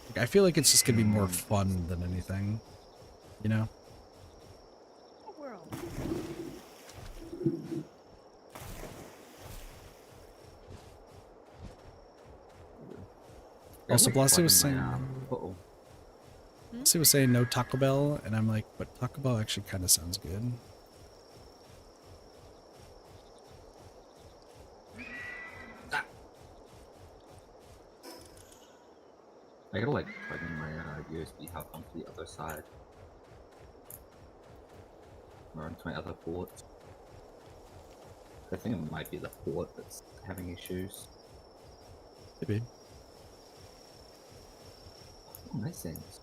A: Like, I feel like it's just gonna be more fun than anything. You know?
C: World.
A: Also,
D: Oh,
A: Blassie was
D: fucking
A: saying,
D: my, uh-oh.
A: Blassie was saying no Taco Bell, and I'm like, but Taco Bell actually kind of sounds good.
D: I gotta like plug in my USB hub onto the other side. Or onto my other ports. I think it might be the port that's having issues.
A: Maybe.
D: Oh, nice things.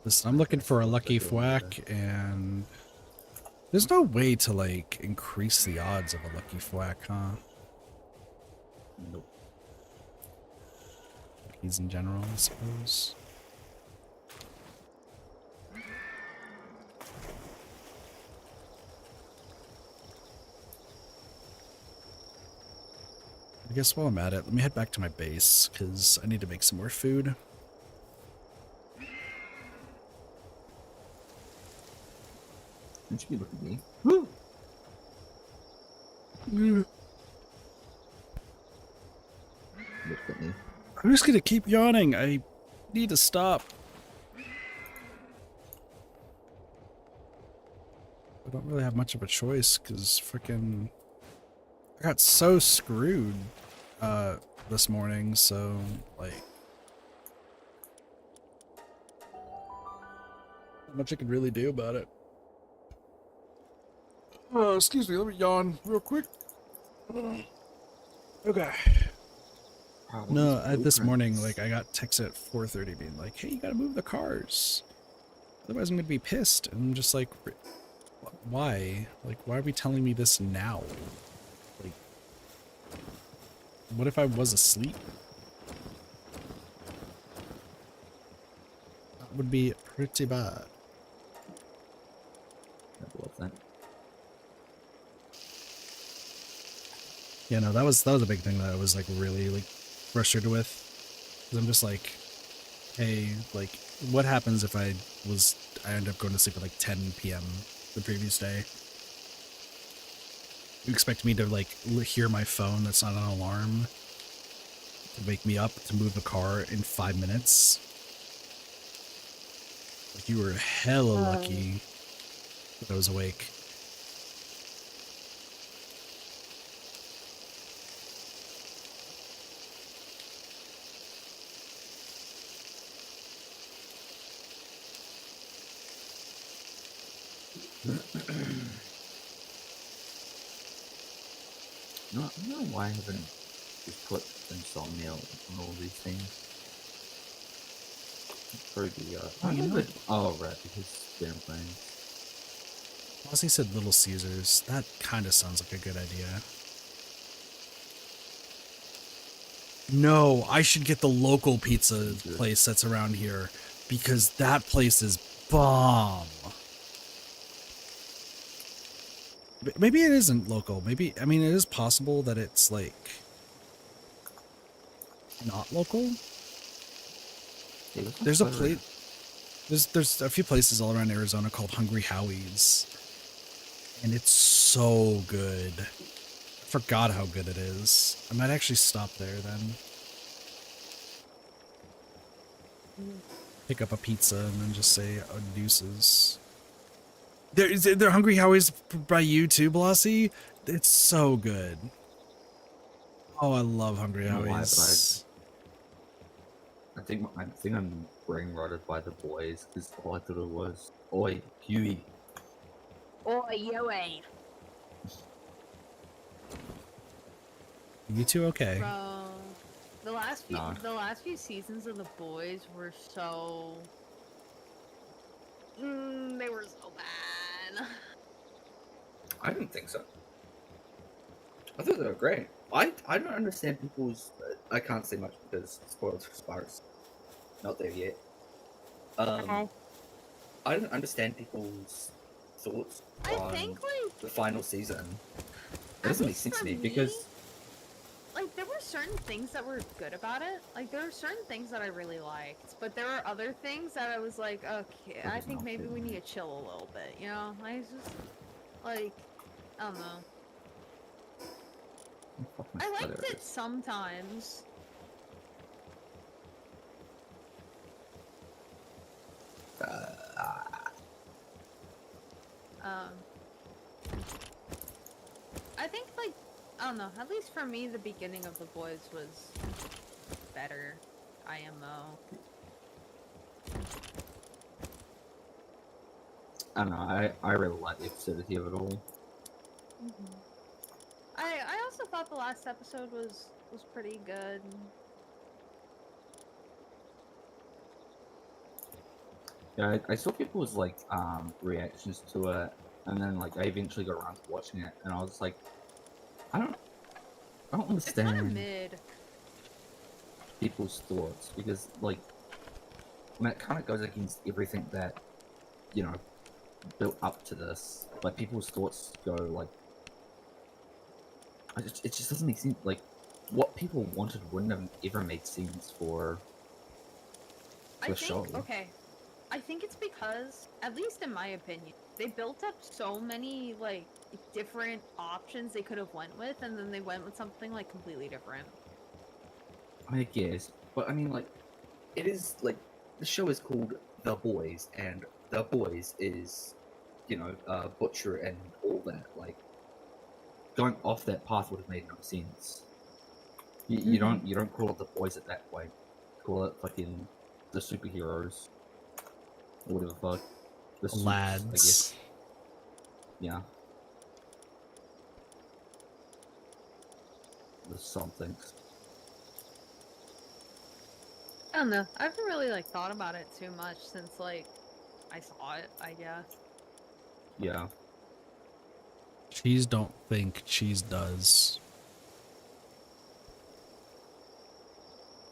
A: Listen, I'm looking for a lucky thwack, and there's no way to like increase the odds of a lucky thwack, huh?
D: Nope.
A: Luckies in general, I suppose. I guess while I'm at it, let me head back to my base, because I need to make some more food.
D: Don't you be looking at me. Woo! Look at me.
A: I'm just gonna keep yawning. I need to stop. I don't really have much of a choice, because freaking I got so screwed this morning, so like not much I could really do about it. Oh, excuse me, let me yawn real quick. Okay. No, this morning, like, I got texted at 4:30 being like, hey, you gotta move the cars. Otherwise I'm gonna be pissed. And I'm just like, why? Like, why are we telling me this now? Like, what if I was asleep? That would be pretty bad. Yeah, no, that was a big thing that I was like really like frustrated with. Cause I'm just like, hey, like, what happens if I end up going to sleep at like 10 p.m. the previous day? You expect me to like hear my phone that's not an alarm to wake me up to move the car in 5 minutes? Like, you were hella lucky that I was awake.
D: No, I don't know why I haven't just put insomnia on all these things. Probably, oh, you know what? Oh, right, because they're playing.
A: Ozzy said Little Caesars. That kind of sounds like a good idea. No, I should get the local pizza place that's around here, because that place is bomb. Maybe it isn't local. Maybe, I mean, it is possible that it's like not local. There's a place. There's a few places all around Arizona called Hungry Howie's, and it's so good. I forgot how good it is. I might actually stop there then. Pick up a pizza and then just say deuces. They're Hungry Howie's by you too, Blossie. It's so good. Oh, I love Hungry Howie's.
D: I think I'm brain rotted by the boys because all I thought it was, oi, Huey.
C: Oi, yoey.
A: You two okay?
C: Bro, the last few seasons of The Boys were so. They were so bad.
G: I didn't think so. I thought they were great. I don't understand people's. I can't say much because spoilers for Sparks. Not there yet.
C: Okay.
G: I don't understand people's thoughts on
C: think like
G: the final season.
D: doesn't make sense to me because
C: like there were certain things that were good about it. Like there were certain things that I really liked, but there were other things that I was like, okay, I think maybe we need to chill a little bit, you know? Like it's just like I don't know. I liked it sometimes. I think like I don't know. At least for me, the beginning of The Boys was better. IMO.
D: I don't know. I really like the absurdity of it all.
C: I also thought the last episode was pretty good.
D: Yeah, I saw people's like reactions to it, and then like I eventually got around to watching it, and I was like, I don't
C: It's kind of
D: understand
C: mid.
D: people's thoughts because like I mean, it kind of goes against everything that you know built up to this. Like people's thoughts go like it just doesn't make sense. Like what people wanted wouldn't have ever made sense for
C: I
D: the
C: think
D: show.
C: okay. I think it's because, at least in my opinion, they built up so many like different options they could have went with, and then they went with something like completely different.
D: I guess, but I mean, like, it is like the show is called The Boys, and The Boys is, you know, Butcher and all that. Like, going off that path would have made no sense. You don't call it The Boys at that point. Call it fucking the superheroes, or whatever the fuck. The suits, I
A: Lads.
D: guess. Yeah. The somethings.
C: I don't know. I haven't really like thought about it too much since like I saw it, I guess.
D: Yeah.
A: Cheese don't think, cheese does.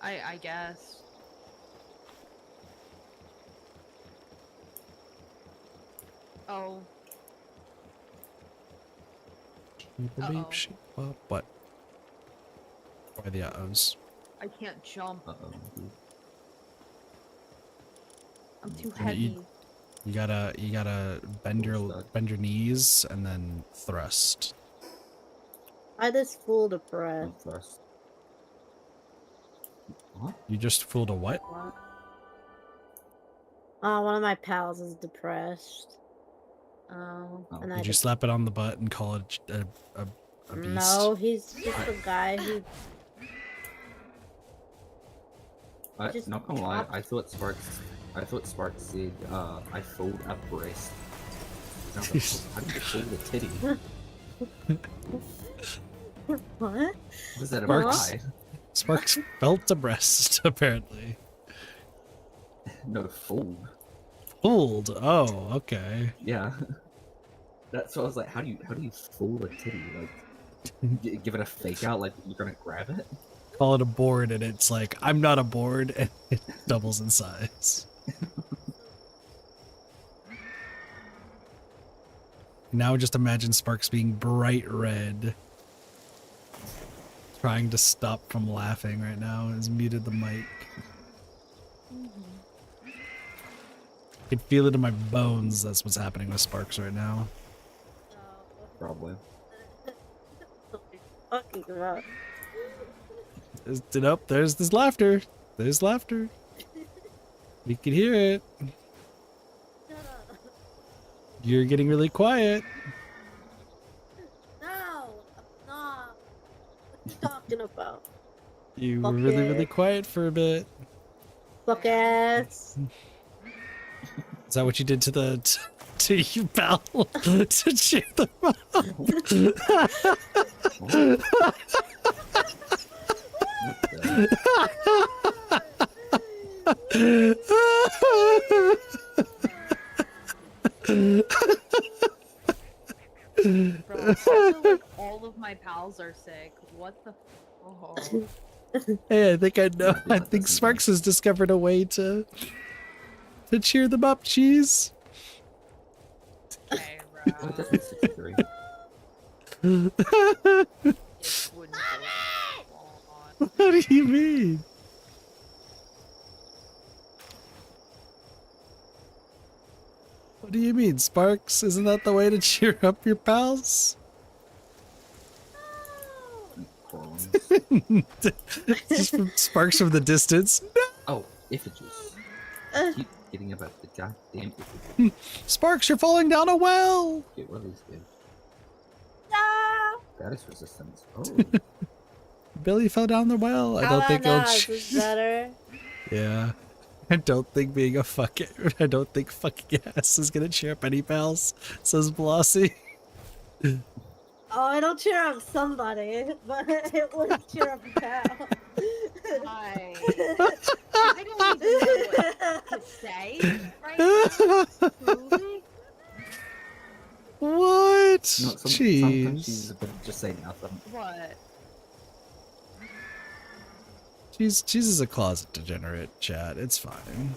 C: I guess. Oh. Uh-oh.
A: What? Why the uh-ohs?
C: I can't jump.
D: Uh-oh.
C: I'm too
A: You-
C: heavy.
A: You gotta bend
D: Stuck.
A: your knees and then thrust.
F: I just fooled a breath.
D: First. What?
A: You just fooled a what?
C: What?
F: One of my pals is depressed.
C: Oh.
D: Oh.
F: And I
A: Did you
F: just...
A: slap it on the butt and call it a beast?
F: No, he's just a guy who just
D: Not gonna lie,
F: dropped-
D: I thought Sparks said, I fooled a breast. And I was like, how did you fool the titty?
F: What?
D: Was that a
A: Sparks?
D: pie?
A: Sparks felt a breast, apparently.
D: No, fooled.
A: Fooled. Oh, okay.
D: Yeah. That's what I was like, how do you fool a titty? Like, give it a fake out, like you're gonna grab it?
A: Call it a board, and it's like, I'm not a board, and it doubles in size. Now just imagine Sparks being bright red. Trying to stop from laughing right now. Has muted the mic. I can feel it in my bones. That's what's happening with Sparks right now.
D: Probably.
F: Talking about.
A: There's laughter. There's laughter. We can hear it.
F: Shut up.
A: You're getting really quiet.
F: No, I'm not. What are you talking about?
A: You were really, really quiet for a bit.
F: Fuck ass.
A: Is that what you did to you, pal? To cheer them up?
C: Bro, I feel like all of my pals are sick. What the? Oh.
A: Hey, I think I know. I think Sparks has discovered a way to cheer them up, cheese.
C: Okay,
D: Oh,
C: bro.
D: definitely 63.
C: It wouldn't go
A: What do you mean? What do you mean, Sparks? Isn't that the way to cheer up your pals?
D: Crawling.
A: Just from Sparks from the distance. No!
D: Oh, effigies. Keep getting about the goddamn effigies.
A: Sparks, you're falling down a well!
D: Get what these do.
F: No!
D: Status resistance. Oh.
A: Billy fell down the well. I don't think
F: know.
A: it'll.
F: Is this better?
A: Yeah. I don't think being a fucking. I don't think fucking ass is gonna cheer up any pals, says Blossy.
F: Oh, it'll cheer up somebody, but it wouldn't cheer up a pal.
C: I don't even know what to say right now. Truly.
A: What?
D: Sometimes
A: Jeez.
D: she's a bit just say nothing.
C: What?
A: She's is a closet degenerate, chat. It's fine.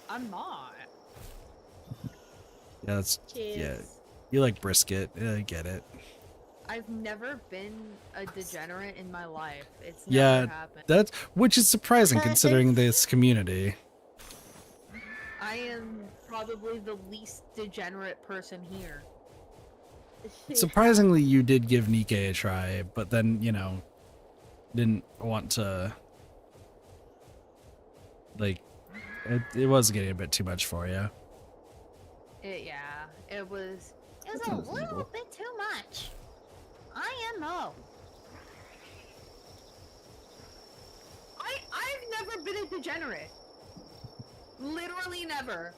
C: I'm not.
A: Yeah, that's
F: Cheers.
A: yeah. You like brisket. Yeah, I get it.
C: I've never been a degenerate in my life. It's
A: Yeah,
C: never happened.
A: that's which is surprising considering this community.
C: I am probably the least degenerate person here.
A: Surprisingly, you did give Nikkei a try, but then, you know, didn't want to. Like, it was getting a bit too much for you.
C: Yeah, it was
D: That
C: a
D: sounds
C: little
D: legal.
C: bit too much. IMO. I've never been a degenerate. Literally never.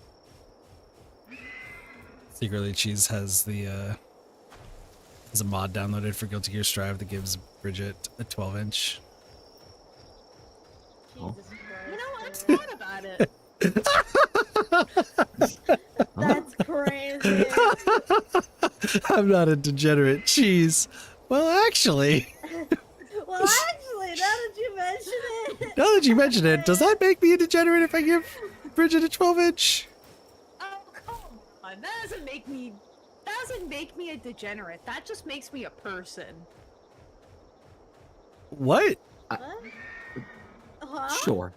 A: Secretly, Cheese has the has a mod downloaded for Guilty Gear Strive that gives Bridget a 12-inch.
D: Oh.
F: Jesus
C: You know, I've
F: Christ.
C: thought about it.
F: That's crazy.
A: I'm not a degenerate, Cheese. Well, actually,
F: Well, actually, now that you mention it.
A: now that you mention it, does that make me a degenerate if I give Bridget a 12-inch?
C: Oh, come on. That doesn't make me a degenerate. That just makes me a person.
A: What?
F: What? Huh?
D: Sure.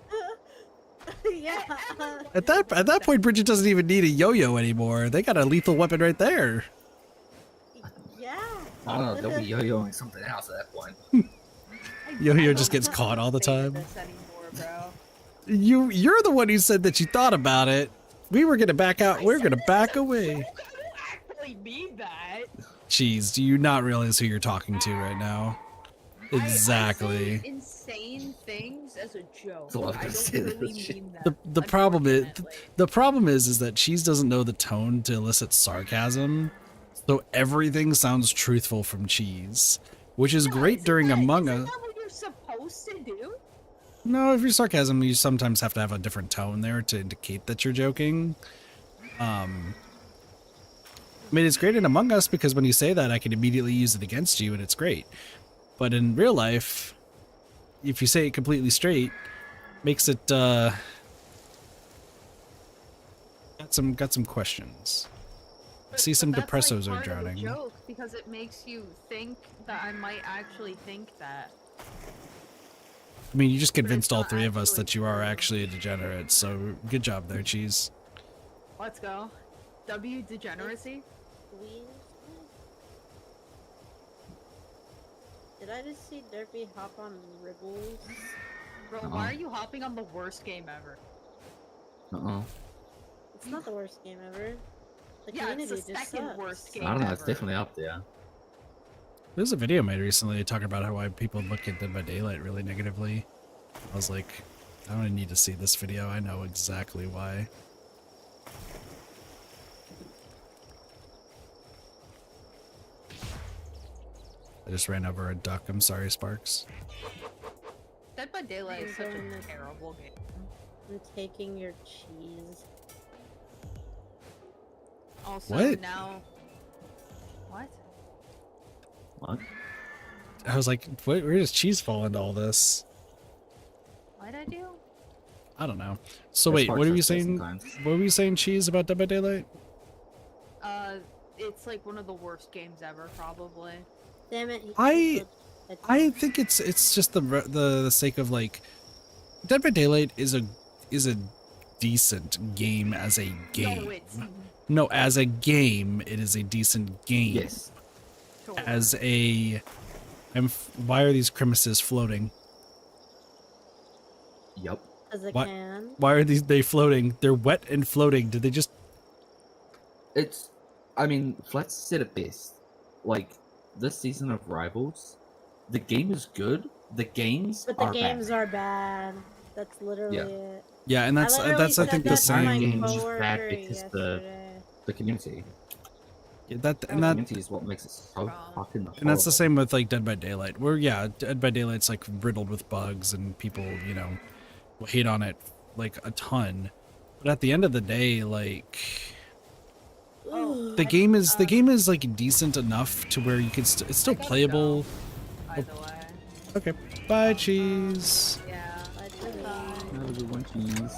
F: Yeah.
A: At that point, Bridget doesn't even need a yo-yo anymore. They got a lethal weapon right there.
F: Yeah.
D: I don't know. They'll be yo-yoing something else at that point.
A: Yo-yo just gets caught all the
C: Say
A: time.
C: this anymore, bro.
A: You're the one who said that you thought about it. We were gonna back out. We're gonna back away.
C: I don't actually mean that.
A: Jeez, do you not realize who you're talking to right now? Exactly.
C: I say insane things as a joke.
D: So I was
C: I
D: gonna
C: don't
D: say that
C: really
D: shit.
C: mean that.
A: The problem is
C: unfortunately.
A: the problem is that Cheese doesn't know the tone to elicit sarcasm, so everything sounds truthful from Cheese, which is great during Among Us.
C: Isn't that what you're supposed to do?
A: No, if you're sarcasm, you sometimes have to have a different tone there to indicate that you're joking. I mean, it's great in Among Us because when you say that, I can immediately use it against you, and it's great. But in real life, if you say it completely straight, makes it got some questions. I see some
C: But
A: depressos
C: that's,
A: are
C: like, part of the
A: drowning.
C: joke because it makes you think that I might actually think that.
A: I mean, you just
C: But
A: convinced
C: it's
A: all
C: not
A: three of us
C: actually
A: that you are
C: true.
A: actually a degenerate. So good job there, Cheese.
C: Let's go. W degeneracy.
F: Squeeze. Did I just see Derpy hop on Ribbles?
C: Bro,
D: Uh-uh.
C: why are you hopping on the worst game ever?
F: It's not the worst game ever. The
C: Yeah, it's
F: community
C: the
F: just
C: second
F: sucks.
C: worst game.
D: I don't know. It's
C: ever.
D: definitely up there.
A: There's a video made recently talking about why people look at Dead by Daylight really negatively. I was like, I don't need to see this video. I know exactly why. I just ran over a duck. I'm sorry, Sparks.
C: Dead by Daylight is such
F: Enjoying
C: a
F: it.
C: terrible game.
F: I'm taking your cheese.
C: Also,
A: What?
C: now. What?
D: What?
A: I was like, where does Cheese fall into all this?
C: What'd I do?
A: I don't know. So
D: That's
A: wait,
D: Sparks
A: what were you
D: does that
A: saying?
D: sometimes.
A: What were you saying, Cheese, about Dead by Daylight?
C: It's like one of the worst games ever, probably.
F: damn it.
A: I think it's just the sake of like Dead by Daylight is a decent game as a game.
C: No, it's
A: No, as a game, it is a decent game.
D: Yes.
C: sure.
A: As a, why are these crevices floating?
D: Yep.
F: As it
A: What?
F: can.
A: Why are they floating? They're wet and floating. Did they just?
D: It's, I mean, let's say it best. Like, this season of Rivals, the game is good. The games
F: But the
D: are
F: games
D: bad.
F: are bad. That's literally
D: Yeah.
F: it.
A: Yeah, and that's
F: literally
A: I
F: said
A: think the
F: that to my
A: same.
D: Games is bad
F: coworker
D: because
F: yesterday.
D: the community.
A: Yeah,
D: The
A: and that
D: community is what makes it so fucking horrible.
A: and that's the same with like Dead by Daylight. Where yeah, Dead by Daylight's like riddled with bugs and people will hate on it like a ton. But at the end of the day, like the game is like decent enough to where you can it's still playable.
C: By the way.
A: Okay, bye cheese.
C: Yeah.
D: Have a good one, cheese.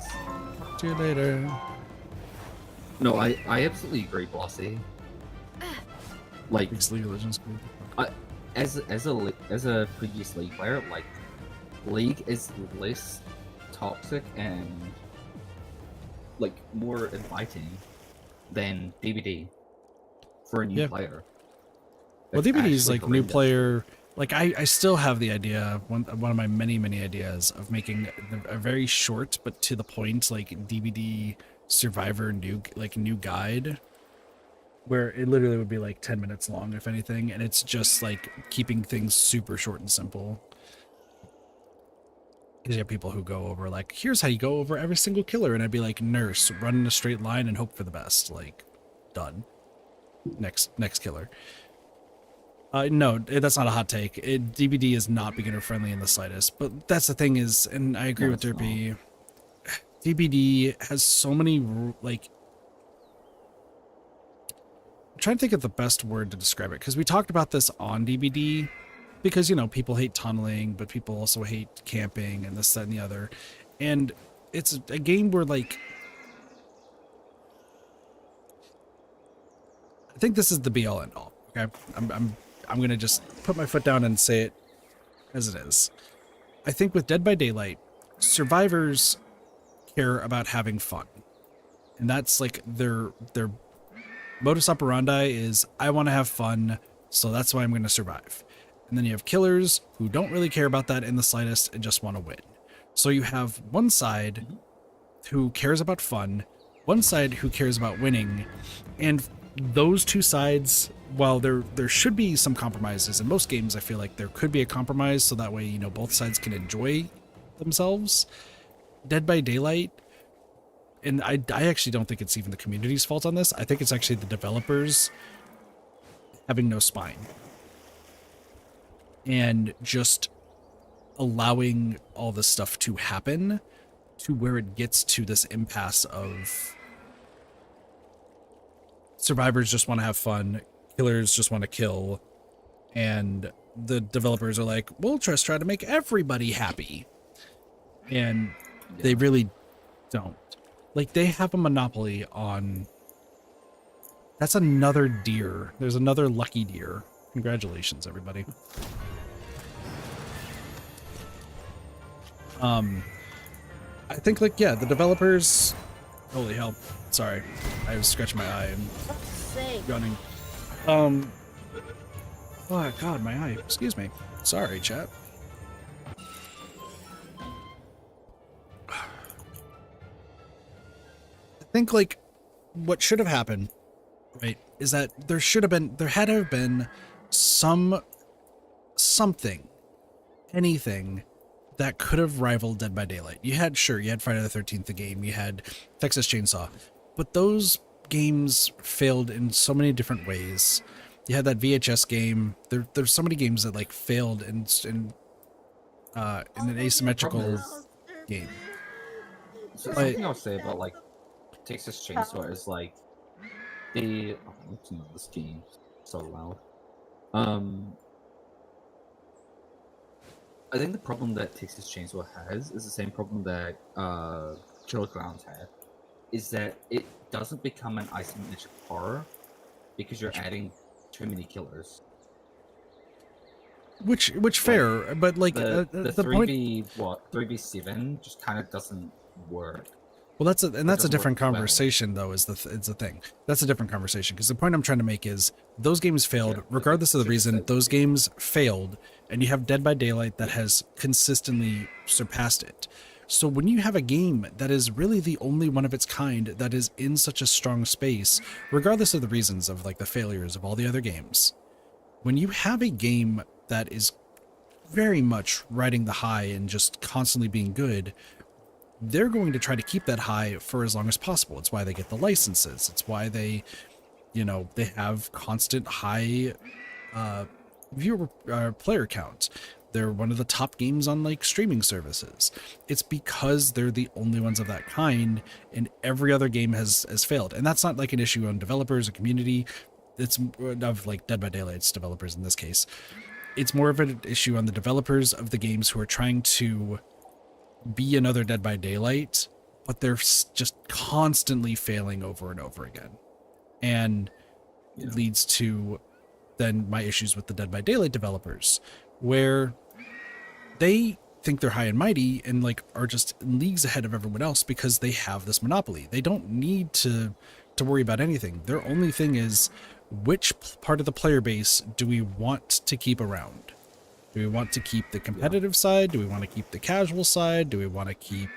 A: See you later.
D: No, I absolutely agree, Bossy. Like,
A: Makes League of Legends good.
D: as a previous League player, like, League is less toxic and like more inviting than DVD for a new
A: Yeah.
D: player.
A: Well,
D: It's
A: DVD is
D: actually
A: like new
D: horrendous.
A: player. Like I still have the idea, one of my many ideas of making a very short but to the point like DVD Survivor new guide, where it literally would be like 10 minutes long if anything, and it's just like keeping things super short and simple. Because you have people who go over like, here's how you go over every single killer, and I'd be like, nurse, run in a straight line and hope for the best. Like, done. Next killer. No, that's not a hot take. DVD is not beginner friendly in the slightest. But that's the thing is, and I agree
D: No,
A: with
D: it's
A: Derpy. DVD has so many like. I'm trying to think of the best word to describe it because we talked about this on DVD. Because people hate tunneling, but people also hate camping and this, that, and the other. And it's a game where like. I think this is the be all end all. Okay, I'm gonna just put my foot down and say it as it is. I think with Dead by Daylight, survivors care about having fun, and that's like their modus operandi is I want to have fun, so that's why I'm going to survive. And then you have killers who don't really care about that in the slightest and just want to win. So you have one side who cares about fun, one side who cares about winning, and those two sides, while there should be some compromises in most games, I feel like there could be a compromise so that way both sides can enjoy themselves. Dead by Daylight, and I actually don't think it's even the community's fault on this. I think it's actually the developers having no spine and just allowing all this stuff to happen to where it gets to this impasse of survivors just want to have fun, killers just want to kill, and the developers are like, we'll just try to make everybody happy. And they really don't. Like, they have a monopoly on... That's another deer. There's another lucky deer. Congratulations, everybody. I think, like, yeah, the developers... Holy hell. Sorry. I was scratching my eye and yawning. Oh, God, my eye. Excuse me. Sorry, chat. I think, like, what should have happened, right, is that there had to have been something, anything that could have rivaled Dead by Daylight. You had Friday the 13th, the game, you had Texas Chainsaw, but those games failed in so many different ways. You had that VHS game. There's so many games that like failed in an asymmetrical game.
D: So something I'll say about like Texas Chainsaw is like this game so loud. I think the problem that Texas Chainsaw has is the same problem that Killer Clowns had, is that it doesn't become an isometric horror because you're adding too many killers.
A: which fair, but like
D: the
A: the point.
D: 3v7 just kind of doesn't work.
A: Well, that's a
D: doesn't work
A: different
D: well.
A: conversation, though. Is the thing? That's a different conversation because the point I'm trying to make is those games failed,
D: Yeah,
A: regardless of the
D: so
A: reason.
D: just-
A: Those games failed, and you have Dead by Daylight that has consistently surpassed it. So when you have a game that is really the only one of its kind that is in such a strong space, regardless of the reasons of like the failures of all the other games, when you have a game that is very much riding the high and just constantly being good, they're going to try to keep that high for as long as possible. It's why they get the licenses. It's why they, they have constant high viewer player count. They're one of the top games on like streaming services. It's because they're the only ones of that kind, and every other game has failed. And that's not like an issue on developers or community. It's of like Dead by Daylight's developers in this case. It's more of an issue on the developers of the games who are trying to be another Dead by Daylight, but they're just constantly failing over and over again. And it leads to then my issues with the Dead by Daylight developers, where they think they're high and mighty and like are just leagues ahead of everyone else because they have this monopoly. They don't need to worry about anything. Their only thing is, which part of the player base do we want to keep around? Do we want to keep the competitive side? Do we want to keep the casual side? Do we want to keep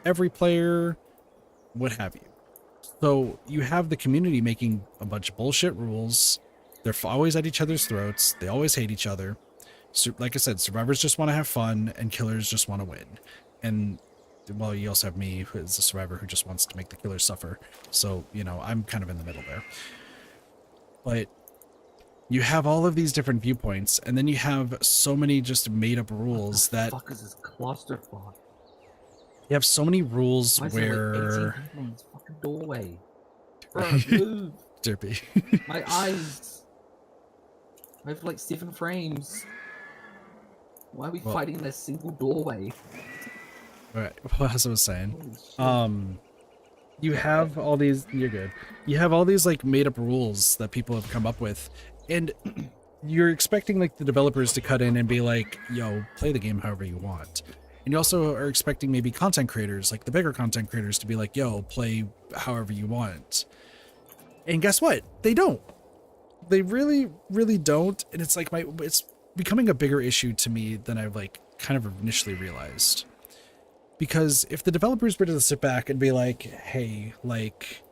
A: every player? What have you? So you have the community making a bunch of bullshit rules. They're always at each other's throats. They always hate each other. So, like I said, survivors just want to have fun and killers just want to win. And, well, you also have me, who is a survivor who just wants to make the killers suffer. So, I'm kind of in the middle there. But you have all of these different viewpoints, and then you have so many just made-up rules that...
D: What the fuck is this clusterfuck?
A: You have so many rules
D: Why is there like 18
A: where...
D: people in this fucking doorway? Bro, move!
A: Derpy.
D: My eyes! I have like 7 frames. Why are we fighting in a single doorway?
A: Alright, well, as I was saying,
D: Holy shit.
A: you have all these... You're good. You have all these, like, made-up rules that people have come up with, and you're expecting, like, the developers to cut in and be like, yo, play the game however you want. And you also are expecting maybe content creators, like the bigger content creators, to be like, yo, play however you want. And guess what? They don't. They really, really don't. And it's like it's becoming a bigger issue to me than I like kind of initially realized. Because if the developers were to sit back and be like, hey, like,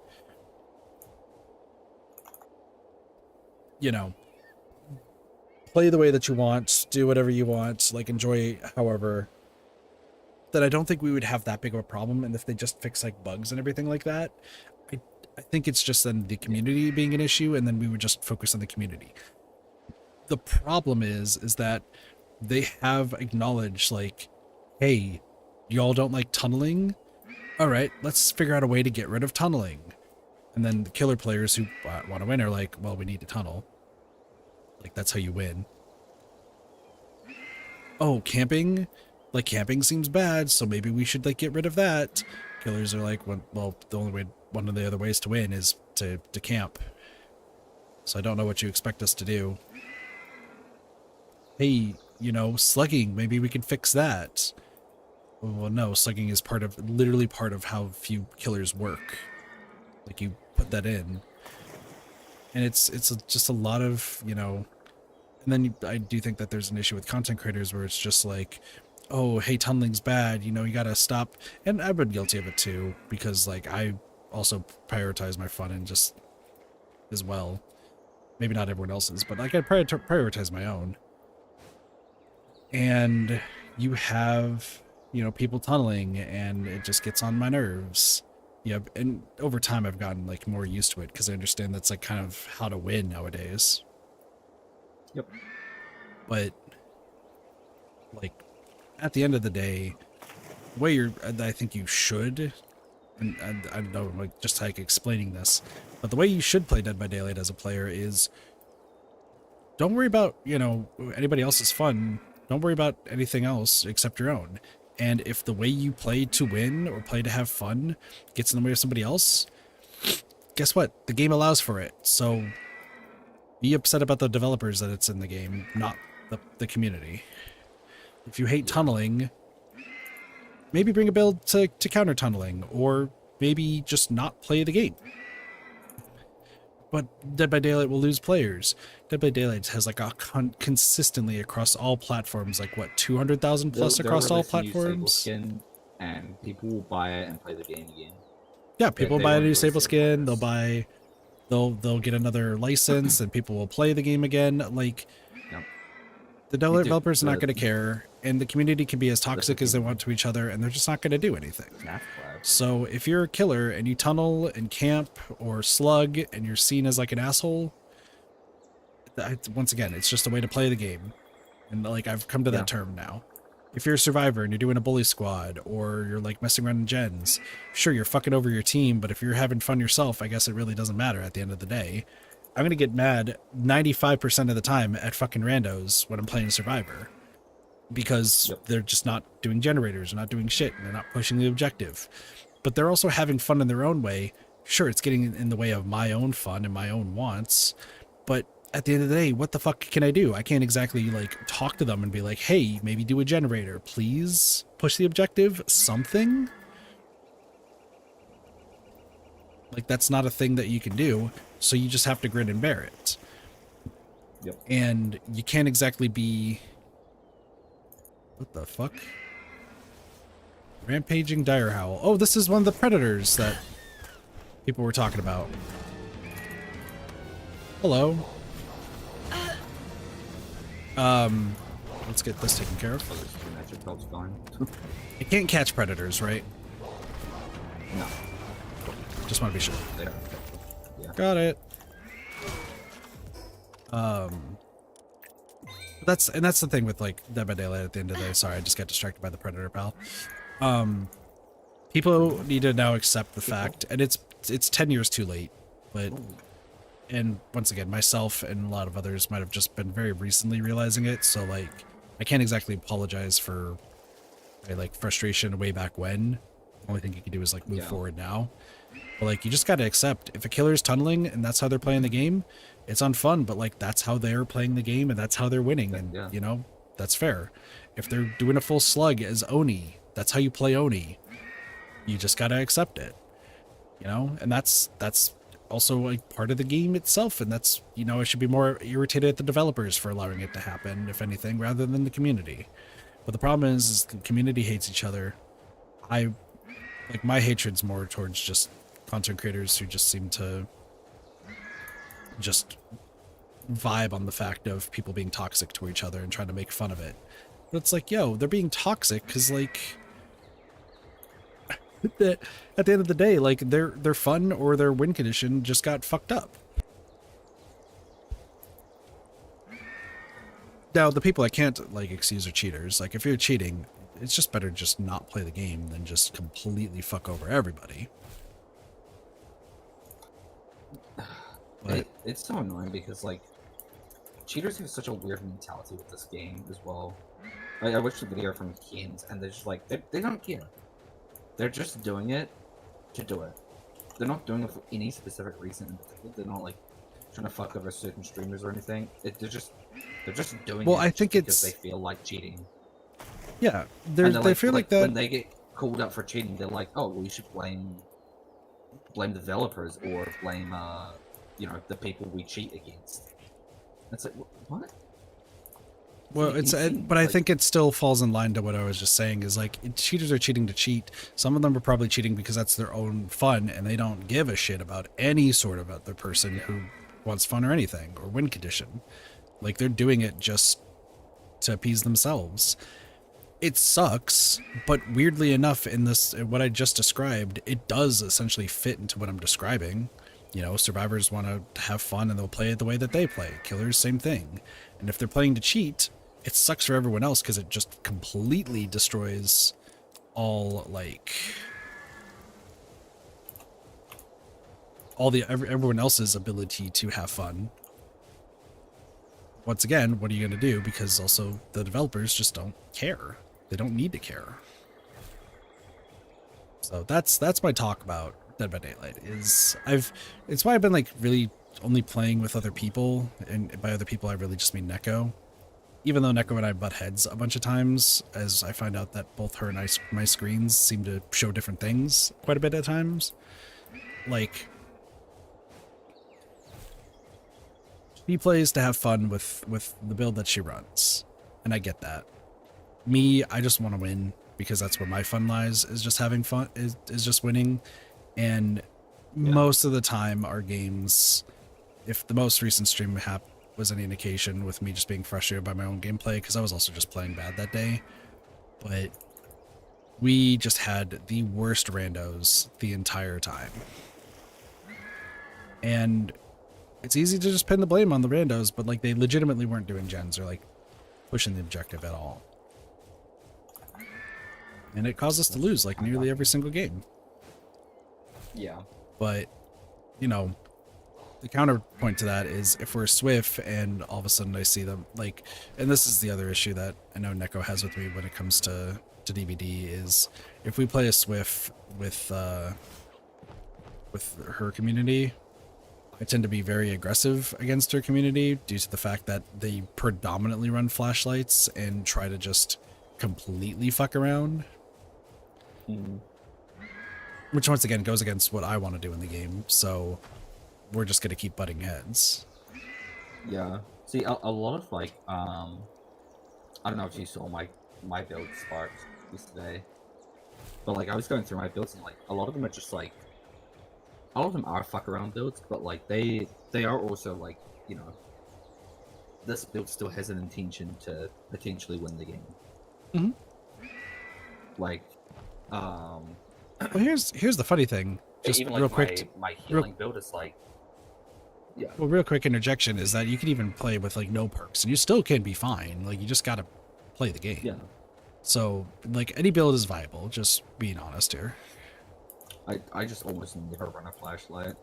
A: play the way that you want, do whatever you want, like enjoy however, then I don't think we would have that big of a problem. And if they just fix like bugs and everything like that, I think it's just then the community being an issue, and then we would just focus on the community. The problem is that they have acknowledged like, hey, y'all don't like tunneling? All right, let's figure out a way to get rid of tunneling. And then the killer players who want to win are like, well, we need to tunnel. Like, that's how you win. Oh, camping? Like, camping seems bad, so maybe we should, like, get rid of that. Killers are like, well, the only way, one of the other ways to win is to camp. So I don't know what you expect us to do. Hey, slugging, maybe we can fix that. Well, no, slugging is literally part of how few killers work. Like, you put that in. And it's just a lot of, and then I do think that there's an issue with content creators where it's just like, oh, hey, tunneling's bad, you gotta stop. And I've been guilty of it too, because like I also prioritize my fun and just as well. Maybe not everyone else's, but like I prioritize my own. And you have, people tunneling, and it just gets on my nerves. Yeah, and over time I've gotten like more used to it because I understand that's like kind of how to win nowadays.
D: Yep.
A: But like at the end of the day, the way I think you should, and I don't know, like just like explaining this, but the way you should play Dead by Daylight as a player is don't worry about, anybody else's fun. Don't worry about anything else except your own. And if the way you play to win or play to have fun gets in the way of somebody else, guess what? The game allows for it. So be upset about the developers that it's in the game, not the community. If you hate tunneling, maybe bring a build to counter tunneling, or maybe just not play the game. But Dead by Daylight will lose players. Dead by Daylight has like a consistently across all platforms, like what, 200,000 plus across all platforms.
D: Skin, and people will buy it and play the game again.
A: Yeah, people
D: They
A: buy a
D: won't
A: new
D: really
A: Sable
D: save
A: skin.
D: players.
A: They'll get another license, and people will play the game again. Like,
D: Yep.
A: the developers are not going to care, and the community can be as toxic as they want to each other, and they're just not going to do anything.
D: Snap collab.
A: So if you're a killer and you tunnel and camp or slug and you're seen as like an asshole, once again, it's just a way to play the game. And like, I've come to that term now. If you're a survivor and you're doing a bully squad, or you're like messing around in gens, sure, you're fucking over your team, but if you're having fun yourself, I guess it really doesn't matter at the end of the day. I'm gonna get mad 95% of the time at fucking randos when I'm playing Survivor. Because they're just not doing generators, or not doing shit, and they're not pushing the objective. But they're also having fun in their own way. Sure, it's getting in the way of my own fun and my own wants, but at the end of the day, what the fuck can I do? I can't exactly like talk to them and be like, hey, maybe do a generator, please push the objective, something. Like, that's not a thing that you can do, so you just have to grin and bear it.
D: Yep.
A: And you can't exactly be... What the fuck? Rampaging Dire Howl. Oh, this is one of the predators that people were talking about. Hello. Let's get this taken care of. It can't catch predators, right?
D: No.
A: Just want to be sure.
D: Yeah.
A: Got it. That's the thing with like Dead by Daylight at the end of the day. Sorry, I just got distracted by the predator, pal. People need to now accept the fact, and it's 10 years too late, but, and once again, myself and a lot of others might have just been very recently realizing it, so like, I can't exactly apologize for my like frustration way back when. The only thing you can do is like move forward now. But like, you just gotta accept, if a killer's tunneling and that's how they're playing the game, it's unfun, but like, that's how they're playing the game and that's how they're winning, and you know, that's fair. If they're doing a full slug as Oni, that's how you play Oni. You just gotta accept it, you know, and that's also like part of the game itself, and that's, you know, I should be more irritated at the developers for allowing it to happen, if anything, rather than the community. But the problem is the community hates each other. Like, my hatred's more towards just content creators who just seem to just vibe on the fact of people being toxic to each other and trying to make fun of it. But it's like, yo, they're being toxic because, like, at the end of the day, like, their fun or their win condition just got fucked up. Now, the people I can't, like, excuse are cheaters. Like, if you're cheating, it's just better just not play the game than just completely fuck over everybody. But
D: It's so annoying because, like, cheaters have such a weird mentality with this game as well. Like, I watched the video from Keynes, and they're just like, they don't care. They're just doing it to do it. They're not doing it for any specific reason in particular. They're not, like, trying to fuck over certain streamers or anything. They're just doing it
A: I think
D: because
A: it's...
D: they feel like cheating.
A: Yeah,
D: They
A: feel like that...
D: When they get called up for cheating, they're like, oh, well, you should blame developers or blame, you know, the people we cheat against. It's like, what?
A: Well, but I think it still falls in line to what I was just saying, is like, cheaters are cheating to cheat. Some of them are probably cheating because that's their own fun, and they don't give a shit about any sort of other person who wants fun or anything, or win condition. Like, they're doing it just to appease themselves. It sucks, but weirdly enough, in this, what I just described, it does essentially fit into what I'm describing. You know, survivors want to have fun and they'll play it the way that they play. Killers, same thing. And if they're playing to cheat, it sucks for everyone else because it just completely destroys all, like, everyone else's ability to have fun. Once again, what are you going to do? Because also the developers just don't care. They don't need to care. So that's my talk about Dead by Daylight. It's why I've been like really only playing with other people, and by other people I really just mean Neko. even though Neko and I butt heads a bunch of times, as I find out that both her and my screens seem to show different things quite a bit at times. Like, she plays to have fun with the build that she runs, and I get that. Me, I just want to win because that's where my fun lies, is just having fun, is just winning. And most of the time our games, if the most recent stream was any indication, with me just being frustrated by my own gameplay, because I was also just playing bad that day, but we just had the worst randos the entire time. And it's easy to just pin the blame on the randos, but like they legitimately weren't doing gens or like pushing the objective at all. And it caused us to lose like nearly every single game.
D: Yeah.
A: But, you know, the counterpoint to that is if we're Swift and all of a sudden I see them, like, and this is the other issue that I know Neko has with me when it comes to DVD, is if we play a Swift with her community, I tend to be very aggressive against her community due to the fact that they predominantly run flashlights and try to just completely fuck around. Which once again goes against what I want to do in the game, so we're just gonna keep butting heads.
D: Yeah. See, a lot of like, I don't know if you saw my build sparks yesterday, but like I was going through my builds and like a lot of them are just like, a lot of them are fuck around builds, but like they are also like, you know, this build still has an intention to potentially win the game.
A: Mm-hmm.
D: Like,
A: well, here's the funny thing. Just
D: even
A: real
D: like
A: quick,
D: my healing build is like, yeah.
A: Well, real quick interjection is that you can even play with like no perks, and you still can be fine. Like you just gotta play the game.
D: Yeah.
A: So like any build is viable. Just being honest here.
D: I just almost never run a flashlight.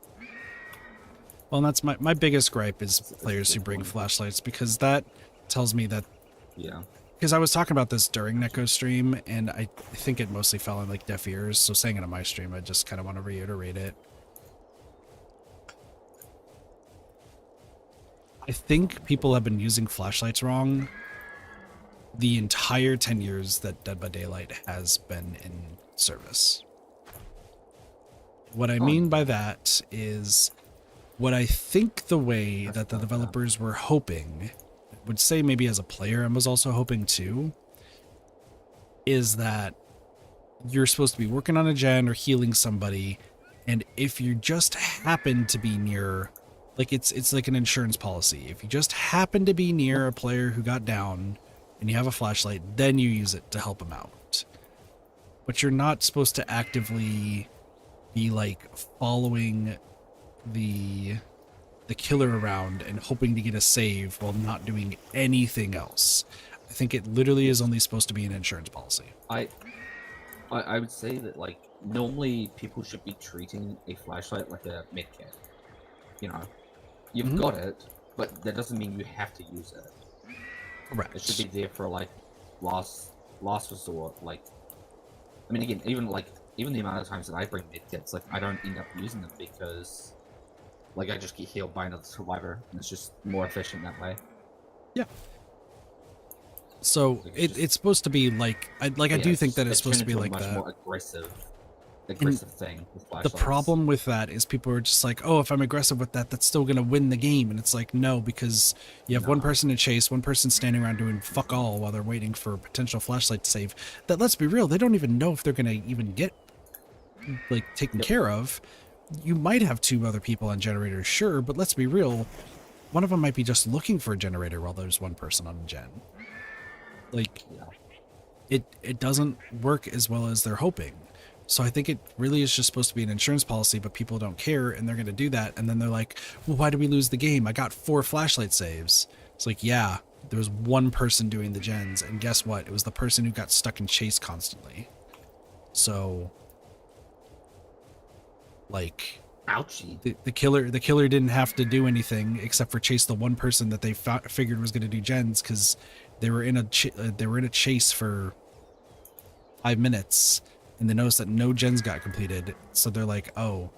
A: Well, and that's my biggest gripe is players who bring flashlights, because that tells me that.
D: Yeah.
A: Because I was talking about this during Neko's stream, and I think it mostly fell on like deaf ears. So saying it on my stream, I just kind of want to reiterate it. I think people have been using flashlights wrong the entire 10 years that Dead by Daylight has been in service. What I mean by that is, what I think the way that the developers were hoping, would say maybe as a player and was also hoping too, is that you're supposed to be working on a gen or healing somebody, and if you just happen to be near, like it's like an insurance policy. If you just happen to be near a player who got down and you have a flashlight, then you use it to help them out. But you're not supposed to actively be like following the killer around and hoping to get a save while not doing anything else. I think it literally is only supposed to be an insurance policy.
D: I would say that like normally people should be treating a flashlight like a medkit. You know, you've got it, but that doesn't mean you have to use it.
A: Correct.
D: It should be there for like last resort. Like, I mean, again, even the amount of times that I bring medkits, like I don't end up using them because, like, I just get healed by another survivor, and it's just more efficient that way.
A: Yeah. So it's supposed to be like, I do think that it's supposed to be like that.
D: More aggressive thing with
A: The
D: flashlights.
A: problem with that is people are just like, oh, if I'm aggressive with that, that's still gonna win the game, and it's like, no, because you have one person to chase, one person standing around doing fuck all while they're waiting for a potential flashlight to save. That, let's be real, they don't even know if they're gonna even get like taken care of. You might have two other people on generators, sure, but let's be real, one of them might be just looking for a generator while there's one person on a gen. Like, it doesn't work as well as they're hoping. So I think it really is just supposed to be an insurance policy, but people don't care, and they're going to do that, and then they're like, well, why did we lose the game? I got 4 flashlight saves. It's like, yeah, there was one person doing the gens, and guess what? It was the person who got stuck in chase constantly. So, like,
D: ouchie.
A: The killer didn't have to do anything except for chase the one person that they figured was going to do gens, because they were in a chase for 5 minutes, and they noticed that no gens got completed. So they're like, oh,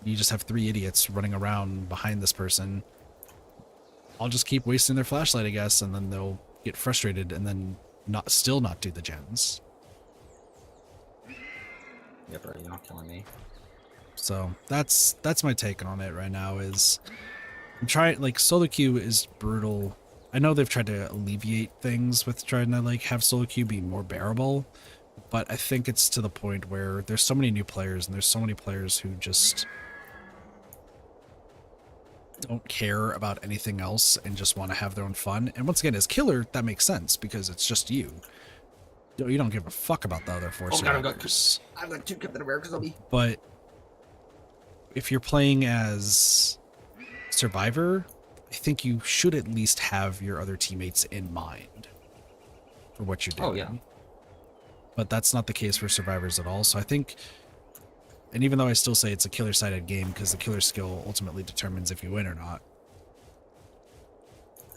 A: you just have 3 idiots running around behind this person. I'll just keep wasting their flashlight, I guess, and then they'll get frustrated and then still not do the gens.
D: Yeah, bro, you're not killing me.
A: So that's my take on it right now. Is I'm trying, like, solo queue is brutal. I know they've tried to alleviate things with trying to like have solo queue be more bearable, but I think it's to the point where there's so many new players and there's so many players who just don't care about anything else and just want to have their own fun. And once again, as killer, that makes sense because it's just you. You don't give a fuck about the other four survivors.
G: I've got 2 Captain Americas on me.
A: But if you're playing as Survivor, I think you should at least have your other teammates in mind for what you're doing.
D: Oh, yeah.
A: But that's not the case for Survivors at all. So I think, and even though I still say it's a killer-sided game because the killer skill ultimately determines if you win or not,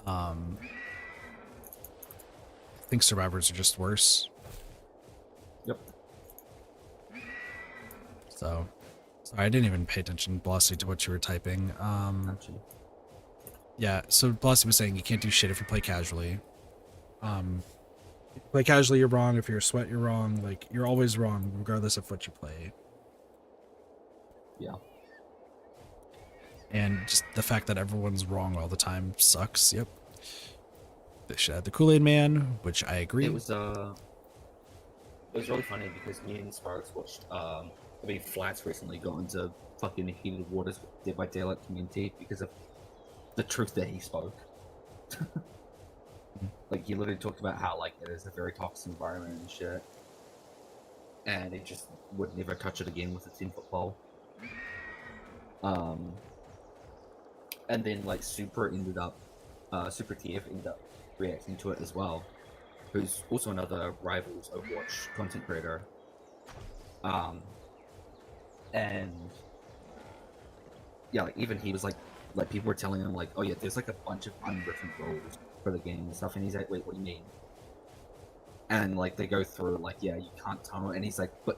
A: I think Survivors are just worse.
D: Yep.
A: So, sorry, I didn't even pay attention, Blossy, to what you were typing.
D: Actually.
A: Yeah, so Blossy was saying you can't do shit if you play casually. If you play casually, you're wrong. If you're a sweat, you're wrong. Like, you're always wrong, regardless of what you play.
D: Yeah.
A: And just the fact that everyone's wrong all the time sucks. Yep. They should add the Kool-Aid Man, which I agree.
D: It was really funny because me and Sparks watched Flats recently got into fucking heated waters with Dead by Daylight community because of the truth that he spoke. Like, he literally talked about how, like, it is a very toxic environment and shit. And he just would never touch it again with a 10-foot pole. And then, like, Super TF ended up reacting to it as well. Who's also another Rivals Overwatch content creator. And yeah, like, even he was like people were telling him like, oh yeah, there's like a bunch of unwritten rules for the game and stuff, and he's like, wait, what do you mean? And like they go through like, yeah, you can't tunnel, and he's like, but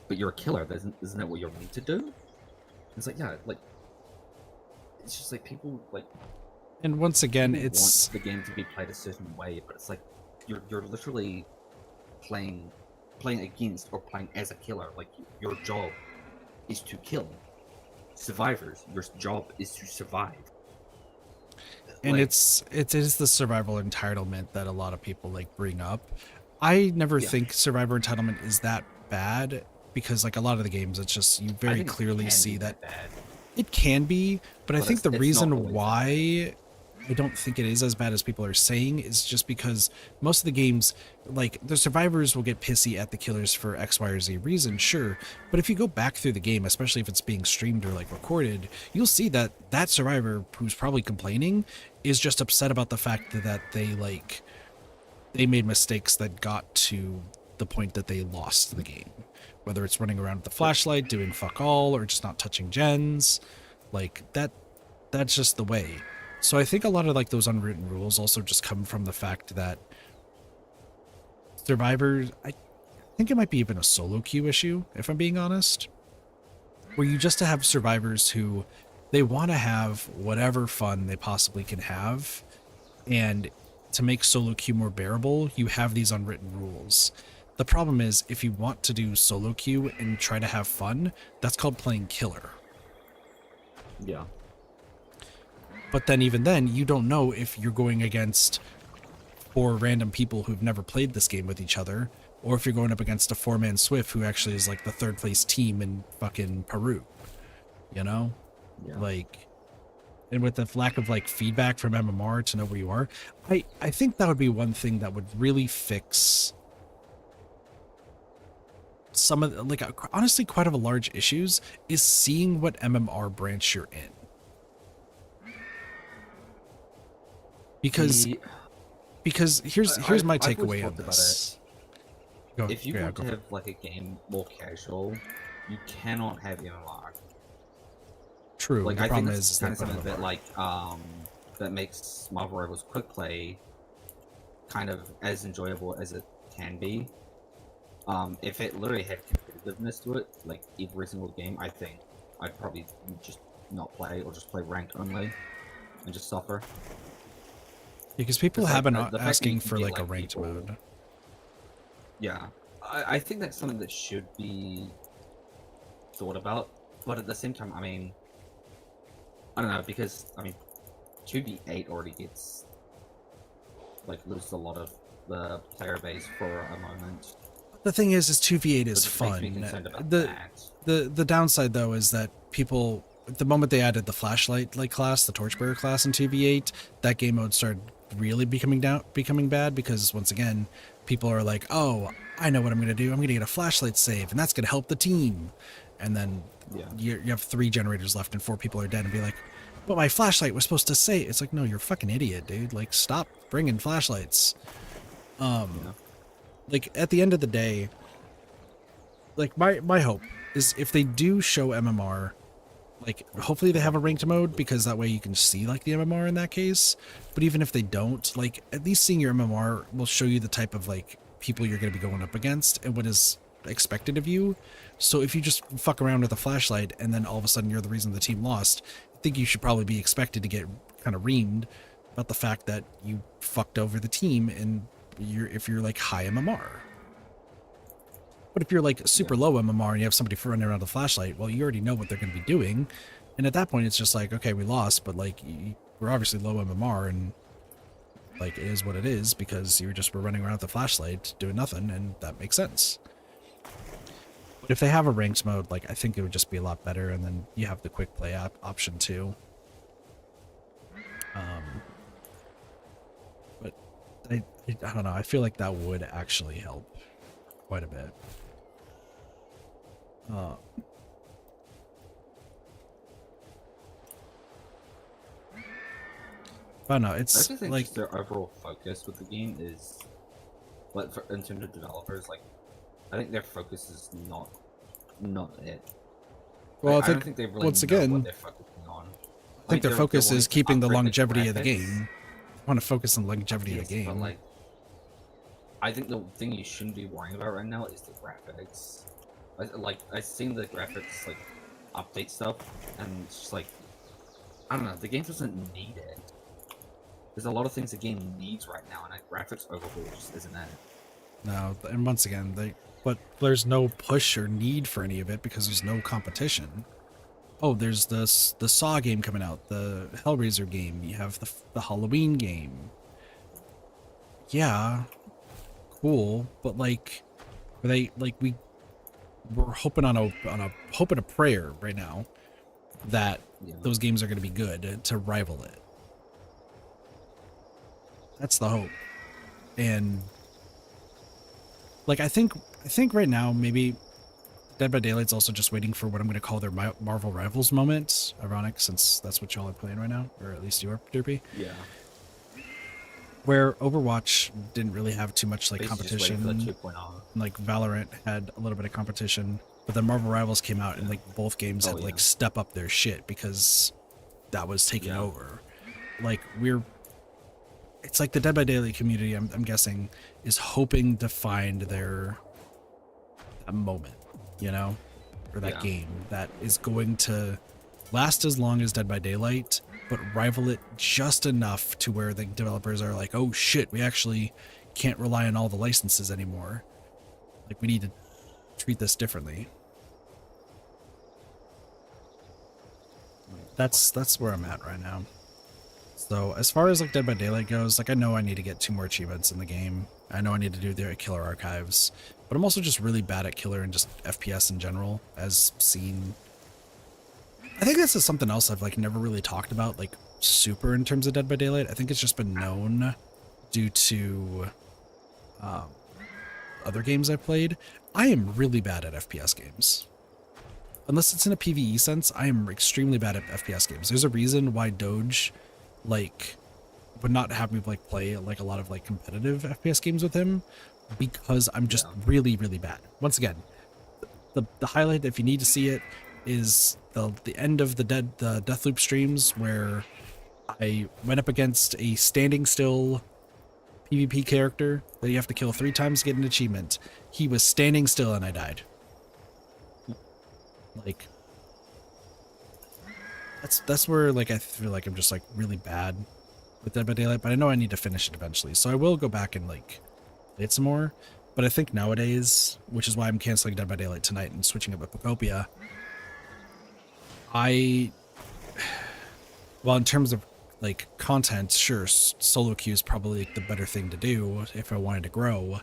D: you're a killer, isn't that what you're meant to do? And it's like, yeah, like it's just like people like.
A: And once again,
D: people
A: it's
D: want the game to be played a certain way, but it's like you're literally playing against or playing as a killer. Like, your job is to kill. Survivors, your job is to survive.
A: and
D: Like,
A: it is the survival entitlement that a lot of people like bring up. I never
D: Yeah.
A: think survivor entitlement is that bad because like a lot of the games, it's just you
D: I
A: very
D: think it
A: clearly
D: can
A: see
D: be
A: that
D: bad.
A: it can be, but I
D: But
A: think the
D: it's not
A: reason
D: always that
A: why I don't think it is as bad as people are saying is just because most of the games, like, the survivors will get pissy at the killers for X, Y, or Z reason, sure. But if you go back through the game, especially if it's being streamed or like recorded, you'll see that that survivor who's probably complaining is just upset about the fact that they made mistakes that got to the point that they lost the game. Whether it's running around with the flashlight, doing fuck all, or just not touching gens, like that's just the way. So I think a lot of like those unwritten rules also just come from the fact that survivors, I think it might be even a solo queue issue, if I'm being honest, where you just have survivors who they want to have whatever fun they possibly can have, and to make solo queue more bearable, you have these unwritten rules. The problem is, if you want to do solo queue and try to have fun, that's called playing killer.
D: Yeah.
A: But then even then, you don't know if you're going against 4 random people who've never played this game with each other, or if you're going up against a 4-man Swift who actually is like the 3rd place team in fucking Peru. You know?
D: Yeah.
A: Like, and with the lack of like feedback from MMR to know where you are, I think that would be one thing that would really fix some of the, like, honestly quite of a large issues is seeing what MMR branch you're in. Because here's my
D: I've always
A: takeaway on
D: talked about
A: this.
D: If you want to have like a game more casual, you cannot have MMR.
A: True.
D: Like,
A: the
D: I think
A: problem
D: that's
A: is
D: kind of something that like that makes Marvel Rivals quick play kind of as enjoyable as it can be. If it literally had competitiveness to it, like every single game, I think I'd probably just not play or just play ranked only and just suffer.
A: Because people
D: 'Cause, like,
A: have been
D: the fact that you
A: asking
D: can
A: for
D: get,
A: like a
D: like,
A: ranked
D: people-
A: mode.
D: Yeah, I think that's something that should be thought about, but at the same time, I mean, I don't know, because I mean, 2v8 already gets like loses a lot of the player base for a moment.
A: The thing is 2v8
D: So
A: is
D: this makes me
A: fun.
D: concerned about
A: The
D: that.
A: the downside though is that people, the moment they added the flashlight like class, the torchbearer class in 2v8, that game mode started really becoming bad, because once again, people are like, oh, I know what I'm gonna do. I'm gonna get a flashlight save, and that's gonna help the team. And then
D: Yeah.
A: you have 3 generators left and 4 people are dead, and be like, but my flashlight was supposed to save. It's like, no, you're a fucking idiot, dude. Like, stop bringing flashlights.
D: Yeah.
A: Like, at the end of the day, like, my hope is if they do show MMR, like, hopefully they have a ranked mode, because that way you can see, like, the MMR in that case. But even if they don't, like, at least seeing your MMR will show you the type of, like, people you're going to be going up against and what is expected of you. So if you just fuck around with a flashlight and then all of a sudden you're the reason the team lost, I think you should probably be expected to get kind of reamed about the fact that you fucked over the team, and if you're like high MMR. But if you're like super low MMR and you have somebody running around with a flashlight, well, you already know what they're going to be doing. And at that point, it's just like, okay, we lost, but like, we're obviously low MMR, and like, it is what it is, because you were running around with the flashlight doing nothing, and that makes sense. But if they have a ranked mode, like, I think it would just be a lot better, and then you have the quick play option too. But I don't know, I feel like that would actually help quite a bit. I don't know,
D: I
A: it's
D: just think
A: like,
D: just their overall focus with the game is, like, in terms of developers, like, I think their focus is not it.
A: well,
D: I don't think they really
A: once
D: know
A: again,
D: what they're focusing on.
A: I think their focus is keeping the longevity of the
D: graphics.
A: game. I want to focus on the longevity of
D: Yes,
A: the game.
D: but, like, I think the thing you shouldn't be worrying about right now is the graphics. I've seen the graphics, like, update stuff, and it's just like, I don't know, the game doesn't need it. There's a lot of things the game needs right now, and a graphics overhaul just isn't it.
A: No, and once again, but there's no push or need for any of it because there's no competition. Oh, there's the Saw game coming out, the Hellraiser game. You have the Halloween game. Yeah, cool, but like, are they like we're hoping on a hope and a prayer right now that
D: Yeah.
A: those games are going to be good to rival it. That's the hope. And like, I think right now maybe Dead by Daylight's also just waiting for what I'm going to call their Marvel Rivals moment. Ironic, since that's what y'all are playing right now, or at least you are, Derpy.
D: Yeah.
A: Where Overwatch didn't really have too much like
D: Basically just waiting
A: competition.
D: for the 2.0.
A: Like Valorant had a little bit of competition, but then Marvel Rivals came out, and like both games had like step up their shit because that was taking over. Like it's like the Dead by Daylight community, I'm guessing, is hoping to find their a moment, you know, or that game that is going to last as long as Dead by Daylight, but rival it just enough to where the developers are like, oh shit, we actually can't rely on all the licenses anymore. Like, we need to treat this differently. That's where I'm at right now. So as far as like Dead by Daylight goes, like, I know I need to get 2 more achievements in the game. I know I need to do the killer archives, but I'm also just really bad at killer and just FPS in general, as seen. I think this is something else I've like never really talked about like super in terms of Dead by Daylight. I think it's just been known due to other games I've played. I am really bad at FPS games. Unless it's in a PvE sense, I am extremely bad at FPS games. There's a reason why Doge like would not have me like play like a lot of like competitive FPS games with him, because I'm just really bad. Once again, the highlight, if you need to see it, is the end of the Deathloop streams where I went up against a standing still PvP character that you have to kill 3 times to get an achievement. He was standing still and I died. Like, that's where like I feel like I'm just like really bad with Dead by Daylight, but I know I need to finish it eventually. So I will go back and like play it some more. But I think nowadays, which is why I'm canceling Dead by Daylight tonight and switching it with Pocopia, well, in terms of like content, sure, solo queue is probably like, the better thing to do if I wanted to grow.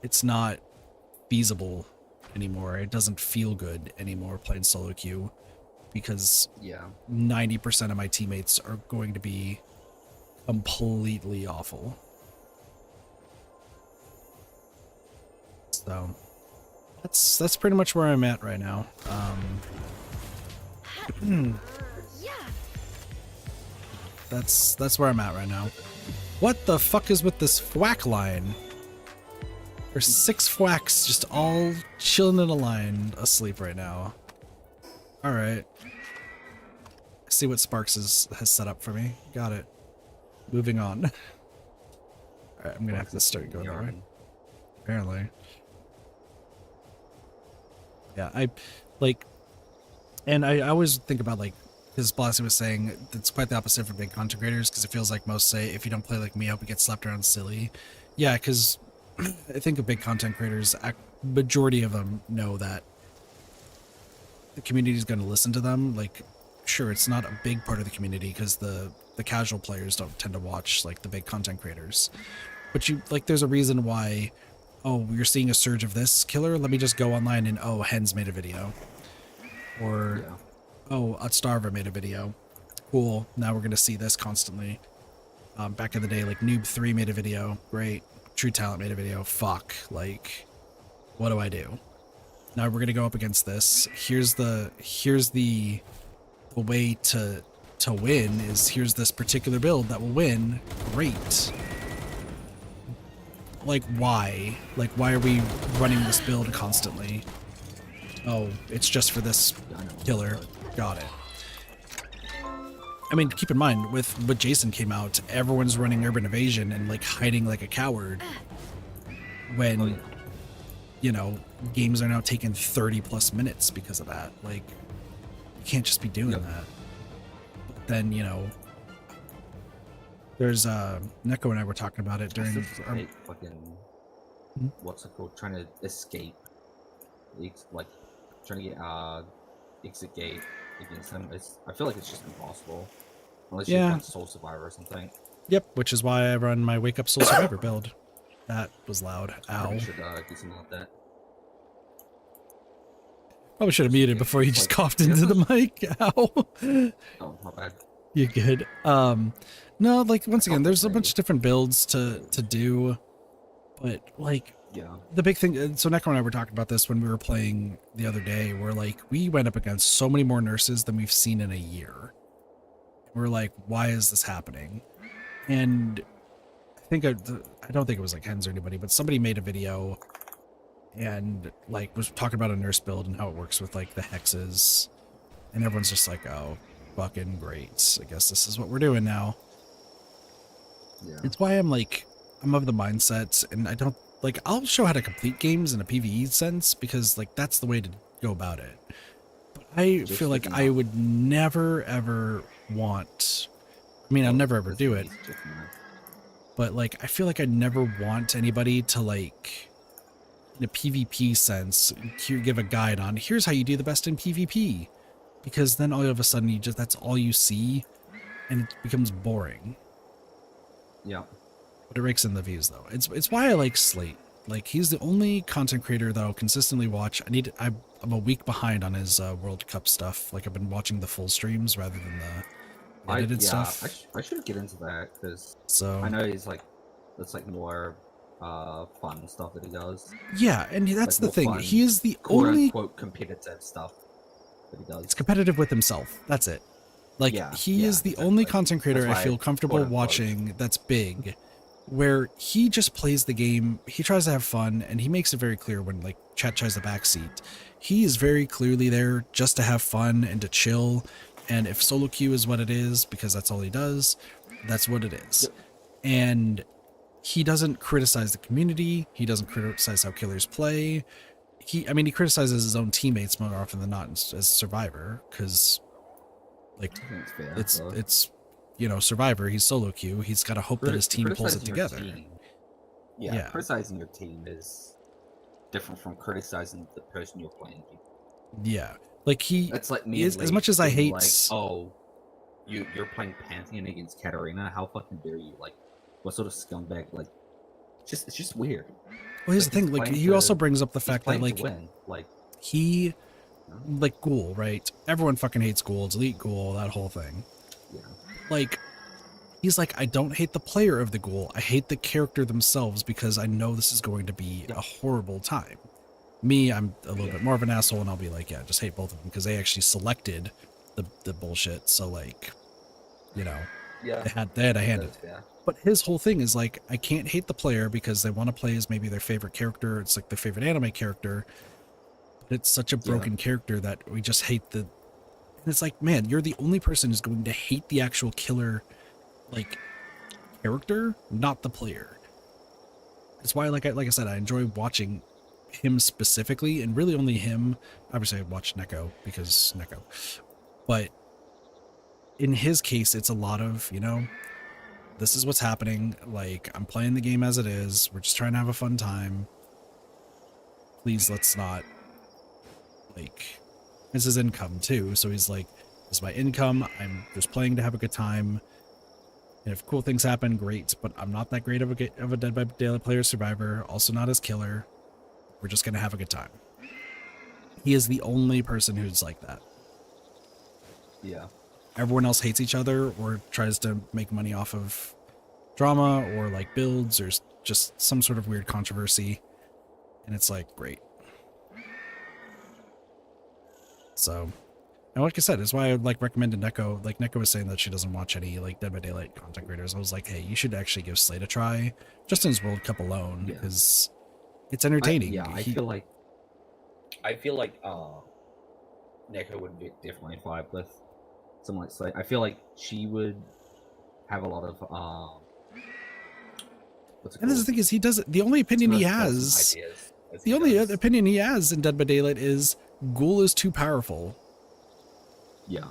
A: It's not feasible anymore. It doesn't feel good anymore playing solo queue because
D: Yeah.
A: 90% of my teammates are going to be completely awful. So that's pretty much where I'm at right now. That's where I'm at right now. What the fuck is with this thwack line? There's 6 thwacks just all chilling in a line asleep right now. Alright. See what Sparks has set up for me. Got it. Moving on. Alright, I'm gonna have to start going that way. Apparently. Yeah, I like, and I always think about like, because Blassie was saying it's quite the opposite for big content creators, because it feels like most say if you don't play like me, I hope you get slapped around silly. Yeah, because I think of big content creators, majority of them know that the community is going to listen to them. Like, sure, it's not a big part of the community because the casual players don't tend to watch like the big content creators, but you like, there's a reason why. Oh, you're seeing a surge of this killer? Let me just go online and, oh, Hens made a video. Or,
D: Yeah.
A: oh, Utstarver made a video. Cool, now we're going to see this constantly. Back in the day, like, Noob3 made a video. Great. True Talent made a video. Fuck. Like, what do I do? Now we're going to go up against this. Here's the way to win is here's this particular build that will win. Great. Like, why? Like, why are we running this build constantly? Oh, it's just for this killer. Got it. I mean, keep in mind, when Jason came out, everyone's running Urban Evasion and, like, hiding like a coward. When, you know, games are now taking 30+ minutes because of that. Like, you can't just be doing that. But then, you know... There's Neko and I were talking about it during our...
D: fucking what's it called? Trying to escape, like trying to get exit gate against them. I feel like it's just impossible unless you run Soul Survivor or something.
A: Yep, which is why I run my Wake Up Soul Survivor build. That was loud. Ow.
D: I should do something like that.
A: Probably should have muted before you just coughed into the mic. Ow.
D: Oh, my bad.
A: You're good. No, like, once again, there's a bunch of different builds to do, but, like, the big thing, so Neko and I were talking about this when we were playing the other day, where, like, we went up against so many more nurses than we've seen in a year. We're like, why is this happening? And I don't think it was, like, Hens or anybody, but somebody made a video and, like, was talking about a nurse build and how it works with, like, the hexes, and everyone's just like, oh, fucking great. I guess this is what we're doing now.
D: Yeah.
A: It's why I'm of the mindset, and I don't, like, I'll show how to complete games in a PvE sense, because, like, that's the way to go about it. But I feel like I would never, ever want, I mean, I'll never, ever do it, but, like, I feel like I never want anybody to, like, in a PvP sense, give a guide on, here's how you do the best in PvP. Because then all of a sudden that's all you see, and it becomes boring.
D: Yeah.
A: But it rakes in the views though. It's why I like Slate. Like, he's the only content creator that I'll consistently watch. I'm a week behind on his World Cup stuff. Like, I've been watching the full streams rather than the edited stuff.
D: I should get into that because
A: So
D: I know he's like, that's like more fun stuff that he does.
A: Yeah, and that's
D: Like,
A: the thing.
D: fun,
A: He is the
D: quote
A: only
D: unquote competitive stuff that he does.
A: It's competitive with himself. That's it. Like, he is the only content creator I feel comfortable watching that's big, where he just plays the game, he tries to have fun, and he makes it very clear when, like, chat tries the backseat. He is very clearly there just to have fun and to chill, and if solo queue is what it is, because that's all he does, that's what it is. And he doesn't criticize the community, he doesn't criticize how killers play. He criticizes his own teammates more often than not as Survivor, because Like
D: I think it's fair.
A: it's
D: though.
A: it's you know, Survivor, he's solo queue, he's got to hope that his team pulls it
D: Criticizing your
A: together.
D: team- Yeah,
A: Yeah.
D: criticizing your team is different from criticizing the person you're playing.
A: Yeah, like he
D: That's like me.
A: is,
D: And
A: as
D: Lee
A: much as I
D: being
A: hate
D: like, oh, you're playing Pantheon against Katarina. How fucking dare you? Like, what sort of scumbag? Like, it's just weird.
A: well, here's the
D: he's
A: thing, like
D: playing
A: he also brings up the
D: He's
A: fact that
D: playing
A: like
D: to win. Like,
A: he,
D: you know?
A: like Ghoul, right? Everyone fucking hates Ghoul. It's Elite Ghoul, that whole thing.
D: Yeah.
A: Like, he's like, I don't hate the player of the Ghoul. I hate the character themselves because I know this is going to be a horrible time. Me, I'm a little bit more of an asshole, and I'll be like, yeah, just hate both of them because they actually selected the bullshit. So like, you know,
G: Yeah.
A: they had a hand in
G: That's
A: it.
G: fair.
A: But his whole thing is like, I can't hate the player because they want to play as maybe their favorite character. It's like their favorite anime character. But it's such a broken character that we just hate the. And it's like, man, you're the only person who's going to hate the actual killer, like, character, not the player. It's why, like I said, I enjoy watching him specifically, and really only him. Obviously, I watch Neko because Neko. But in his case, it's a lot of, you know, this is what's happening. Like, I'm playing the game as it is. We're just trying to have a fun time. Please, let's not, like, it's his income too. So he's like, this is my income. I'm just playing to have a good time. And if cool things happen, great. But I'm not that great of a Dead by Daylight player survivor. Also not as killer. We're just going to have a good time. He is the only person who's like that.
D: Yeah.
A: Everyone else hates each other or tries to make money off of drama or like builds or just some sort of weird controversy. And it's like, great. So, and like I said, it's why I like recommended Neko. Like Neko was saying that she doesn't watch any like Dead by Daylight content creators. I was like, hey, you should actually give Slate a try, just in his World Cup alone, because it's entertaining.
D: I feel like Neko would be definitely vibe with someone like Slate. I feel like she would have a lot of what's it
A: And this is the thing is, he doesn't. The only opinion he has, the only opinion he has in Dead by Daylight is Ghoul is too powerful.
D: Yeah.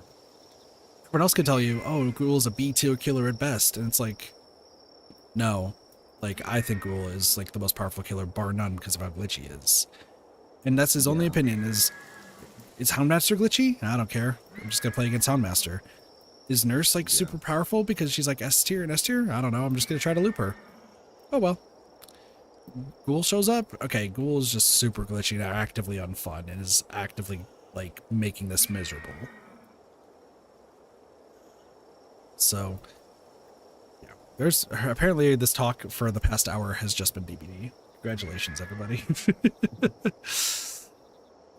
A: Everyone else could tell you, oh, Ghoul's a B tier killer at best, and it's like, no, like I think Ghoul is like the most powerful killer, bar none, because of how glitchy he is. And that's his only opinion. Is Houndmaster glitchy? I don't care. I'm just gonna play against Houndmaster. Is Nurse like super powerful because she's like S tier and S tier? I don't know. I'm just gonna try to loop her. Oh well. Ghoul shows up. Okay, Ghoul is just super glitchy and actively unfun and is actively like making this miserable. So, yeah. There's apparently this talk for the past hour has just been DBD. Congratulations, everybody.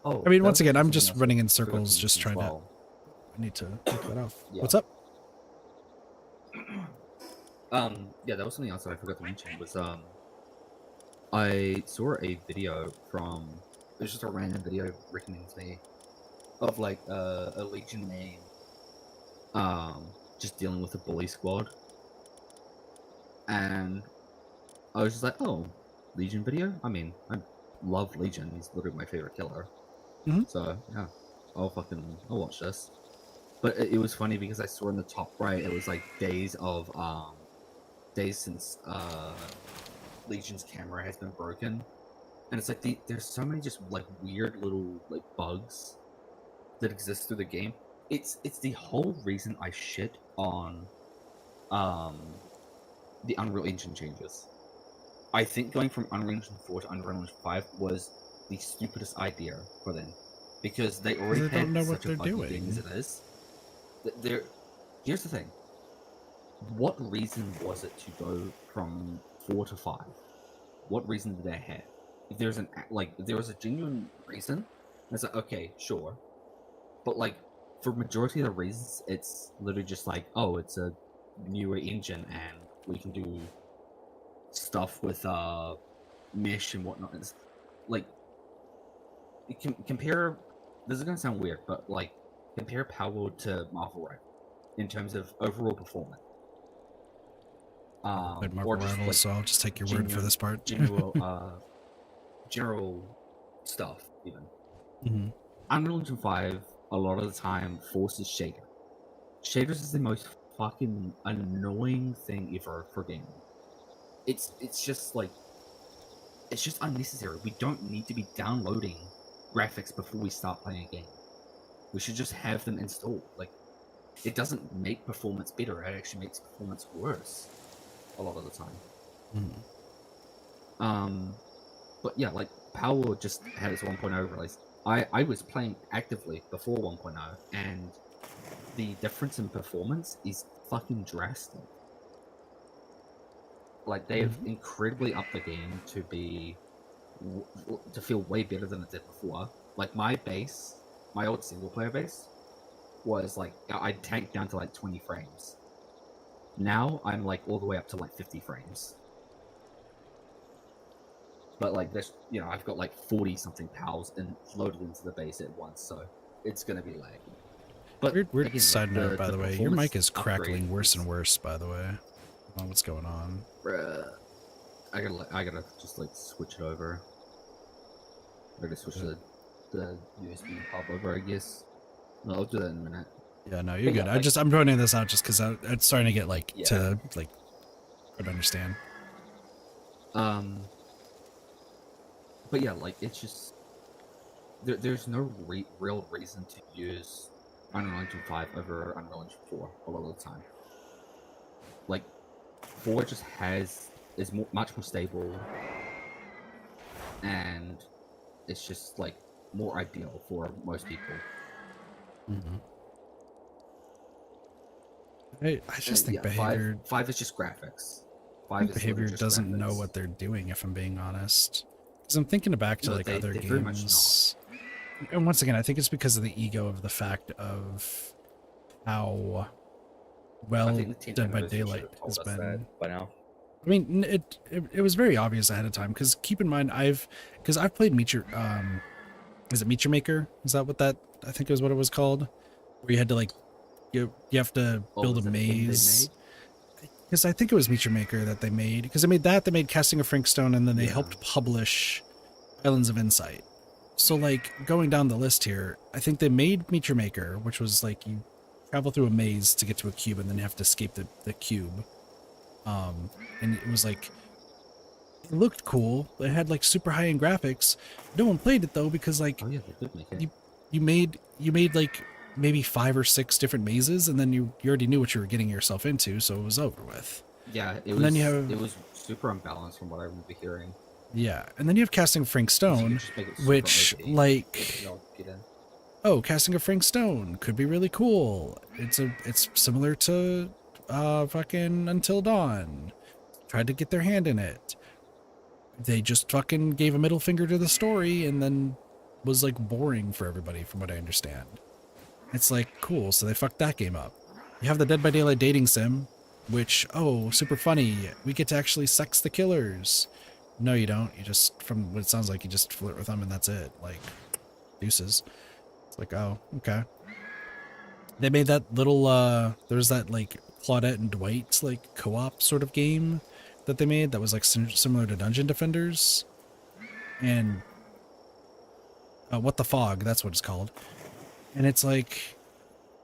D: Oh,
A: I mean, once again, I'm just running in circles, just trying to. I need to take that off.
D: Yeah.
A: What's up?
D: Yeah, that was something else that I forgot to mention. Was I saw a video from. It was just a random video recommended to me of like a Legion main, just dealing with a bully squad, and I was just like, oh, Legion video. I mean, I love Legion. He's literally my favorite killer.
A: Mhm.
D: So yeah, I'll watch this. But it was funny because I saw in the top right it was like days since Legion's camera has been broken, and it's like there's so many just like weird little like bugs that exist through the game. It's the whole reason I shit on the Unreal Engine changes. I think going from Unreal Engine 4 to Unreal Engine 5 was the stupidest idea for them, because they already
A: They don't know
D: had
A: what
D: such a
A: they're
D: buggy
A: doing.
D: game as it is. Here's the thing. What reason was it to go from 4 to 5? What reason did they have? If there's if there was a genuine reason, it's like, okay, sure. But like for majority of the reasons, it's literally just like, oh, it's a newer engine and we can do stuff with mesh and whatnot. It's like you can compare. This is gonna sound weird, but like compare Palworld to Marvel Rivals in terms of overall performance.
A: Played Marvel
D: Or just,
A: Rivals,
D: like,
A: so I'll just take your word for this part.
D: general stuff even.
A: Mhm.
D: Unreal Engine 5 a lot of the time forces shader. shaders is the most fucking annoying thing ever for gaming. It's just like it's just unnecessary. We don't need to be downloading graphics before we start playing a game. We should just have them installed. Like, it doesn't make performance better. It actually makes performance worse a lot of the time. But yeah, like Palworld just had its 1.0 release. I was playing actively before 1.0, and the difference in performance is fucking drastic. Like, they have incredibly upped the game to be to feel way better than it did before. Like, my old single player base was like I'd tank down to like 20 frames. Now I'm like all the way up to like 50 frames. But like this, you know, I've got like 40 something pals and loaded into the base at once, so it's gonna be laggy. But
A: Weird
D: again,
A: side
D: like,
A: note, by the way, your
D: performance
A: mic is crackling
D: upgrade
A: worse
D: is-
A: and worse. By the way, I don't know what's going on.
D: Bruh. I gotta just like switch it over. I gotta switch the USB hub over, I guess. No, I'll do that in a minute.
A: Yeah, no, you're
D: But yeah,
A: good.
D: like-
A: I'm pointing this out just because it's starting to get like
D: Yeah.
A: to like I don't understand.
D: But yeah, like it's just there's no real reason to use Unreal Engine 5 over Unreal Engine 4 a lot of the time. Like 4 just is much more stable, and it's just like more ideal for most people.
A: I just think
D: Yeah,
A: behavior
D: five is just graphics.
A: I think behavior doesn't know what they're doing, if I'm being honest. Because I'm thinking back to
D: No,
A: like
D: they
A: other
D: very much
A: games. And once again, I think it's because of the ego of the fact of how well Dead by Daylight has been.
G: by now.
A: I mean, it was very obvious ahead of time. Because keep in mind, I've played Meet Your is it Meet Your Maker? Is that what that I think is what it was called? Where you had to like you have to build a maze. Because I think it was Meet Your Maker that they made. Because they made that, they made Casting of Frankstone, and then they helped publish Islands of Insight. So, like, going down the list here, I think they made Meet Your Maker, which was like you travel through a maze to get to a cube, and then you have to escape the cube. And it was like, it looked cool. It had like super high-end graphics. No one played it though because like
D: Oh yeah, they did make it.
A: you made like maybe 5 or 6 different mazes, and then you already knew what you were getting yourself into, so it was over with.
D: Yeah,
A: And then you have-
D: it was super unbalanced from what I remember hearing.
A: Yeah, and then you have Casting of Frank
D: So you
A: Stone,
D: just make it super
A: which
D: OP.
A: like
D: Y'all get in.
A: oh, Casting of Frank Stone could be really cool. It's similar to fucking Until Dawn. Tried to get their hand in it. They just fucking gave a middle finger to the story and then was like boring for everybody from what I understand. It's like cool, so they fucked that game up. You have the Dead by Daylight dating sim, which super funny. We get to actually sex the killers. No, you don't. You just, from what it sounds like, you just flirt with them and that's it. Like, deuces. It's like, oh, okay. They made that little, there's that, like, Claudette and Dwight, like, co-op sort of game that they made that was, like, similar to Dungeon Defenders. And, What the Fog, that's what it's called. And it's like,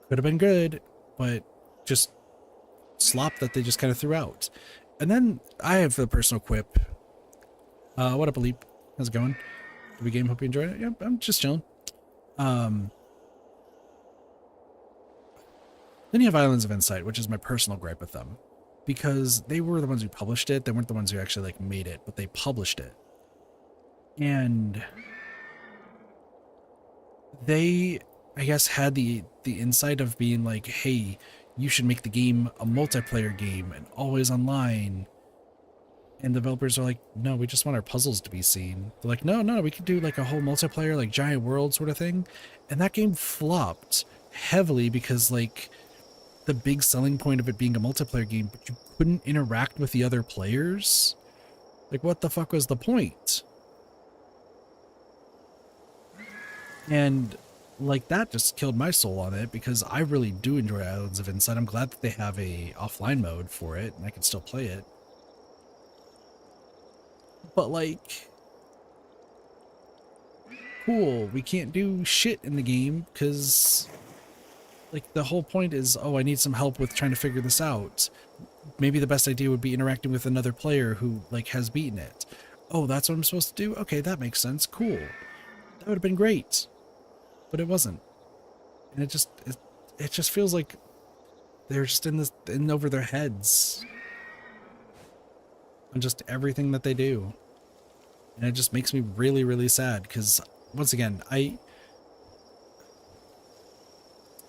A: could have been good, but just slop that they just kind of threw out. And then I have the personal quip. What up, Alip? How's it going? Good game, hope you enjoyed it. Yeah, I'm just chilling. Then you have Islands of Insight, which is my personal gripe with them. Because they were the ones who published it. They weren't the ones who actually like made it, but they published it. And they, I guess, had the insight of being like, hey, you should make the game a multiplayer game and always online. And developers are like, no, we just want our puzzles to be seen. They're like, no, we could do like a whole multiplayer, like giant world sort of thing. And that game flopped heavily because like the big selling point of it being a multiplayer game, but you couldn't interact with the other players. Like, what the fuck was the point? And like that just killed my soul on it because I really do enjoy Islands of Insight. I'm glad that they have a offline mode for it and I can still play it. But like, cool, we can't do shit in the game because like the whole point is, oh, I need some help with trying to figure this out. Maybe the best idea would be interacting with another player who like has beaten it. Oh, that's what I'm supposed to do? Okay, that makes sense. Cool. That would have been great. But it wasn't. And it just feels like they're just in over their heads on just everything that they do. And it just makes me really, really sad because once again,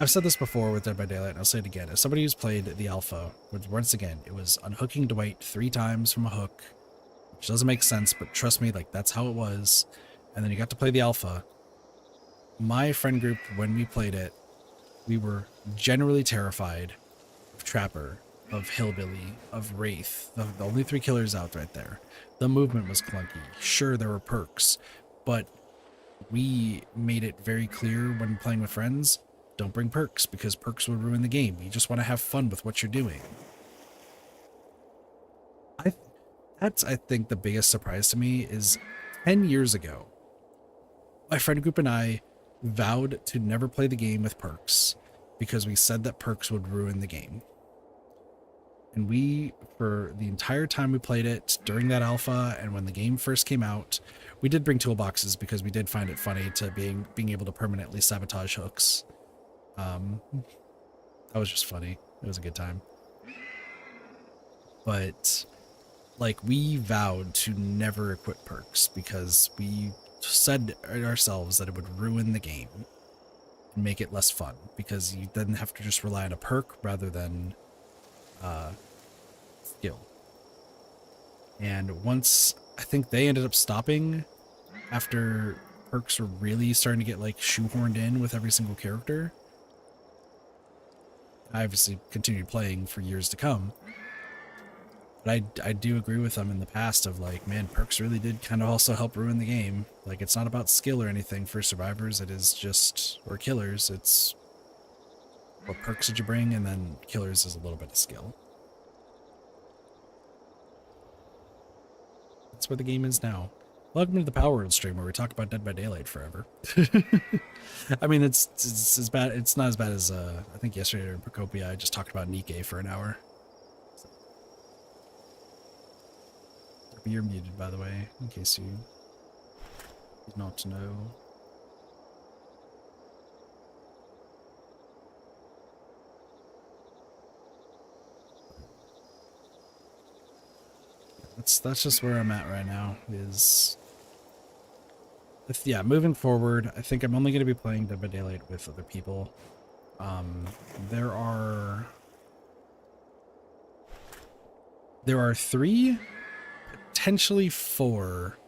A: I've said this before with Dead by Daylight, and I'll say it again. As somebody who's played the alpha, which once again, it was unhooking Dwight 3 times from a hook, which doesn't make sense, but trust me, like that's how it was. And then you got to play the alpha. My friend group, when we played it, we were generally terrified of Trapper, of Hillbilly, of Wraith, the only 3 killers out right there. The movement was clunky. Sure, there were perks, but we made it very clear when playing with friends, don't bring perks because perks will ruin the game. You just want to have fun with what you're doing. That's, I think, the biggest surprise to me is 10 years ago, my friend group and I vowed to never play the game with perks because we said that perks would ruin the game. And we, for the entire time we played it, during that alpha and when the game first came out, we did bring toolboxes because we did find it funny to being able to permanently sabotage hooks. That was just funny. It was a good time. But like we vowed to never equip perks because we said ourselves that it would ruin the game and make it less fun because you then have to just rely on a perk rather than skill. And once I think they ended up stopping after perks were really starting to get like shoehorned in with every single character. I obviously continued playing for years to come. But I do agree with them in the past of like, man, perks really did kind of also help ruin the game. Like, it's not about skill or anything for survivors. It is just, or killers, it's what perks did you bring, and then killers is a little bit of skill. That's where the game is now. Welcome to the Palworld stream where we talk about Dead by Daylight forever. I mean, it's as bad. It's not as bad as I think yesterday in Procopia I just talked about Nikkei for an hour. So. You're muted, by the way, in case you did not know. That's just where I'm at right now. Is yeah, moving forward, I think I'm only going to be playing Dead by Daylight with other people. There are 3, potentially 4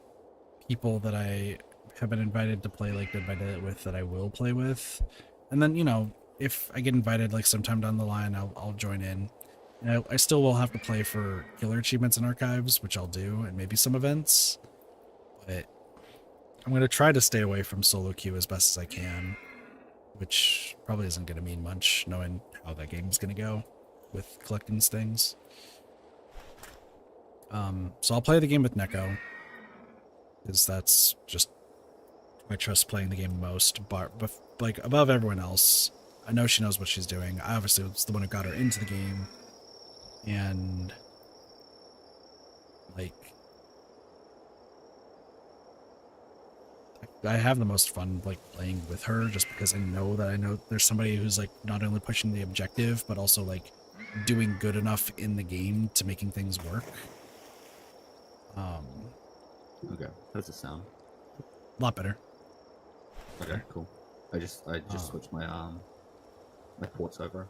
A: people that I have been invited to play like Dead by Daylight with that I will play with. And then, you know, if I get invited like sometime down the line, I'll join in. And I still will have to play for killer achievements and archives, which I'll do, and maybe some events. But I'm going to try to stay away from solo queue as best as I can, which probably isn't going to mean much knowing how that game's going to go with collecting things. So I'll play the game with Neko, because that's just I trust playing the game most, but like above everyone else. I know she knows what she's doing. I obviously was the one who got her into the game, and like I have the most fun like playing with her just because I know there's somebody who's like not only pushing the objective but also like doing good enough in the game to making things work.
D: Okay, how's it sound?
A: A lot better.
D: Okay, cool. I just switched my my ports over.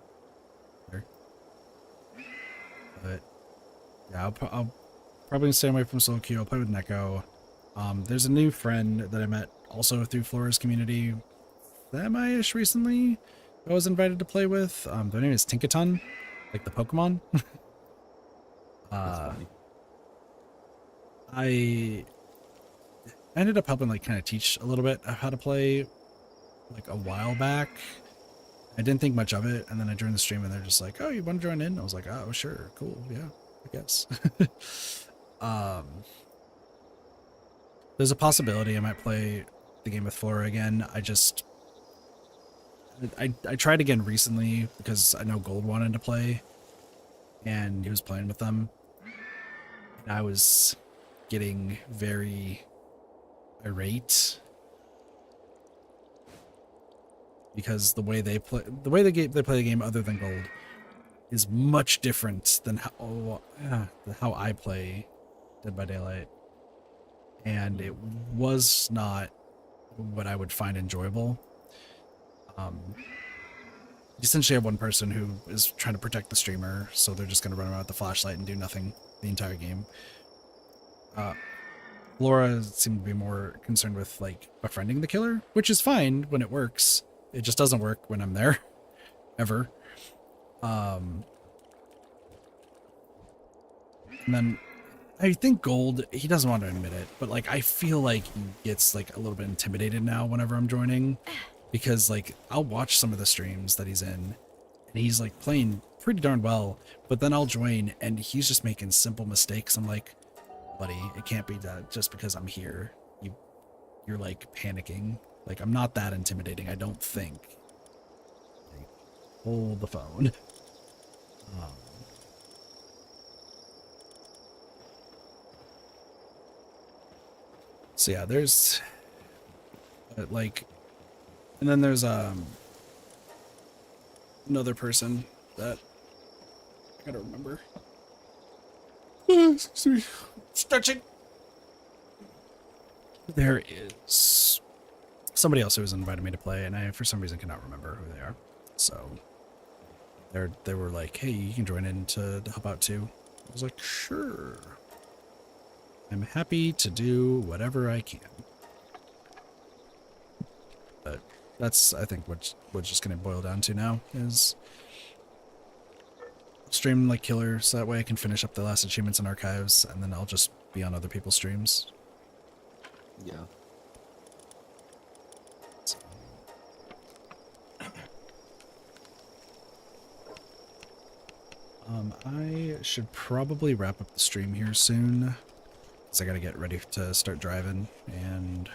A: But yeah, I'll probably stay away from solo queue. I'll play with Neko. There's a new friend that I met also through Flora's community semi-ish recently I was invited to play with. Their name is Tinkaton, like the Pokemon.
D: That's funny.
A: I ended up helping like kind of teach a little bit of how to play like a while back. I didn't think much of it, and then I joined the stream and they're just like, oh, you want to join in? I was like, oh, sure, cool, yeah, I guess. There's a possibility I might play the game with Flora again. I tried again recently because I know Gold wanted to play, and he was playing with them, and I was getting very irate because the way they play they play the game other than Gold is much different than how I play Dead by Daylight, and it was not what I would find enjoyable. You essentially have one person who is trying to protect the streamer, so they're just going to run around with the flashlight and do nothing the entire game. Laura seemed to be more concerned with like befriending the killer, which is fine when it works. It just doesn't work when I'm there, ever. And then I think Gold, he doesn't want to admit it, but like I feel like he gets like a little bit intimidated now whenever I'm joining, because like I'll watch some of the streams that he's in and he's like playing pretty darn well, but then I'll join and he's just making simple mistakes. I'm like, buddy, it can't be that just because I'm here. You're like panicking. Like I'm not that intimidating, I don't think. Like, hold the phone. So yeah, there's like, and then there's another person that I gotta remember. Excuse me. Stretching. There is somebody else who has invited me to play, and I for some reason cannot remember who they are. So they were like, "Hey, you can join in to help out too." I was like, "Sure." I'm happy to do whatever I can. But that's, I think, what's just going to boil down to now is stream like killer, so that way I can finish up the last achievements and archives, and then I'll just be on other people's streams.
D: Yeah.
A: So. I should probably wrap up the stream here soon. I gotta get ready to start driving and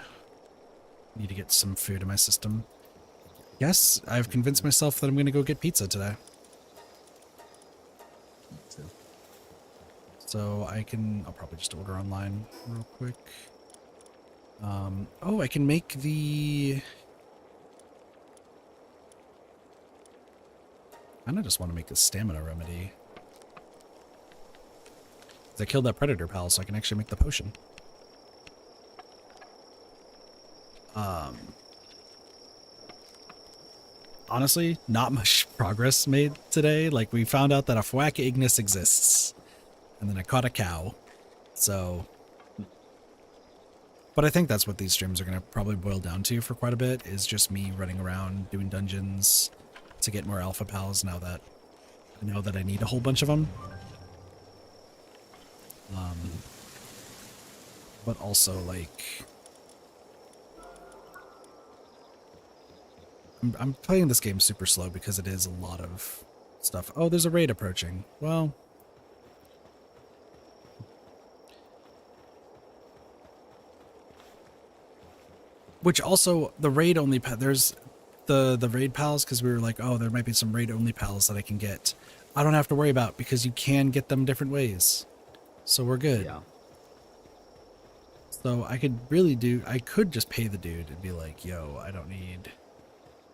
A: need to get some food in my system. Yes, I've convinced myself that I'm gonna go get pizza today. So I'll probably just order online real quick. Oh, I can make I kinda just want to make the stamina remedy. I killed that predator pal, so I can actually make the potion. Honestly, not much progress made today. Like, we found out that a Fwack Ignis exists, and then I caught a cow. So, but I think that's what these streams are going to probably boil down to for quite a bit, is just me running around doing dungeons to get more alpha pals now that I know that I need a whole bunch of them. But also, like, I'm playing this game super slow because it is a lot of stuff. Oh, there's a raid approaching. Well, which also the raid only there's the raid pals, because we were like, oh, there might be some raid only pals that I can get. I don't have to worry about because you can get them different ways, so we're good.
D: Yeah.
A: So I could just pay the dude and be like, yo, I don't need...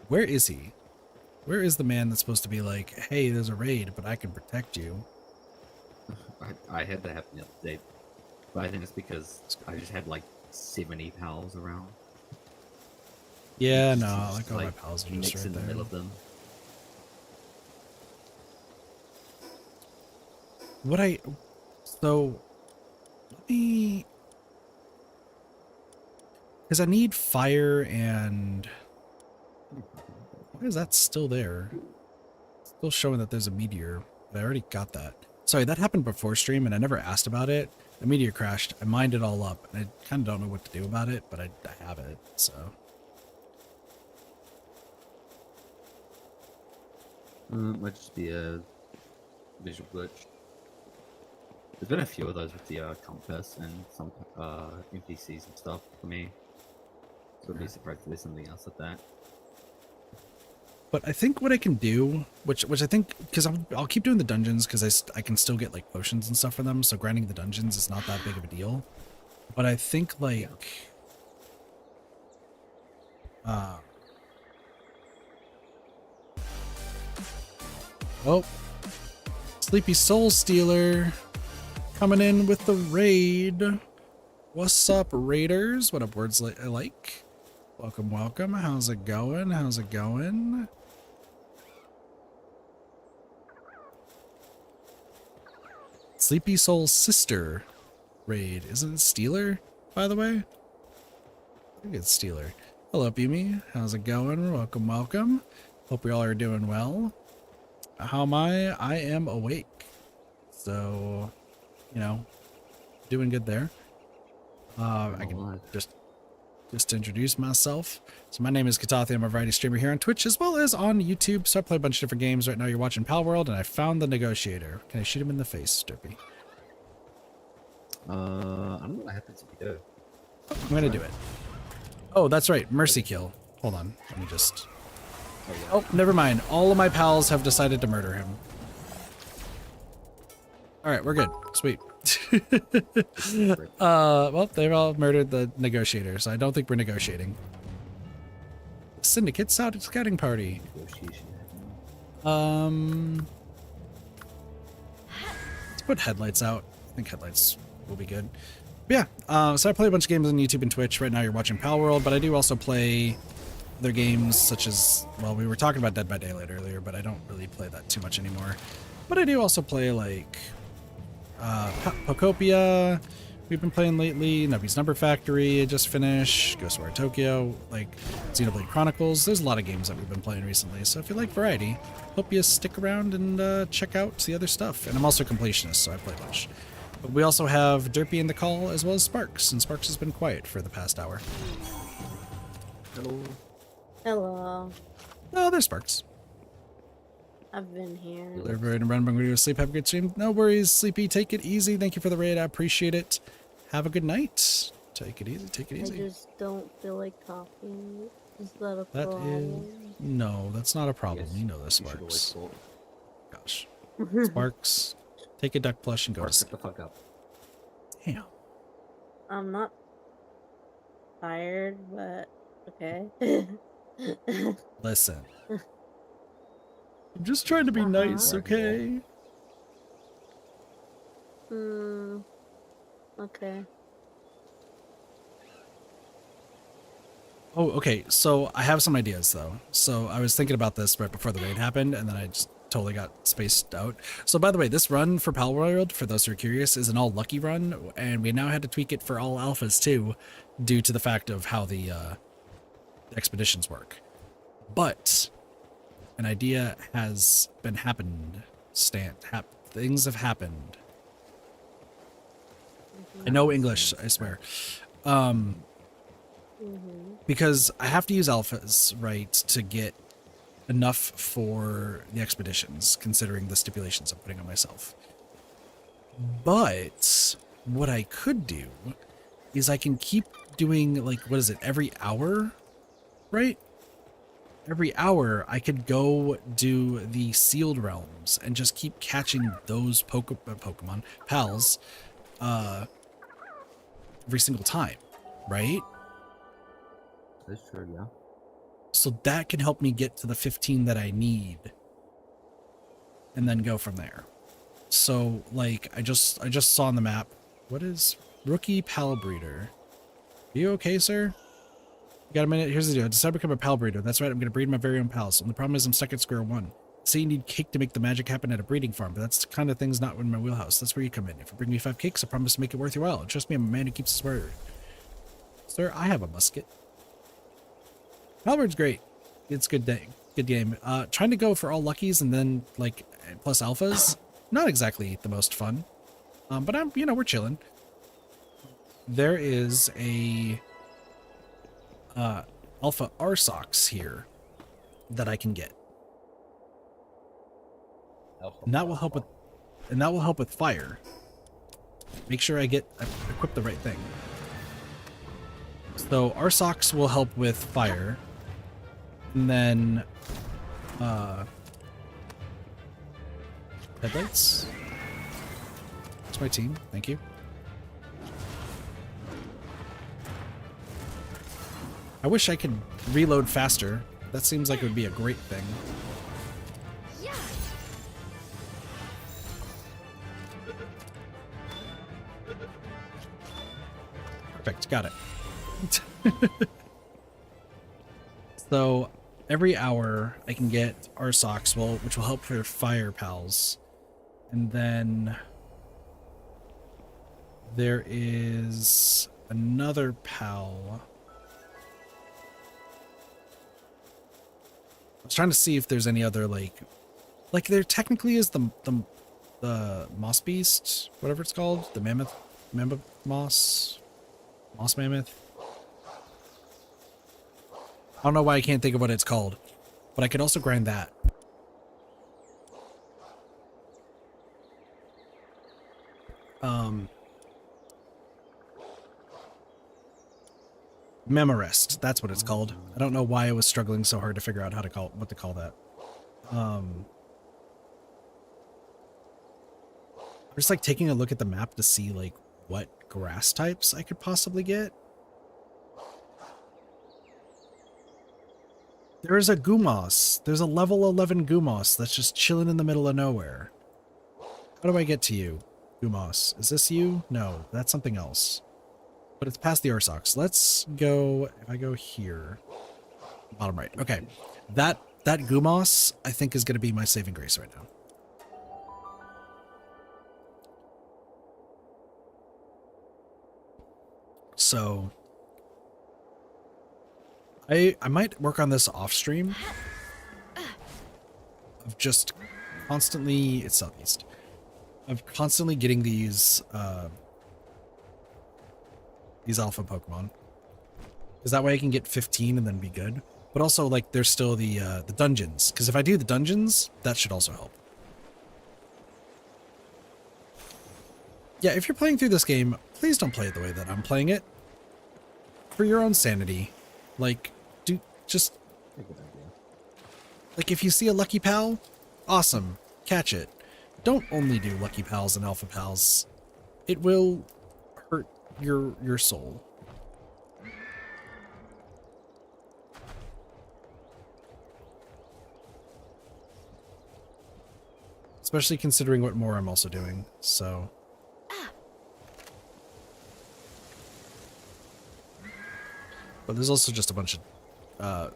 A: Where is he? Where is the man that's supposed to be like, hey, there's a raid, but I can protect you?
D: I had that happen the other day, but I think it's because I just had like 70 pals around.
A: Yeah,
D: Just-
A: no,
D: just,
A: like all my pals are just
D: mix
A: right
D: in the
A: there.
D: middle of them.
A: So, let me... Because I need fire and... Why is that still there? Still showing that there's a meteor, but I already got that. Sorry, that happened before stream and I never asked about it. The meteor crashed, I mined it all up, and I kind of don't know what to do about it, but I have it, so...
D: Might just be a visual glitch. There's been a few of those with the compass and some NPCs and stuff for me. So I'd be surprised if there's something else with that.
A: But I think what I can do, which I think, because I'll keep doing the dungeons because I can still get like potions and stuff for them. So grinding the dungeons is not that big of a deal. But I think like, oh, Sleepy Soul Stealer coming in with the raid. What's up, raiders? What up, words I like? Welcome, welcome. How's it going? How's it going? Sleepy Soul Sister raid. Isn't it Stealer, by the way? I think it's Stealer. Hello, Beamy. How's it going? Welcome, welcome. Hope we all are doing well. How am I? I am awake. So, you know, doing good there. I can just to introduce myself. So my name is Katathi. I'm a variety streamer here on Twitch as well as on YouTube. So I play a bunch of different games. Right now you're watching Palworld, and I found the negotiator. Can I shoot him in the face, Derpy?
D: I don't know what happens if you do.
A: I'm gonna do it. Oh, that's right. Mercy kill. Hold on. Let me just... Oh, never mind. All of my pals have decided to murder him. Alright, we're good. Sweet. Well, they've all murdered the negotiator, so I don't think we're negotiating. Syndicate scouting party. Let's put headlights out. I think headlights will be good. But yeah, so I play a bunch of games on YouTube and Twitch. Right now you're watching Palworld, but I do also play other games such as, well, we were talking about Dead by Daylight earlier, but I don't really play that too much anymore. But I do also play like Pokopia, we've been playing lately, Nubby's Number Factory, I just finished, Ghostwire Tokyo, like Xenoblade Chronicles. There's a lot of games that we've been playing recently, so if you like variety, hope you stick around and check out the other stuff. And I'm also a completionist, so I play a bunch. But we also have Derpy in the call, as well as Sparks, and Sparks has been quiet for the past hour.
D: Hello.
F: Hello.
A: Oh, there's Sparks.
F: I've been here.
A: Everybody run, I'm going to go sleep. Have a good stream. No worries, Sleepy. Take it easy. Thank you for the raid. I appreciate it. Have a good night. Take it easy. Take it easy.
F: I just don't feel like talking. Is that a
A: That
F: problem?
A: is... No, that's not a problem.
D: Yes,
A: You know this,
D: you should always
A: Sparks.
D: talk.
A: Gosh. Sparks, take a duck plush and go to
D: Sparks,
A: sleep.
D: shut the fuck up.
A: Damn.
F: I'm not tired, but okay.
A: Listen. I'm just trying to be nice, okay?
F: Okay.
A: Oh, okay. So I have some ideas, though. So I was thinking about this right before the raid happened, and then I just totally got spaced out. So by the way, this run for Palworld, for those who are curious, is an all lucky run, and we now had to tweak it for all alphas too, due to the fact of how the expeditions work. But an idea has been happened. Things have happened. I know English, I swear. Because I have to use alphas, right, to get enough for the expeditions, considering the stipulations I'm putting on myself. But what I could do is I can keep doing, like, what is it, every hour, right? Every hour I could go do the sealed realms and just keep catching those Pokemon pals every single time, right?
D: That's true, yeah.
A: So that can help me get to the 15 that I need and then go from there. So like I just saw on the map, what is rookie pal breeder? Are you okay, sir? You got a minute? Here's the deal. I decided to become a pal breeder. That's right, I'm gonna breed my very own pals. And the problem is I'm stuck at square one. Say you need cake to make the magic happen at a breeding farm, but that's the kind of thing's not in my wheelhouse. That's where you come in. If you bring me 5 cakes, I promise to make it worth your while. And trust me, I'm a man who keeps his word. Sir, I have a musket. Palworld's great. It's good day. Good game. Trying to go for all luckies and then like plus alphas, not exactly the most fun. But I'm, we're chilling. There is a alpha Arsox here that I can get. And that will help with fire. Make sure I equip the right thing. So Arsox will help with fire. And then headlights. That's my team. Thank you. I wish I could reload faster. That seems like it would be a great thing. Perfect, got it. So every hour I can get our socks, which will help for fire pals. And then there is another pal. I was trying to see if there's any other like there technically is the moss beast, whatever it's called, the mammoth moss mammoth. I don't know why I can't think of what it's called, but I could also grind that. Memorest, that's what it's called. I don't know why I was struggling so hard to figure out what to call that. I'm just like taking a look at the map to see like what grass types I could possibly get. There is a Gumoss. There's a level 11 Gumoss that's just chilling in the middle of nowhere. How do I get to you, Gumoss? Is this you? No, that's something else. But it's past the Ursox. Let's go, if I go here, bottom right. Okay, that Gumoss I think is going to be my saving grace right now. So I might work on this off stream of just constantly, it's southeast, of constantly getting these alpha Pokemon, because that way I can get 15 and then be good. But also, like, there's still the dungeons, because if I do the dungeons, that should also help. Yeah, if you're playing through this game, please don't play it the way that I'm playing it. For your own sanity. Like, just... Like, if you see a Lucky Pal, awesome, catch it. Don't only do Lucky Pals and Alpha Pals. It will hurt your soul. Especially considering what more I'm also doing, so... But there's also just a bunch of, I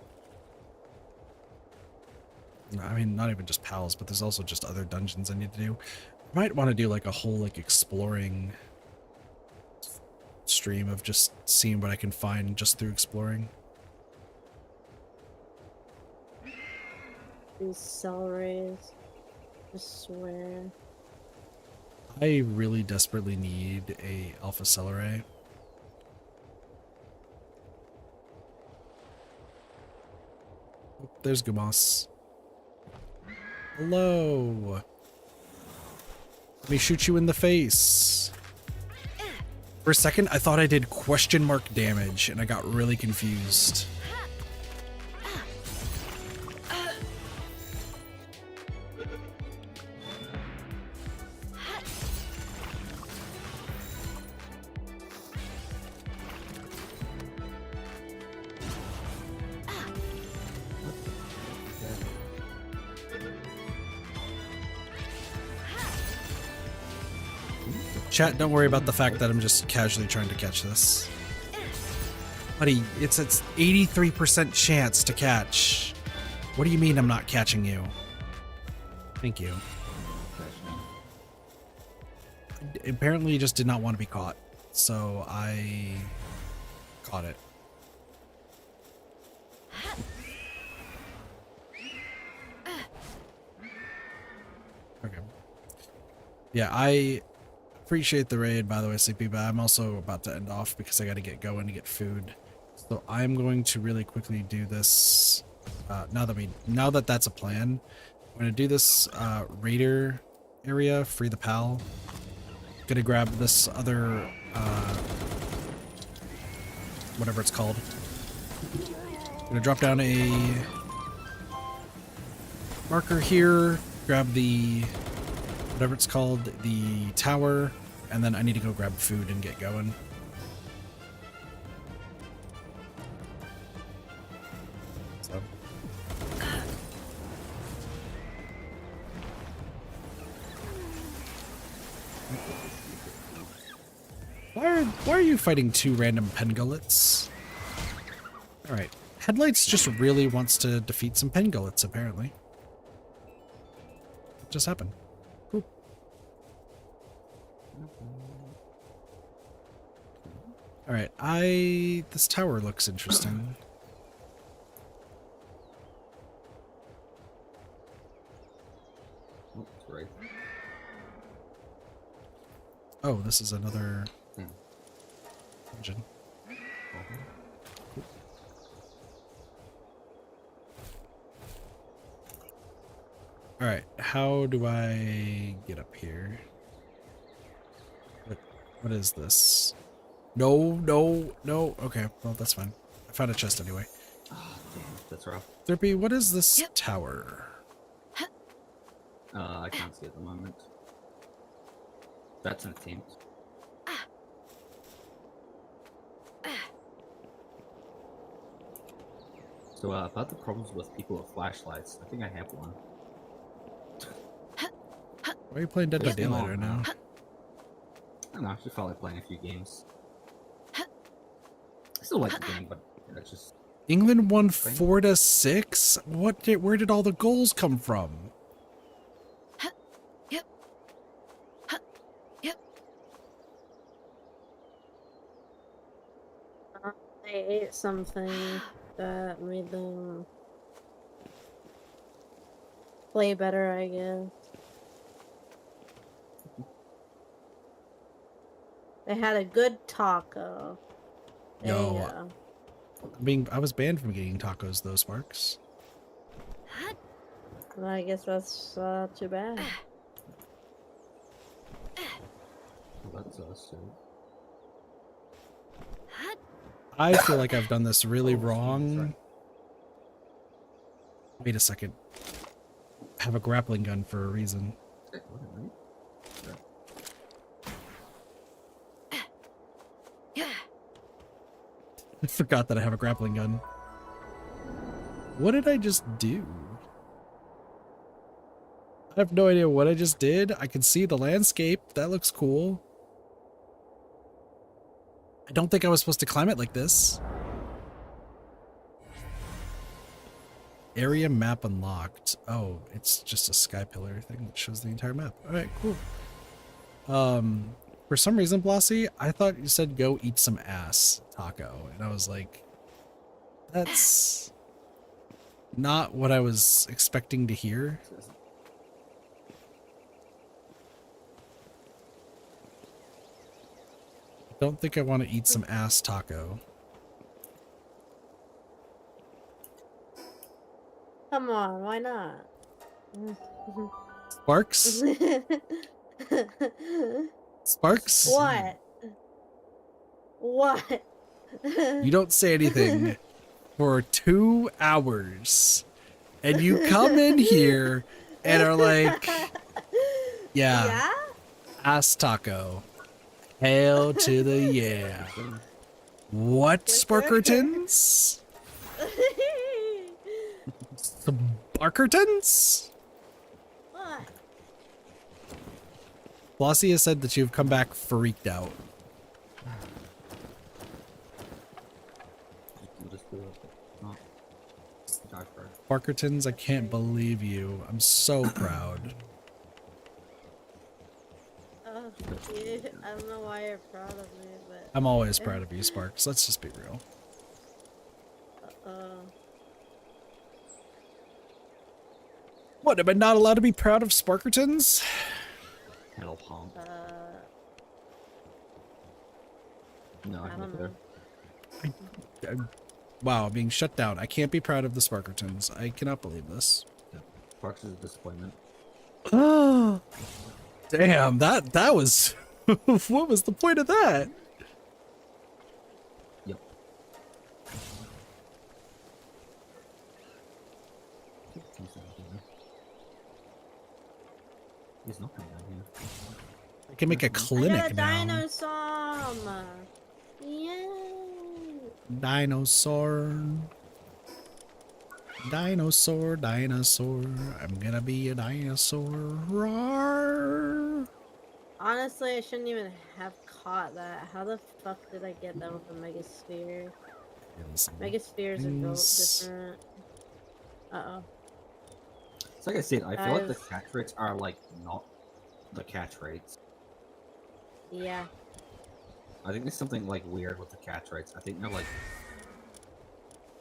A: mean, not even just pals, but there's also just other dungeons I need to do. I might want to do like a whole like exploring stream of just seeing what I can find just through exploring.
F: These celeries, I swear.
A: I really desperately need a alpha celery. Oh, there's Gumoss. Hello. Let me shoot you in the face. For a second, I thought I did question mark damage, and I got really confused. Chat, don't worry about the fact that I'm just casually trying to catch this. Buddy, it's 83% chance to catch. What do you mean I'm not catching you? Thank you. Apparently you just did not want to be caught, so I caught it. Okay. Yeah, I appreciate the raid, by the way, Sleepy, but I'm also about to end off because I got to get going to get food. So I'm going to really quickly do this. Now that that's a plan, I'm going to do this raider area, free the pal. Gonna grab this other whatever it's called. Gonna drop down a marker here, grab the, whatever it's called, the tower, and then I need to go grab food and get going. So. Why are you fighting two random pengullets? Alright. Headlights just really wants to defeat some pengullets, apparently. What just happened? Cool. Alright, this tower looks interesting.
D: Oh, right.
A: Oh, this is another engine. Alright, how do I get up here? What is this? No. Okay, well, that's fine. I found a chest anyway.
D: Oh, damn, that's rough.
A: Therpy, what is this tower?
D: I can't see at the moment. That's an attempt. So, about the problems with people with flashlights, I think I have one.
A: Why are you playing Dead by Daylight right now?
D: I don't know, I just felt like playing a few games. I still like the game, but it's just...
A: England won 4-6? Where did all the goals come from?
F: They ate something that made them play better, I guess. They had a good taco. There you
A: Yo,
F: go.
A: I was banned from getting tacos, though, Sparks.
F: Well, I guess that's too bad.
D: That's us, so...
A: I feel like I've done this really wrong. Wait a second. I have a grappling gun for a reason. I forgot that I have a grappling gun. What did I just do? I have no idea what I just did. I can see the landscape. That looks cool. I don't think I was supposed to climb it like this. Area map unlocked. Oh, it's just a sky pillar thing that shows the entire map. All right, cool. For some reason, Blossy, I thought you said go eat some ass, taco. And I was like, that's not what I was expecting to hear. Don't think I want to eat some ass taco.
F: Come on, why not?
A: Sparks? Sparks?
F: What? What?
A: You don't say anything for 2 hours. And you come in here and are like, yeah, ass taco. Hail to the yeah. What, Sparkertons? Sparkertons?
F: What?
A: Blossy has said that you've come back freaked out. Sparkertons, I can't believe you. I'm so proud.
F: Oh, dude, I don't know why you're proud of me, but...
A: I'm always proud of you, Sparks. Let's just be real. What, am I not allowed to be proud of Sparkertons?
D: Hell honk. No,
F: I don't know.
A: Wow, I'm being shut down. I can't be proud of the Sparkertons. I cannot believe this.
D: Sparks is a disappointment.
A: Oh, damn, that was... What was the point of that?
D: Yep. come down here.
A: I can make a
F: I
A: clinic
F: got a
A: now.
F: dinosaur! Yay!
A: Dinosaur. Dinosaur, dinosaur. I'm gonna be a dinosaur. Roar.
F: Honestly, I shouldn't even have caught that. How the fuck did I get that with a megasphere? Megaspheres are built
A: Things-
F: different. Uh-oh.
D: It's like I said, I feel like the
F: Guys.
D: catch rates are like not the catch rates.
F: Yeah.
D: I think there's something like weird with the catch rates. I think they're like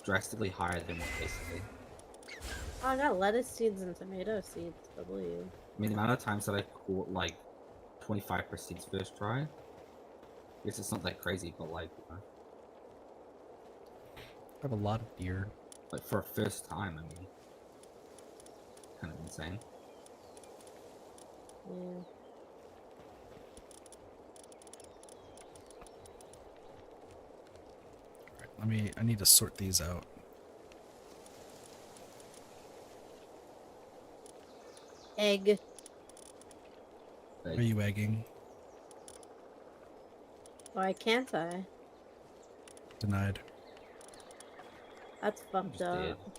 D: drastically higher than what they say.
F: Oh, I got lettuce seeds and tomato seeds. W.
D: I mean, the amount of times that I caught like 25% first try, I guess it's not that crazy, but like, you know,
A: I have a lot of deer.
D: like for a first time, I mean, kind of insane.
F: Yeah.
A: I need to sort these out.
F: Egg.
A: Are you egging?
F: Why can't I?
A: Denied.
F: That's fucked
D: just dead.
F: up.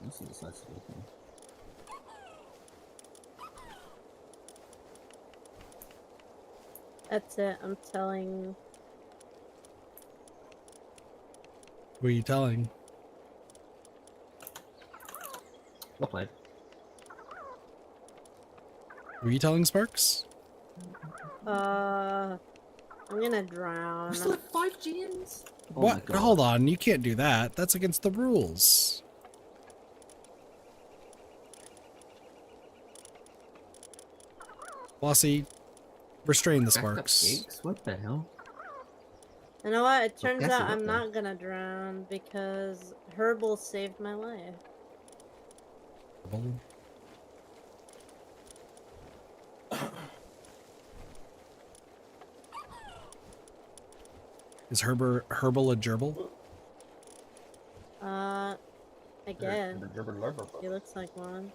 D: Let's see the size of the thing.
F: That's it. I'm telling.
A: Who are you telling?
D: Well played.
A: Were you telling Sparks?
F: I'm gonna drown.
D: Still 5 GMs? Oh my
A: What?
D: God.
A: Hold on, you can't do that. That's against the rules. Bossy, restrain the
D: Backed up
A: Sparks.
D: gigs? What the hell?
F: You know what? It turns
D: Cassie,
F: out
D: what
F: I'm
D: the-
F: not gonna drown because Herbal saved my life.
A: Is Herbal a gerbil?
F: I guess. He looks like one.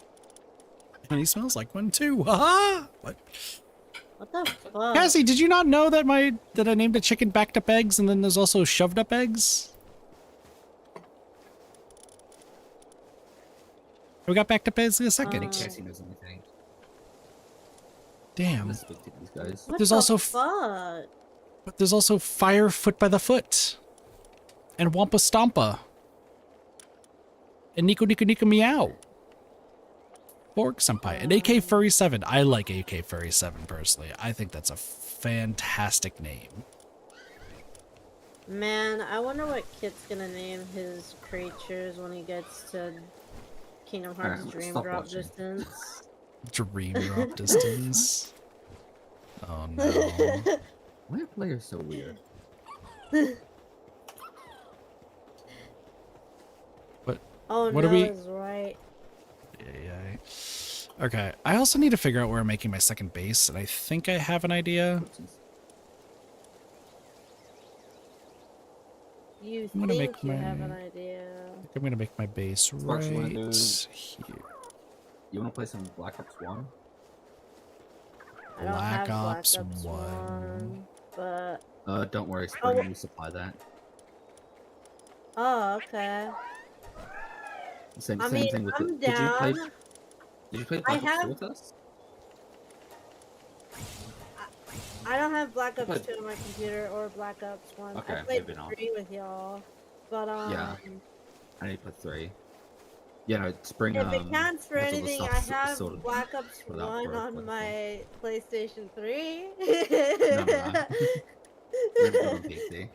A: And he smells like one too. Haha! What?
F: What the fuck?
A: Cassie, did you not know that I named a chicken backed up eggs and then there's also shoved up eggs? We got backed up eggs in a
D: I
A: second.
D: think Cassie knows anything.
A: Damn.
D: Let's speak to these guys.
F: What
A: There's
F: the
A: also
F: fuck?
A: But there's also Fire Foot by the Foot. And Wampa Stompa. And Nico Nico Nico Meow. Borg Senpai. And AK Furry 7. I like AK Furry 7 personally. I think that's a fantastic name.
F: Man, I wonder what Kit's gonna name his creatures when he gets to Kingdom Hearts
D: Alright,
F: Dream
D: stop
F: Drop
D: watching.
F: distance.
A: Dream Drop Distance. Oh no.
D: Why are players so weird?
F: Oh
A: What
F: no,
A: are we-
F: is right.
A: Yeah. Okay. I also need to figure out where I'm making my second base, and I think I have an idea.
D: Oopsies.
F: You
A: I'm gonna
F: think
A: make
F: you have an
A: my-
F: idea?
A: I think I'm gonna make my base
D: Sparks,
A: right
D: you wanna do-
A: here.
D: You wanna play some Black Ops 1?
F: I don't
A: Black
F: have
A: Ops
F: Black Ops
A: 1.
F: 1, but
D: Don't worry, Spring
F: Oh.
D: will supply that.
F: oh, okay.
D: Same,
F: I
D: same
F: mean,
D: thing with
F: I'm
D: the,
F: down.
D: Did you play
F: I
D: Black Ops 2
F: have-
D: with us?
F: I don't have Black Ops
D: But-
F: 2 on my computer or Black Ops 1.
D: Okay,
F: I played
D: maybe not.
F: 3 with y'all, but
D: Yeah. I need to play 3. Yeah, no, Spring,
F: if it counts for
D: has all the
F: anything,
D: stuff
F: I
D: s-
F: have
D: sorted
F: Black Ops
D: without
F: 1
D: growth,
F: on
D: but-
F: my PlayStation 3.
D: No, no. We have it on PC.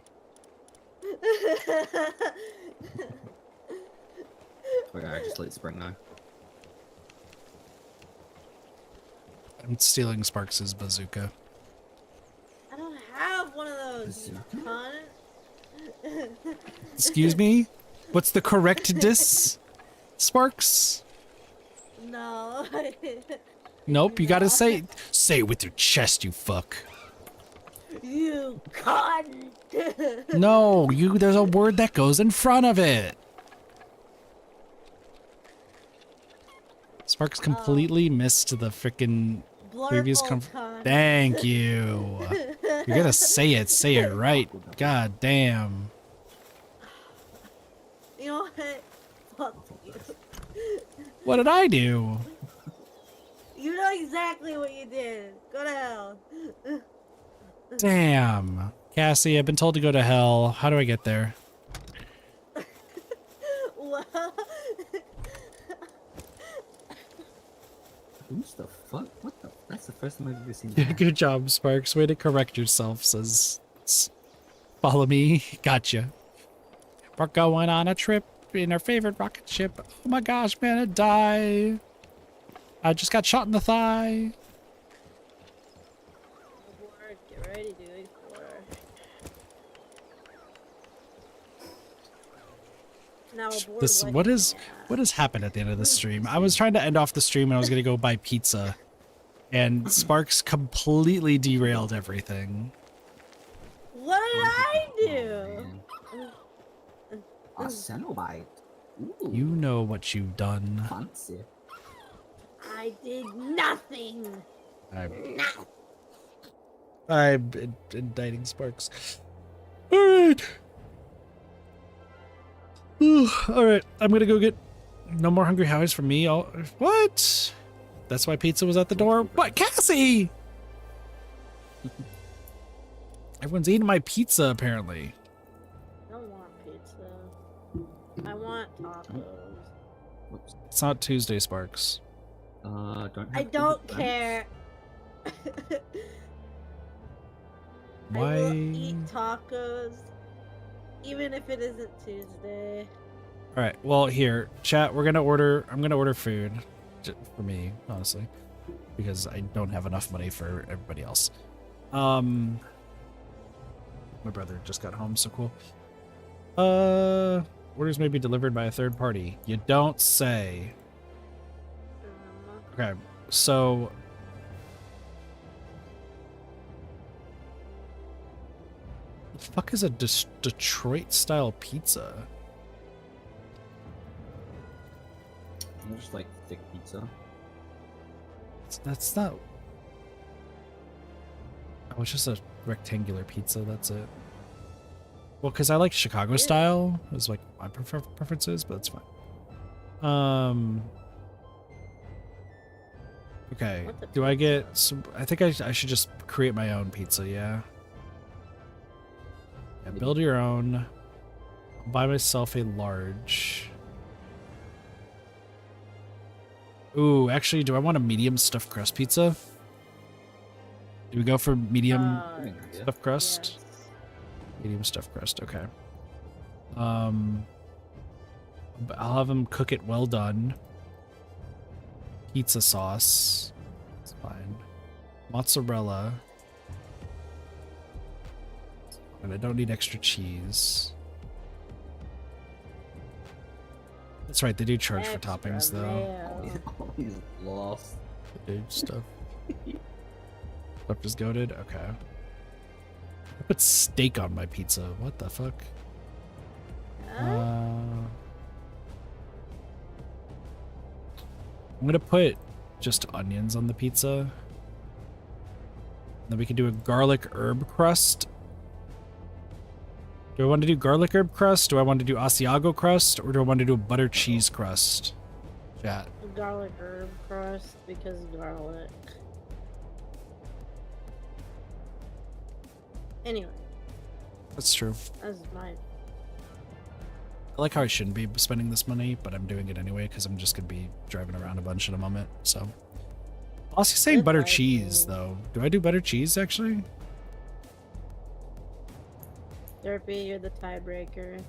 D: Okay, I just let Spring know.
A: I'm stealing Sparks' bazooka.
F: I don't have one of those, you
D: Bazooka?
F: cunt.
A: Excuse me? What's the correct dis? Sparks?
F: No.
A: Nope, you gotta say it with your chest, you fuck.
F: You cunt.
A: No, there's a word that goes in front of it. Sparks completely missed the frickin' previous
F: Blurple
A: Thank you. You're gonna say it. Say it right. God damn.
F: You know what? Fuck you.
A: What did I do?
F: You know exactly what you did. Go to hell.
A: Damn. Cassie, I've been told to go to hell. How do I get there?
F: Well,
D: Who's the fuck? What the? That's the first time I've ever seen that.
A: Good job, Sparks. Way to correct yourself, says. Follow me. Gotcha. We're going on a trip in our favorite rocket ship. Oh my gosh, man, I'd die. I just got shot in the thigh.
F: Aboard, get ready to explore. Now aboard
A: This
F: what
A: what
F: you
A: is
F: have.
A: what has happened at the end of the stream? I was trying to end off the stream and I was gonna go buy pizza, and Sparks completely derailed everything.
F: What did I do?
D: Man. A Cenobite. Ooh,
A: You know what you've done.
D: fancy.
F: I did nothing.
A: I'm indicting Sparks. Alright. Alright, I'm gonna go get no more Hungry Howies for me. What? That's why pizza was at the door? What? Cassie! Everyone's eating my pizza, apparently.
F: I don't want pizza. I want tacos.
D: Whoops.
A: It's not Tuesday, Sparks.
D: Don't.
F: I
D: have
F: don't
D: plans.
F: care. I
A: Why?
F: will eat tacos, even if it isn't Tuesday.
A: Alright, well, here, chat, I'm gonna order food for me, honestly, because I don't have enough money for everybody else. My brother just got home, so cool. Orders may be delivered by a third party. You don't say. Okay, so the fuck is a Detroit style pizza?
D: Just like thick pizza.
A: That's not. Oh, it's just a rectangular pizza. That's it. Well, because I like Chicago style. Is like my preferences, but that's fine. Okay.
F: What's a
A: Do I get
F: pizza?
A: some? I think I should just create my own pizza. Yeah. Yeah. Build your own. I'll buy myself a large. Ooh, actually, do I want a medium stuffed crust pizza? Do we go for medium
D: Yeah.
A: stuffed crust?
F: Yes.
A: Medium stuffed crust, okay. I'll have them cook it well done. Pizza sauce. It's fine. Mozzarella. And I don't need extra cheese. That's right, they do charge for
F: Extra
A: toppings though.
F: mayo.
D: He's lost.
A: Dude, stuff. Stuff is goated? Okay. I put steak on my pizza. What the fuck?
F: Huh?
A: I'm gonna put just onions on the pizza. Then we can do a garlic herb crust. Do I want to do garlic herb crust? Do I want to do Asiago crust? Or do I want to do a butter cheese crust? Chat.
F: Garlic herb crust because garlic. Anyway,
A: That's true.
F: that's my.
A: I like how I shouldn't be spending this money, but I'm doing it anyway because I'm just gonna be driving around a bunch in a moment. So, also saying
F: Good
A: butter
F: idea.
A: cheese though. Do I do butter cheese actually?
F: Derpy, you're the tiebreaker.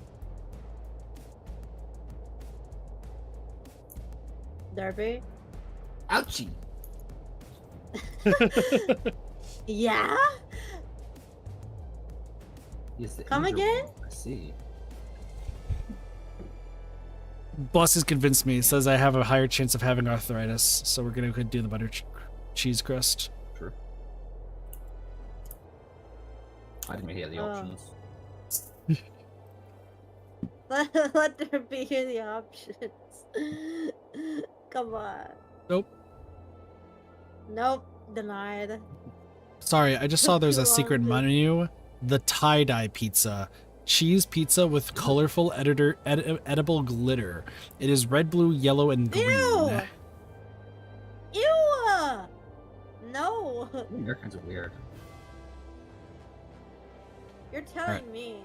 F: Derpy?
D: Ouchie.
F: Yeah?
D: Yes, the
F: Come
D: injured
F: again?
D: one, I see.
A: Boss has convinced me. Says I have a higher chance of having arthritis, so we're gonna go do the butter cheese crust.
D: True. I didn't hear the
F: Oh.
D: options.
F: Let there be the options. Come on.
A: Nope.
F: Nope. Denied.
A: Sorry, I just saw there's a
F: Too long
A: secret
F: to-
A: menu. The tie-dye pizza. Cheese pizza with colorful edible glitter. It is red, blue, yellow, and green.
F: Ew! Ew! No!
D: Americans are weird.
F: You're telling me.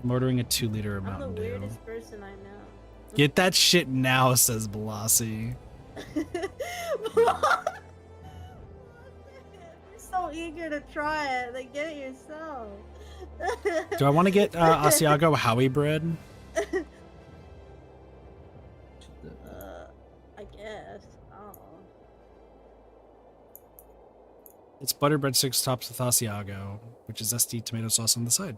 A: I'm ordering a 2-liter
F: I'm the
A: Mountain Dew.
F: weirdest person I know.
A: Get that shit now, says Blasi.
F: You're so eager to try it. Like, get it yourself.
A: Do I want to get Asiago Howie bread?
F: I guess. Oh.
A: It's butter breadsticks topped with Asiago, which is zesty tomato sauce on the side.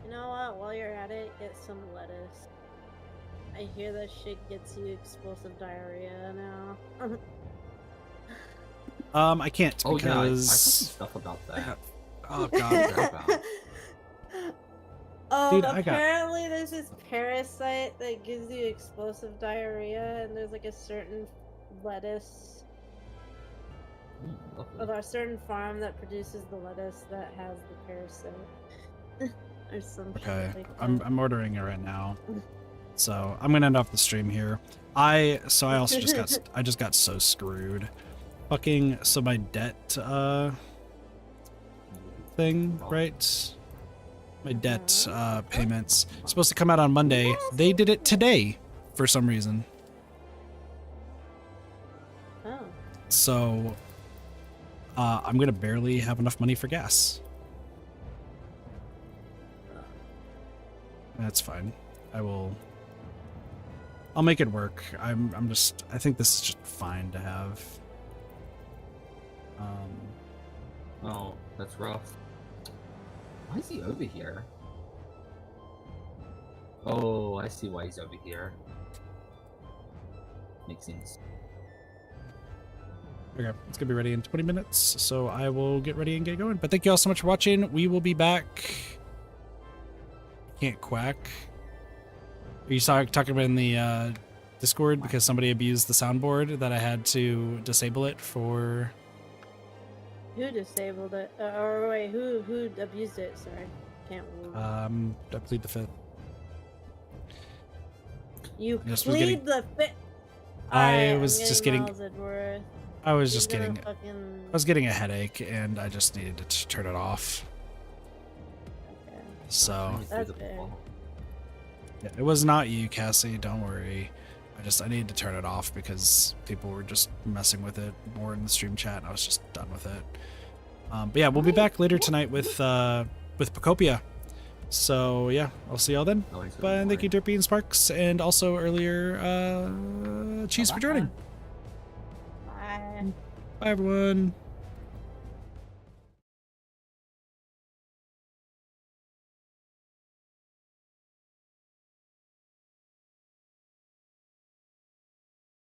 F: You know what? While you're at it, get some lettuce. I hear that shit gets you explosive diarrhea now.
A: I can't
D: Oh yeah, I saw some
A: because
D: stuff about that.
A: oh god,
D: About.
F: Oh,
A: Dude, I got-
F: apparently there's this parasite that gives you explosive diarrhea, and there's like a certain lettuce,
D: Lovely.
F: or a certain farm that produces the lettuce that has the parasite. Or some shit
A: okay.
F: like that.
A: I'm ordering it right now. So I'm gonna end off the stream here. I also just got so screwed. Fucking so my debt thing, right? My debt payments supposed to come out on Monday. They did it today for some reason.
F: Oh.
A: So I'm gonna barely have enough money for gas. That's fine. I'll make it work. I think this is just fine to have.
D: Oh, that's rough. Why is he over here? Oh, I see why he's over here. Makes sense.
A: Okay, it's gonna be ready in 20 minutes, so I will get ready and get going. But thank you all so much for watching. We will be back. Can't quack. Are you talking about in the Discord because somebody abused the soundboard that I had to disable it for?
F: Who disabled it? Or wait, who abused it? Sorry, can't remember.
A: I plead the fifth.
F: You
A: just was
F: plead
A: getting-
F: the fifth.
A: I was just getting. I was just getting.
F: Fucking...
A: I was getting a headache, and I just needed to turn it off.
F: Okay.
A: So
F: That's fair.
A: yeah, it was not you, Cassie. Don't worry. I needed to turn it off because people were just messing with it more in the stream chat, and I was just done with it. But yeah, we'll be back later tonight with Pacopia. So yeah, I'll see y'all then. Bye, and thank you, Derpy and Sparks, and also earlier, Cheese for joining.
F: Bye.
A: Bye, everyone.